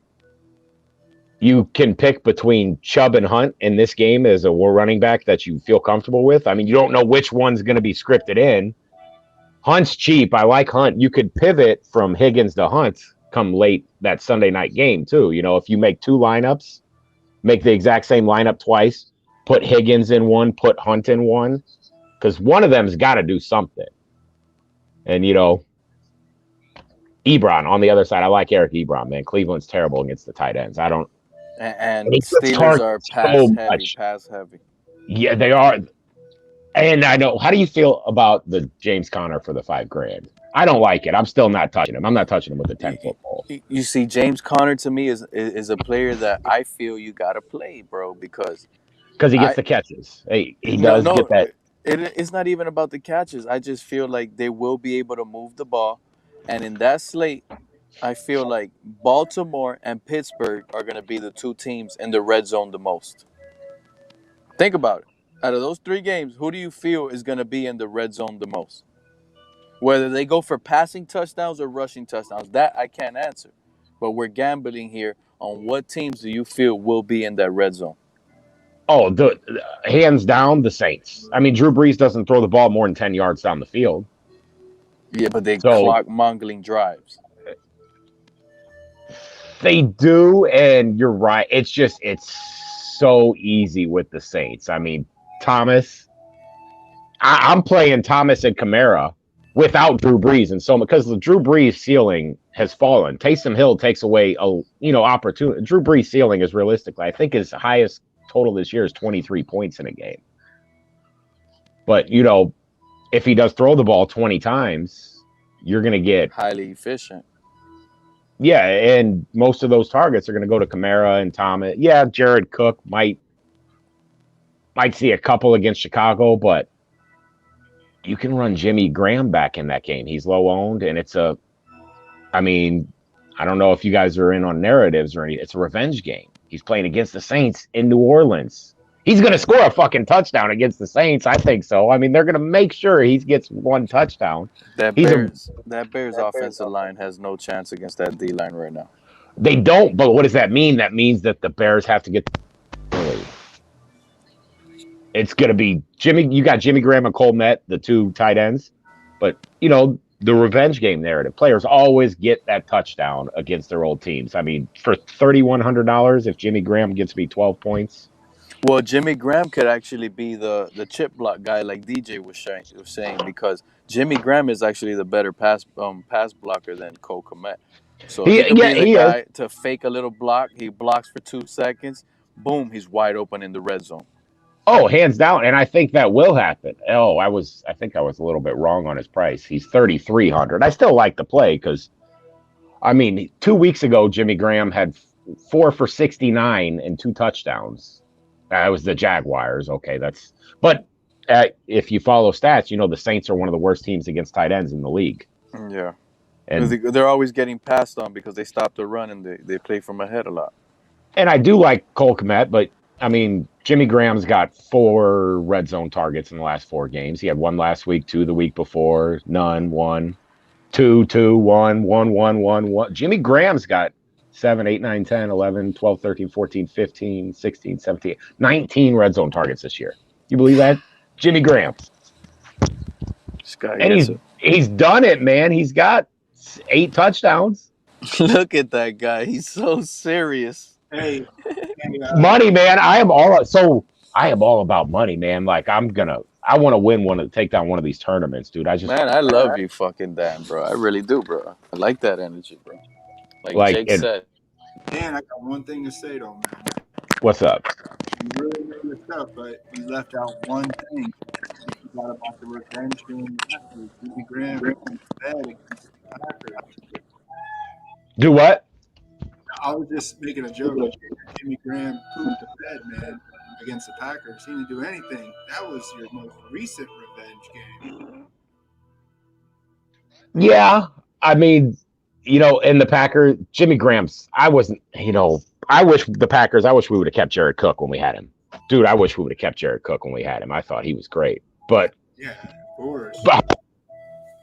you can pick between Chubb and Hunt in this game as a running back that you feel comfortable with? You don't know which one's going to be scripted in. Hunt's cheap. I like Hunt. You could pivot from Higgins to Hunt come late that Sunday night game too. If you make 2 lineups, make the exact same lineup twice, put Higgins in one, put Hunt in one, because one of them's got to do something. And Ebron on the other side. I like Eric Ebron, man. Cleveland's terrible against the tight ends. I don't. And Steelers are pass heavy. Yeah, they are. And I know. How do you feel about the James Conner for the $5,000? I don't like it. I'm still not touching him. I'm not touching him with a 10-foot pole. You see, James Conner to me is a player that I feel you gotta play, bro, because he gets the catches. He does get that. It's not even about the catches. I just feel like they will be able to move the ball, and in that slate, I feel like Baltimore and Pittsburgh are going to be the two teams in the red zone the most. Think about it. Out of those 3 games, who do you feel is going to be in the red zone the most? Whether they go for passing touchdowns or rushing touchdowns, that I can't answer. But we're gambling here on what teams do you feel will be in that red zone? Oh, hands down, the Saints. I mean, Drew Brees doesn't throw the ball more than 10 yards down the field. Yeah, but they clock mongling drives. They do, and you're right. It's so easy with the Saints. I mean, Thomas. I'm playing Thomas and Kamara without Drew Brees, and so because the Drew Brees ceiling has fallen. Taysom Hill takes away opportunity. Drew Brees ceiling is realistically, I think his highest total this year is 23 points in a game. But if he does throw the ball 20 times, you're going to get highly efficient. Yeah, and most of those targets are going to go to Kamara and Thomas. Yeah, Jared Cook might see a couple against Chicago, but you can run Jimmy Graham back in that game. He's low owned, and I don't know if you guys are in on narratives or anything. It's a revenge game. He's playing against the Saints in New Orleans. He's going to score a fucking touchdown against the Saints. I think so. I mean, they're going to make sure he gets 1 touchdown. That Bears offensive line has no chance against that D line right now. They don't, but what does that mean? That means that the Bears have to get early. It's going to be you got Jimmy Graham and Cole Kmet, the 2 tight ends. But, the revenge game narrative. Players always get that touchdown against their old teams. I mean, for $3,100, if Jimmy Graham gets me 12 points. Well, Jimmy Graham could actually be the chip block guy like DJ was saying because Jimmy Graham is actually the better pass blocker than Cole Kmet. So he could be the guy to fake a little block. He blocks for 2 seconds. Boom, he's wide open in the red zone. Oh, hands down, and I think that will happen. I think I was a little bit wrong on his price. He's $3,300. I still like the play because, 2 weeks ago Jimmy Graham had 4 for 69 and 2 touchdowns. It was the Jaguars. Okay, but if you follow stats, the Saints are one of the worst teams against tight ends in the league. Yeah, and they're always getting passed on because they stop the run and they play from ahead a lot. And I do like Cole Kmet, but Jimmy Graham's got 4 red zone targets in the last 4 games. He had 1 last week, 2 the week before, none, 1, 2, 2, 1, 1, 1, 1, 1. Jimmy Graham's got 7, 8, 9, 10, 11, 12, 13, 14, 15, 16, 17, 19 red zone targets this year. You believe that? Jimmy Graham. This guy, and he's done it, man. He's got 8 touchdowns. Look at that guy. He's so serious. Hey, money, man. I am all about money, man. Like I want to take down one of these tournaments, dude. I love you, fucking Dan, bro. I really do, bro. I like that energy, bro. Like Jake said. Dan, I got one thing to say though, man. What's up? You really made this up, but you left out one thing. You forgot about the revenge game. Jimmy Graham bad against the Packers. Do what? I was just making a joke. Jimmy Graham pooped the bed, man, against the Packers. He didn't do anything. That was your most recent revenge game. Yeah, in the Packers, Jimmy Graham's. I wish we would have kept Jared Cook when we had him. Dude, I wish we would have kept Jared Cook when we had him. I thought he was great. But yeah, of course.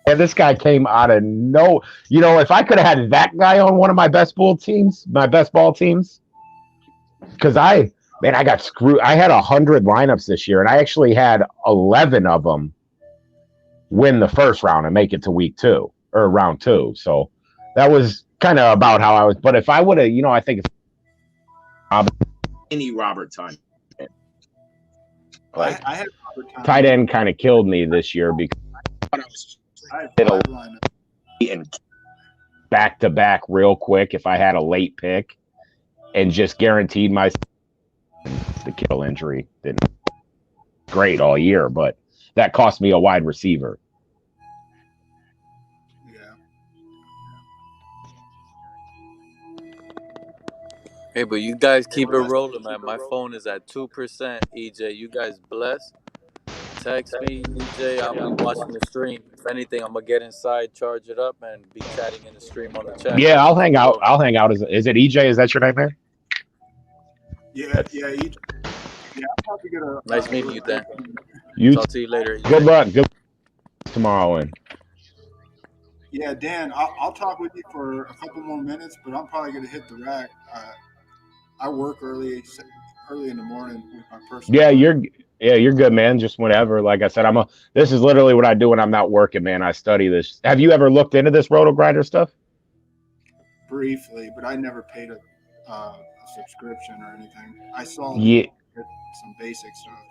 And this guy came out of no. If I could have had that guy on one of my best ball teams, because I got screwed. I had 100 lineups this year, and I actually had 11 of them win the first round and make it to week 2 or round 2. So that was kind of about how I was. But if I would have, I think any Robert time. Like I had tight end kind of killed me this year because it'll back to back real quick if I had a late pick and just guaranteed my the Kittle injury. Didn't great all year, but that cost me a wide receiver. Hey, but you guys keep it rolling, man. My phone is at 2%. EJ, you guys blessed Text me, EJ. I'm watching the stream. If anything, I'm gonna get inside, charge it up, and be chatting in the stream on the chat. Yeah, I'll hang out. I'll hang out. Is it EJ? Is that your name there? Yeah, EJ. Yeah, I'm about to get a. Nice meeting you, Dan. Talk to you later. Good luck. Good tomorrow, in. Yeah, Dan, I'll talk with you for a couple more minutes, but I'm probably gonna hit the rack. I work early in the morning with my personal. Yeah, you're good, man. Just whenever. Like I said, this is literally what I do when I'm not working, man. I study this. Have you ever looked into this roto grinder stuff? Briefly, but I never paid a subscription or anything. I saw some basic stuff.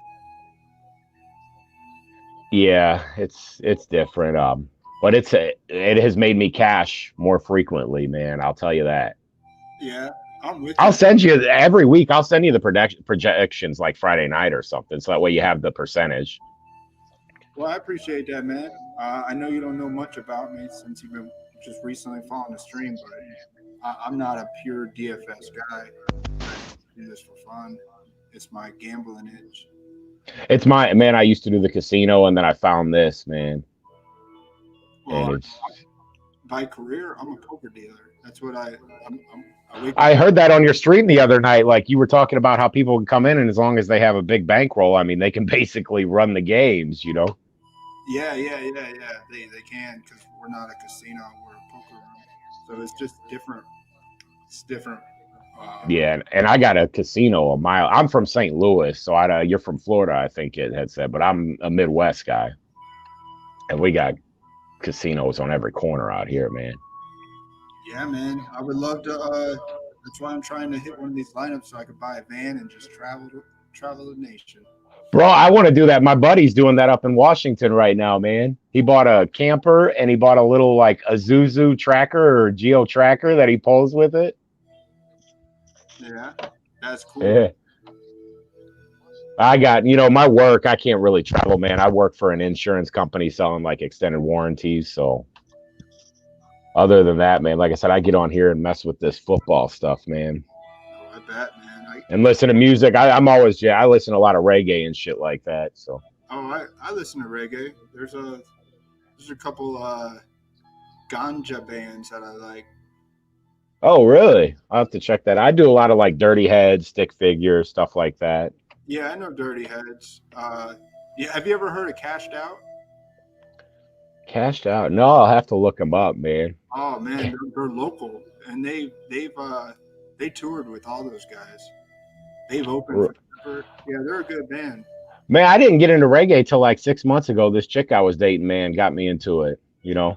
Yeah, it's different. But it has made me cash more frequently, man. I'll tell you that. Yeah. I'll send you every week. I'll send you the projections like Friday night or something, so that way you have the percentage. Well, I appreciate that, man. I know you don't know much about me since you've been just recently following the stream, but I'm not a pure DFS guy. I do this for fun. It's my gambling itch. It's I used to do the casino, and then I found this, man. Well, by career, I'm a poker dealer. That's what I heard that on your stream the other night. Like you were talking about how people can come in, and as long as they have a big bankroll, I mean, they can basically run the games, you know? Yeah. They can, because we're not a casino, we're a poker room. So it's just different. It's different. Yeah, and I got a casino a mile. I'm from St. Louis, so you're from Florida, I think it had said, but I'm a Midwest guy, and we got casinos on every corner out here, man. Yeah, man. I would love to. That's why I'm trying to hit one of these lineups so I could buy a van and just travel the nation. Bro, I want to do that. My buddy's doing that up in Washington right now, man. He bought a camper and he bought a little like a Zuzu tracker or Geo tracker that he pulls with it. Yeah, that's cool. Yeah. I got, my work, I can't really travel, man. I work for an insurance company selling like extended warranties. So other than that, man, like I said, I get on here and mess with this football stuff, man. Oh, I bet, man. And listen to music. I listen to a lot of reggae and shit like that. So. Oh, I listen to reggae. There's a couple ganja bands that I like. Oh, really? I'll have to check that. I do a lot of like Dirty Heads, Stick Figure, stuff like that. Yeah, I know Dirty Heads. Yeah, have you ever heard of Cashed Out? Cashed Out? No, I'll have to look them up, man. Oh man, they're local, and they toured with all those guys. They've opened for yeah, they're a good band. Man, I didn't get into reggae till like 6 months ago. This chick I was dating, man, got me into it. Yeah.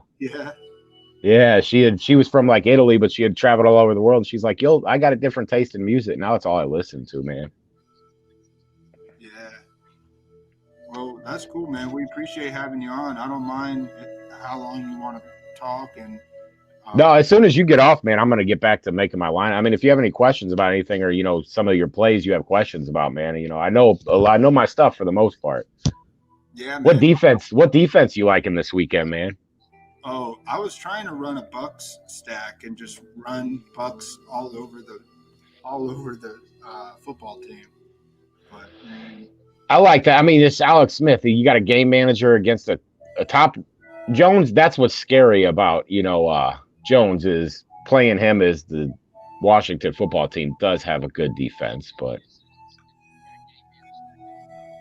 Yeah, she was from like Italy, but she had traveled all over the world. She's like, yo, I got a different taste in music. Now it's all I listen to, man. Yeah. Well, that's cool, man. We appreciate having you on. I don't mind how long you want to talk. And no, as soon as you get off, man, I'm going to get back to making my line. I mean, if you have any questions about anything or, some of your plays you have questions about, man, I know my stuff for the most part. Yeah, man. What defense you liking this weekend, man? Oh, I was trying to run a Bucks stack and just run Bucks all over the football team. But I like that. I mean, it's Alex Smith. You got a game manager against a top Jones. That's what's scary about Jones is playing him as the Washington football team does have a good defense, but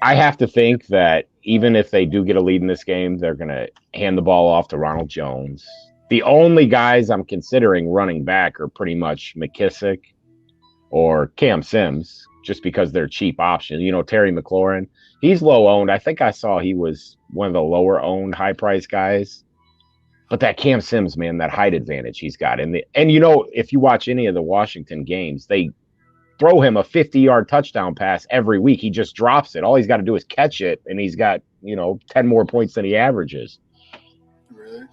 I have to think that even if they do get a lead in this game, they're going to hand the ball off to Ronald Jones. The only guys I'm considering running back are pretty much McKissick or Cam Sims, just because they're cheap options. Terry McLaurin, he's low owned. I think I saw he was one of the lower owned high price guys. But that Cam Sims, man, that height advantage he's got. And if you watch any of the Washington games, they throw him a 50-yard touchdown pass every week. He just drops it. All he's got to do is catch it, and he's got, 10 more points than he averages. Really?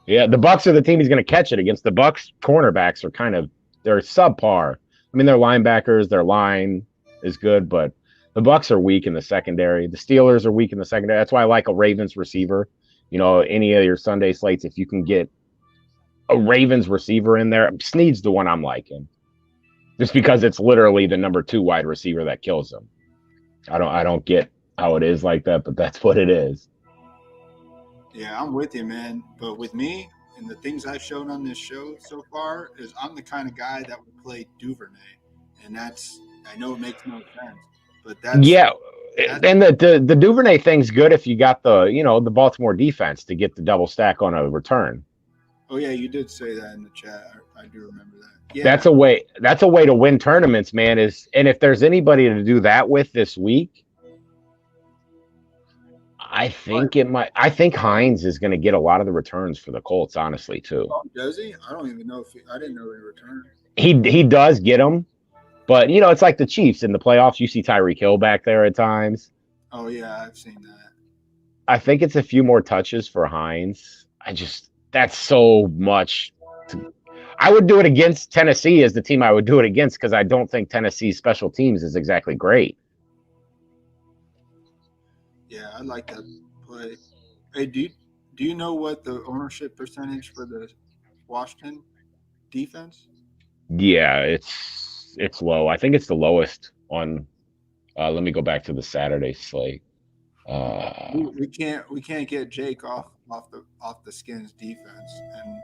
Yeah, the Bucks are the team he's going to catch it against. The Bucks cornerbacks are they're subpar. I mean, their linebackers, their line is good, but the Bucks are weak in the secondary. The Steelers are weak in the secondary. That's why I like a Ravens receiver. Any of your Sunday slates, if you can get a Ravens receiver in there, Snead's the one I'm liking. Just because it's literally the number 2 wide receiver that kills them. I don't get how it is like that, but that's what it is. Yeah, I'm with you, man. But with me and the things I've shown on this show so far is I'm the kind of guy that would play Duvernay. And that's, I know it makes no sense, but that's. Yeah. And the Duvernay thing's good if you got the, the Baltimore defense to get the double stack on a return. Oh yeah, you did say that in the chat. I do remember that. Yeah. That's a way to win tournaments, man. And if there's anybody to do that with this week, I think I think Hines is going to get a lot of the returns for the Colts, honestly, too. Oh, does he? I don't even know I didn't know he returned. He does get them, but it's like the Chiefs in the playoffs. You see Tyreek Hill back there at times. Oh yeah, I've seen that. I think it's a few more touches for Hines. That's so much. I would do it against Tennessee as the team I would do it against because I don't think Tennessee's special teams is exactly great. Yeah, I like that play. Hey, do you know what the ownership percentage for the Washington defense? Yeah, it's low. I think it's the lowest on. Let me go back to the Saturday slate. We can't get Jake off the Skins defense and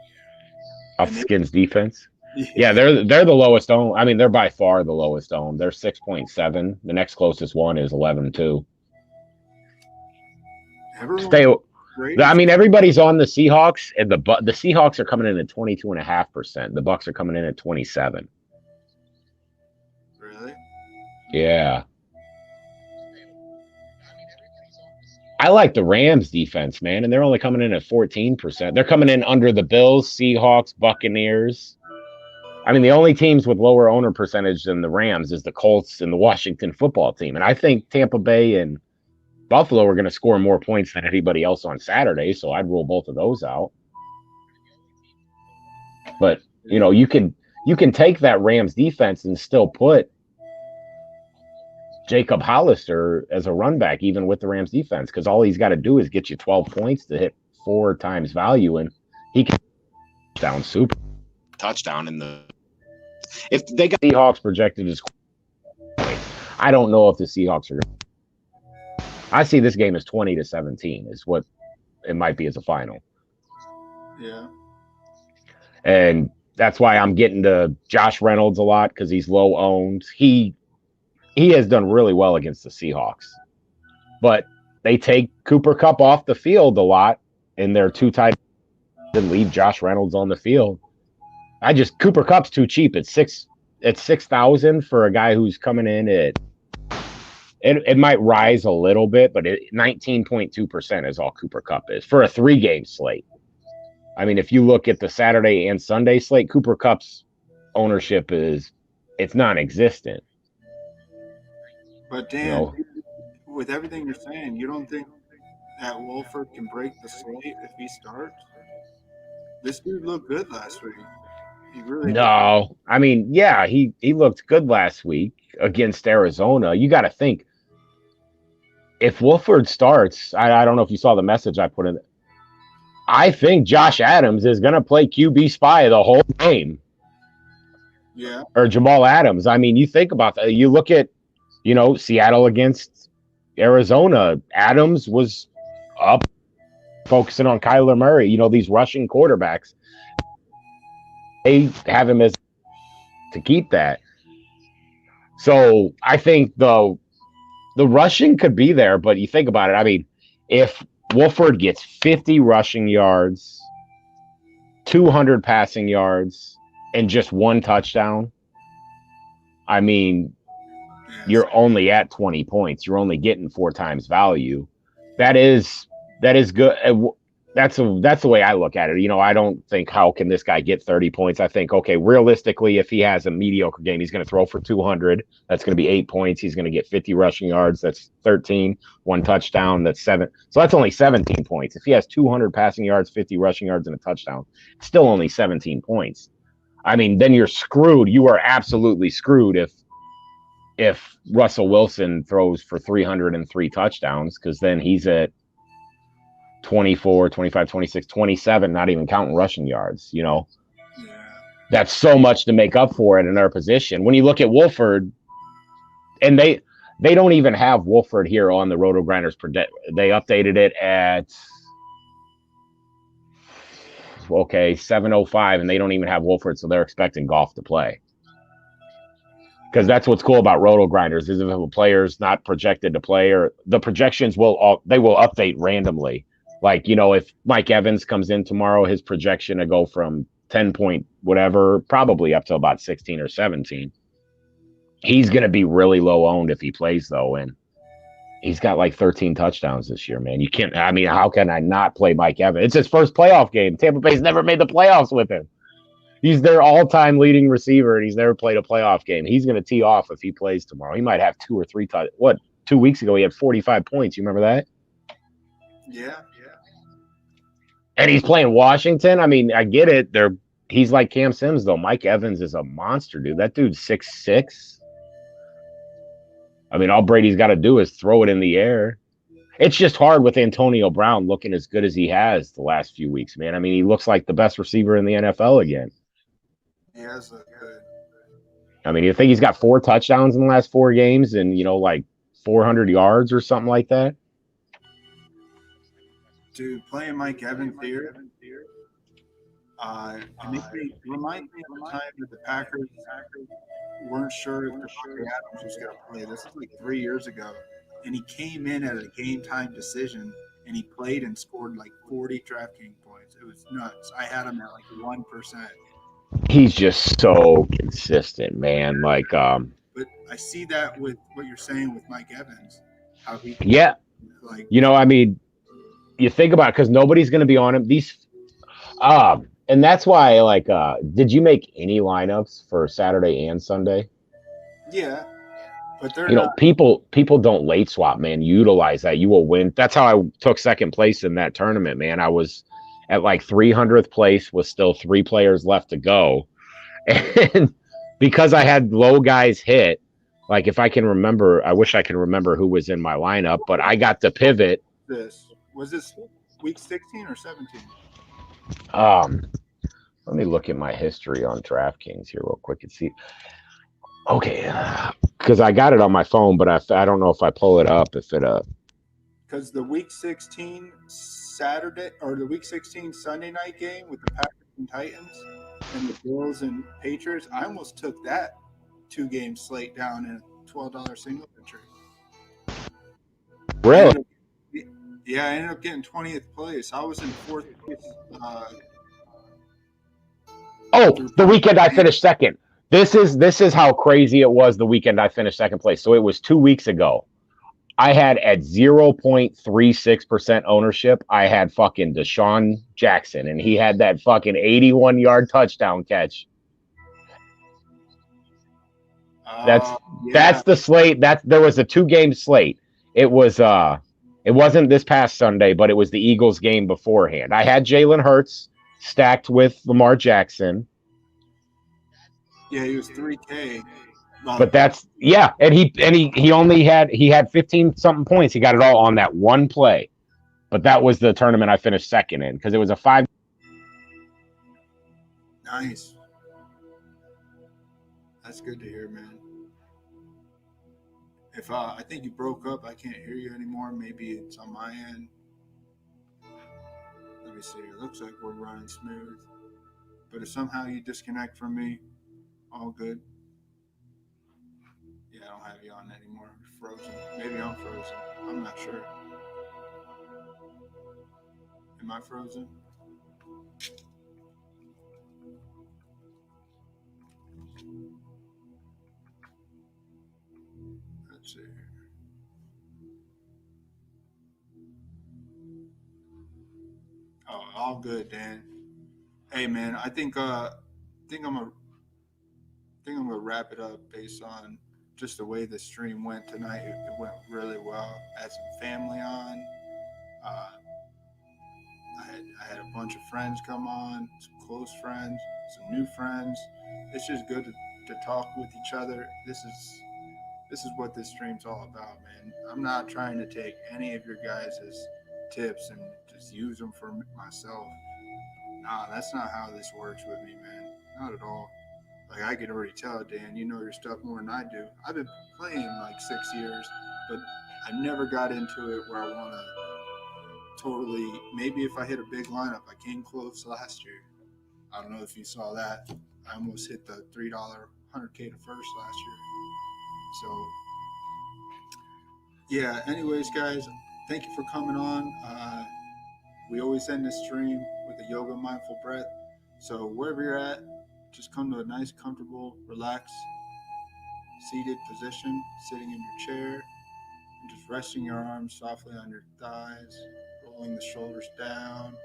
off the Skins defense. Yeah, they're the lowest owned. I mean, they're by far the lowest owned. They're 6.7. The next closest one is 11.2. Everybody's on the Seahawks, and the Seahawks are coming in at 22.5%. The Bucs are coming in at 27. Really? Yeah. I like the Rams defense, man, and they're only coming in at 14%. They're coming in under the Bills, Seahawks, Buccaneers. I mean, the only teams with lower owner percentage than the Rams is the Colts and the Washington football team. And I think Tampa Bay and Buffalo are going to score more points than anybody else on Saturday, so I'd rule both of those out. But, you can take that Rams defense and still put Jacob Hollister as a run back, even with the Rams defense, because all he's got to do is get you 12 points to hit 4 times value, and he can touchdown in the. If they got Seahawks projected as, I don't know if the Seahawks are. I see this game as 20-17 is what it might be as a final. Yeah. And that's why I'm getting to Josh Reynolds a lot because he's low owned. He has done really well against the Seahawks. But they take Cooper Kupp off the field a lot in their 2 tight and leave Josh Reynolds on the field. Cooper Kupp's too cheap at 6,000 for a guy who's coming in at it might rise a little bit, but 19.2% is all Cooper Kupp is for a 3-game slate. I mean, if you look at the Saturday and Sunday slate, Cooper Kupp's ownership it's non-existent. But Dan, with everything you're saying, you don't think that Wolford can break the slate if he starts? This dude looked good last week. He really no. Did. I mean, yeah, he looked good last week against Arizona. You got to think, if Wolford starts, I don't know if you saw the message I put in. I think Josh Adams is going to play QB spy the whole game. Yeah. Or Jamal Adams. I mean, you think about that. You look at, Seattle against Arizona. Adams was up, focusing on Kyler Murray. These rushing quarterbacks. They have him as to keep that. So I think the rushing could be there, but you think about it. I mean, if Wolford gets 50 rushing yards, 200 passing yards, and just 1 touchdown, I mean, you're only at 20 points. You're only getting 4 times value. That is good. That's the way I look at it. I don't think how can this guy get 30 points. I think, okay, realistically, if he has a mediocre game, he's going to throw for 200. That's going to be 8 points. He's going to get 50 rushing yards. That's 13. 1 touchdown. That's 7. So that's only 17 points. If he has 200 passing yards, 50 rushing yards, and a touchdown, it's still only 17 points. I mean, then you're screwed. You are absolutely screwed if Russell Wilson throws for 303 touchdowns, because then he's at 24, 25, 26, 27, not even counting rushing yards, That's so much to make up for it in their position. When you look at Wolford, and They don't even have Wolford here on the Roto Grinders. They updated it at 7:05, and they don't even have Wolford, so they're expecting Goff to play. Because that's what's cool about Roto Grinders is if a player's not projected to play, or the projections will update randomly. Like, if Mike Evans comes in tomorrow, his projection to go from 10 point whatever, probably up to about 16 or 17. He's going to be really low owned if he plays, though, and he's got like 13 touchdowns this year, man. You can't. I mean, how can I not play Mike Evans? It's his first playoff game. Tampa Bay's never made the playoffs with him. He's their all-time leading receiver, and he's never played a playoff game. He's going to tee off if he plays tomorrow. He might have 2 or 3 touchdowns. What? 2 weeks ago, he had 45 points. You remember that? Yeah. And he's playing Washington. I mean, I get it. He's like Cam Sims, though. Mike Evans is a monster, dude. That dude's 6'6". I mean, all Brady's got to do is throw it in the air. It's just hard with Antonio Brown looking as good as he has the last few weeks, man. I mean, he looks like the best receiver in the NFL again. He has looked good. I mean, you think he's got 4 touchdowns in the last 4 games and, like 400 yards or something like that? Dude, playing Mike Evans here, it reminds me of the time that the Packers weren't sure if Adams was going to play. This is like 3 years ago. And he came in at a game-time decision, and he played and scored like 40 Draftkings points. It was nuts. I had him at like 1%. He's just so consistent, man. Like, but I see that with what you're saying with Mike Evans, how he, like, I mean, you think about it because nobody's going to be on him. And that's why, like, did you make any lineups for Saturday and Sunday? Yeah, but they're people don't late swap, man. Utilize that, you will win. That's how I took second place in that tournament, man. I was at like 300th place with still 3 players left to go. And because I had low guys hit, like if I can remember, I wish I can remember who was in my lineup, but I got to pivot. Was this week 16 or 17? Let me look at my history on DraftKings here real quick and see. Okay, because I got it on my phone, but I don't know if I pull it up, if it because the week 16 Saturday or the week 16 Sunday night game with the Packers and Titans and the Bills and Patriots, I almost took that 2-game slate down in a $12 single entry. Really? Yeah, I ended up getting 20th place. I was in 4th place. The weekend I finished second. This is how crazy it was the weekend I finished second place. So it was 2 weeks ago. I had at 0.36% ownership, I had fucking Deshaun Jackson, and he had that fucking 81-yard touchdown catch. That's the slate. There was a 2-game slate. It wasn't this past Sunday, but it was the Eagles game beforehand. I had Jalen Hurts stacked with Lamar Jackson. Yeah, he was 3K. But and he only had 15 something points. He got it all on that one play. But that was the tournament I finished second in because it was a 5. Nice. That's good to hear, man. If I think you broke up, I can't hear you anymore. Maybe it's on my end. Let me see. It looks like we're running smooth. But if somehow you disconnect from me, all good. Yeah, I don't have you on anymore. You're frozen. Maybe I'm frozen. I'm not sure. Am I frozen? Let's see. Oh, all good, Dan. Hey, man, I think I'm gonna wrap it up based on just the way the stream went tonight. It went really well. I had some family on. I had a bunch of friends come on, some close friends, some new friends. It's just good to talk with each other. This is what this stream's all about, man. I'm not trying to take any of your guys' tips and just use them for myself. Nah, that's not how this works with me, man. Not at all. Like, I can already tell, Dan, you know your stuff more than I do. I've been playing like 6 years, but I never got into it where I want to totally, maybe if I hit a big lineup, I came close last year. I don't know if you saw that. I almost hit the $3 100K to first last year. So, yeah, anyways, guys, thank you for coming on. We always end this stream with a yoga mindful breath. So wherever you're at, just come to a nice, comfortable, relaxed, seated position, sitting in your chair, and just resting your arms softly on your thighs, rolling the shoulders down,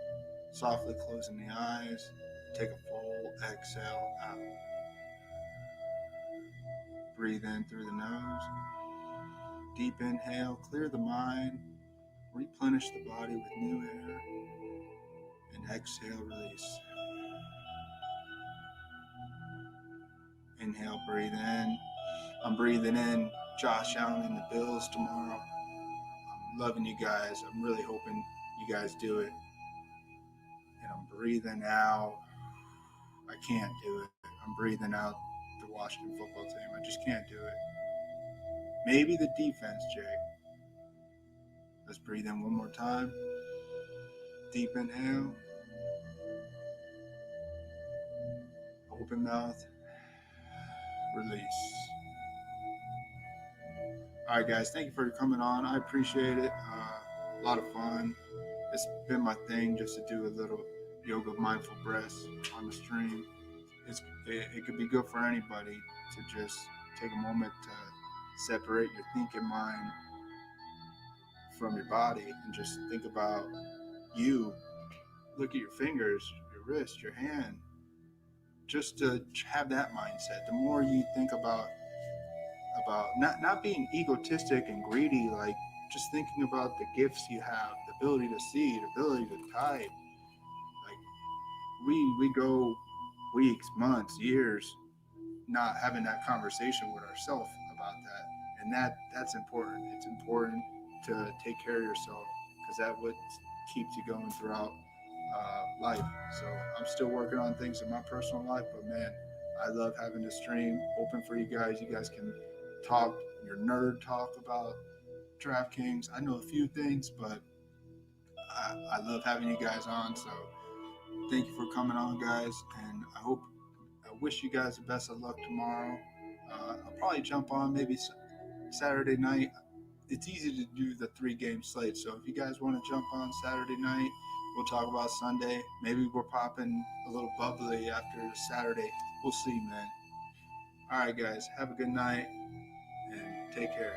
softly closing the eyes. Take a full exhale out. Breathe in through the nose. Deep inhale, clear the mind, replenish the body with new air, and exhale, release. Inhale, breathe in. I'm breathing in Josh Allen and the Bills tomorrow. I'm loving you guys. I'm really hoping you guys do it. And I'm breathing out. I can't do it. I'm breathing out the Washington football team. I just can't do it. Maybe the defense, Jake. Let's breathe in one more time. Deep inhale. Open mouth. Release. All right, guys. Thank you for coming on. I appreciate it. A lot of fun. It's been my thing just to do a little yoga mindful breaths on the stream. It could be good for anybody to just take a moment to separate your thinking mind from your body and just think about you. Look at your fingers, your wrist, your hand. Just to have that mindset. The more you think about not being egotistic and greedy, like just thinking about the gifts you have, the ability to see, the ability to type. Like we go weeks, months, years not having that conversation with ourselves about that. And that's important. It's important to take care of yourself because that's what keeps you going throughout life. So I'm still working on things in my personal life, but man, I love having the stream open for you guys. You guys can talk your nerd talk about Draftkings. I know a few things, but I love having you guys on. So thank you for coming on, guys. And I wish you guys the best of luck tomorrow. I'll probably jump on maybe Saturday night. It's easy to do the 3-game slate. So if you guys want to jump on Saturday night, we'll talk about Sunday. Maybe we're popping a little bubbly after Saturday. We'll see, man. All right, guys. Have a good night and take care.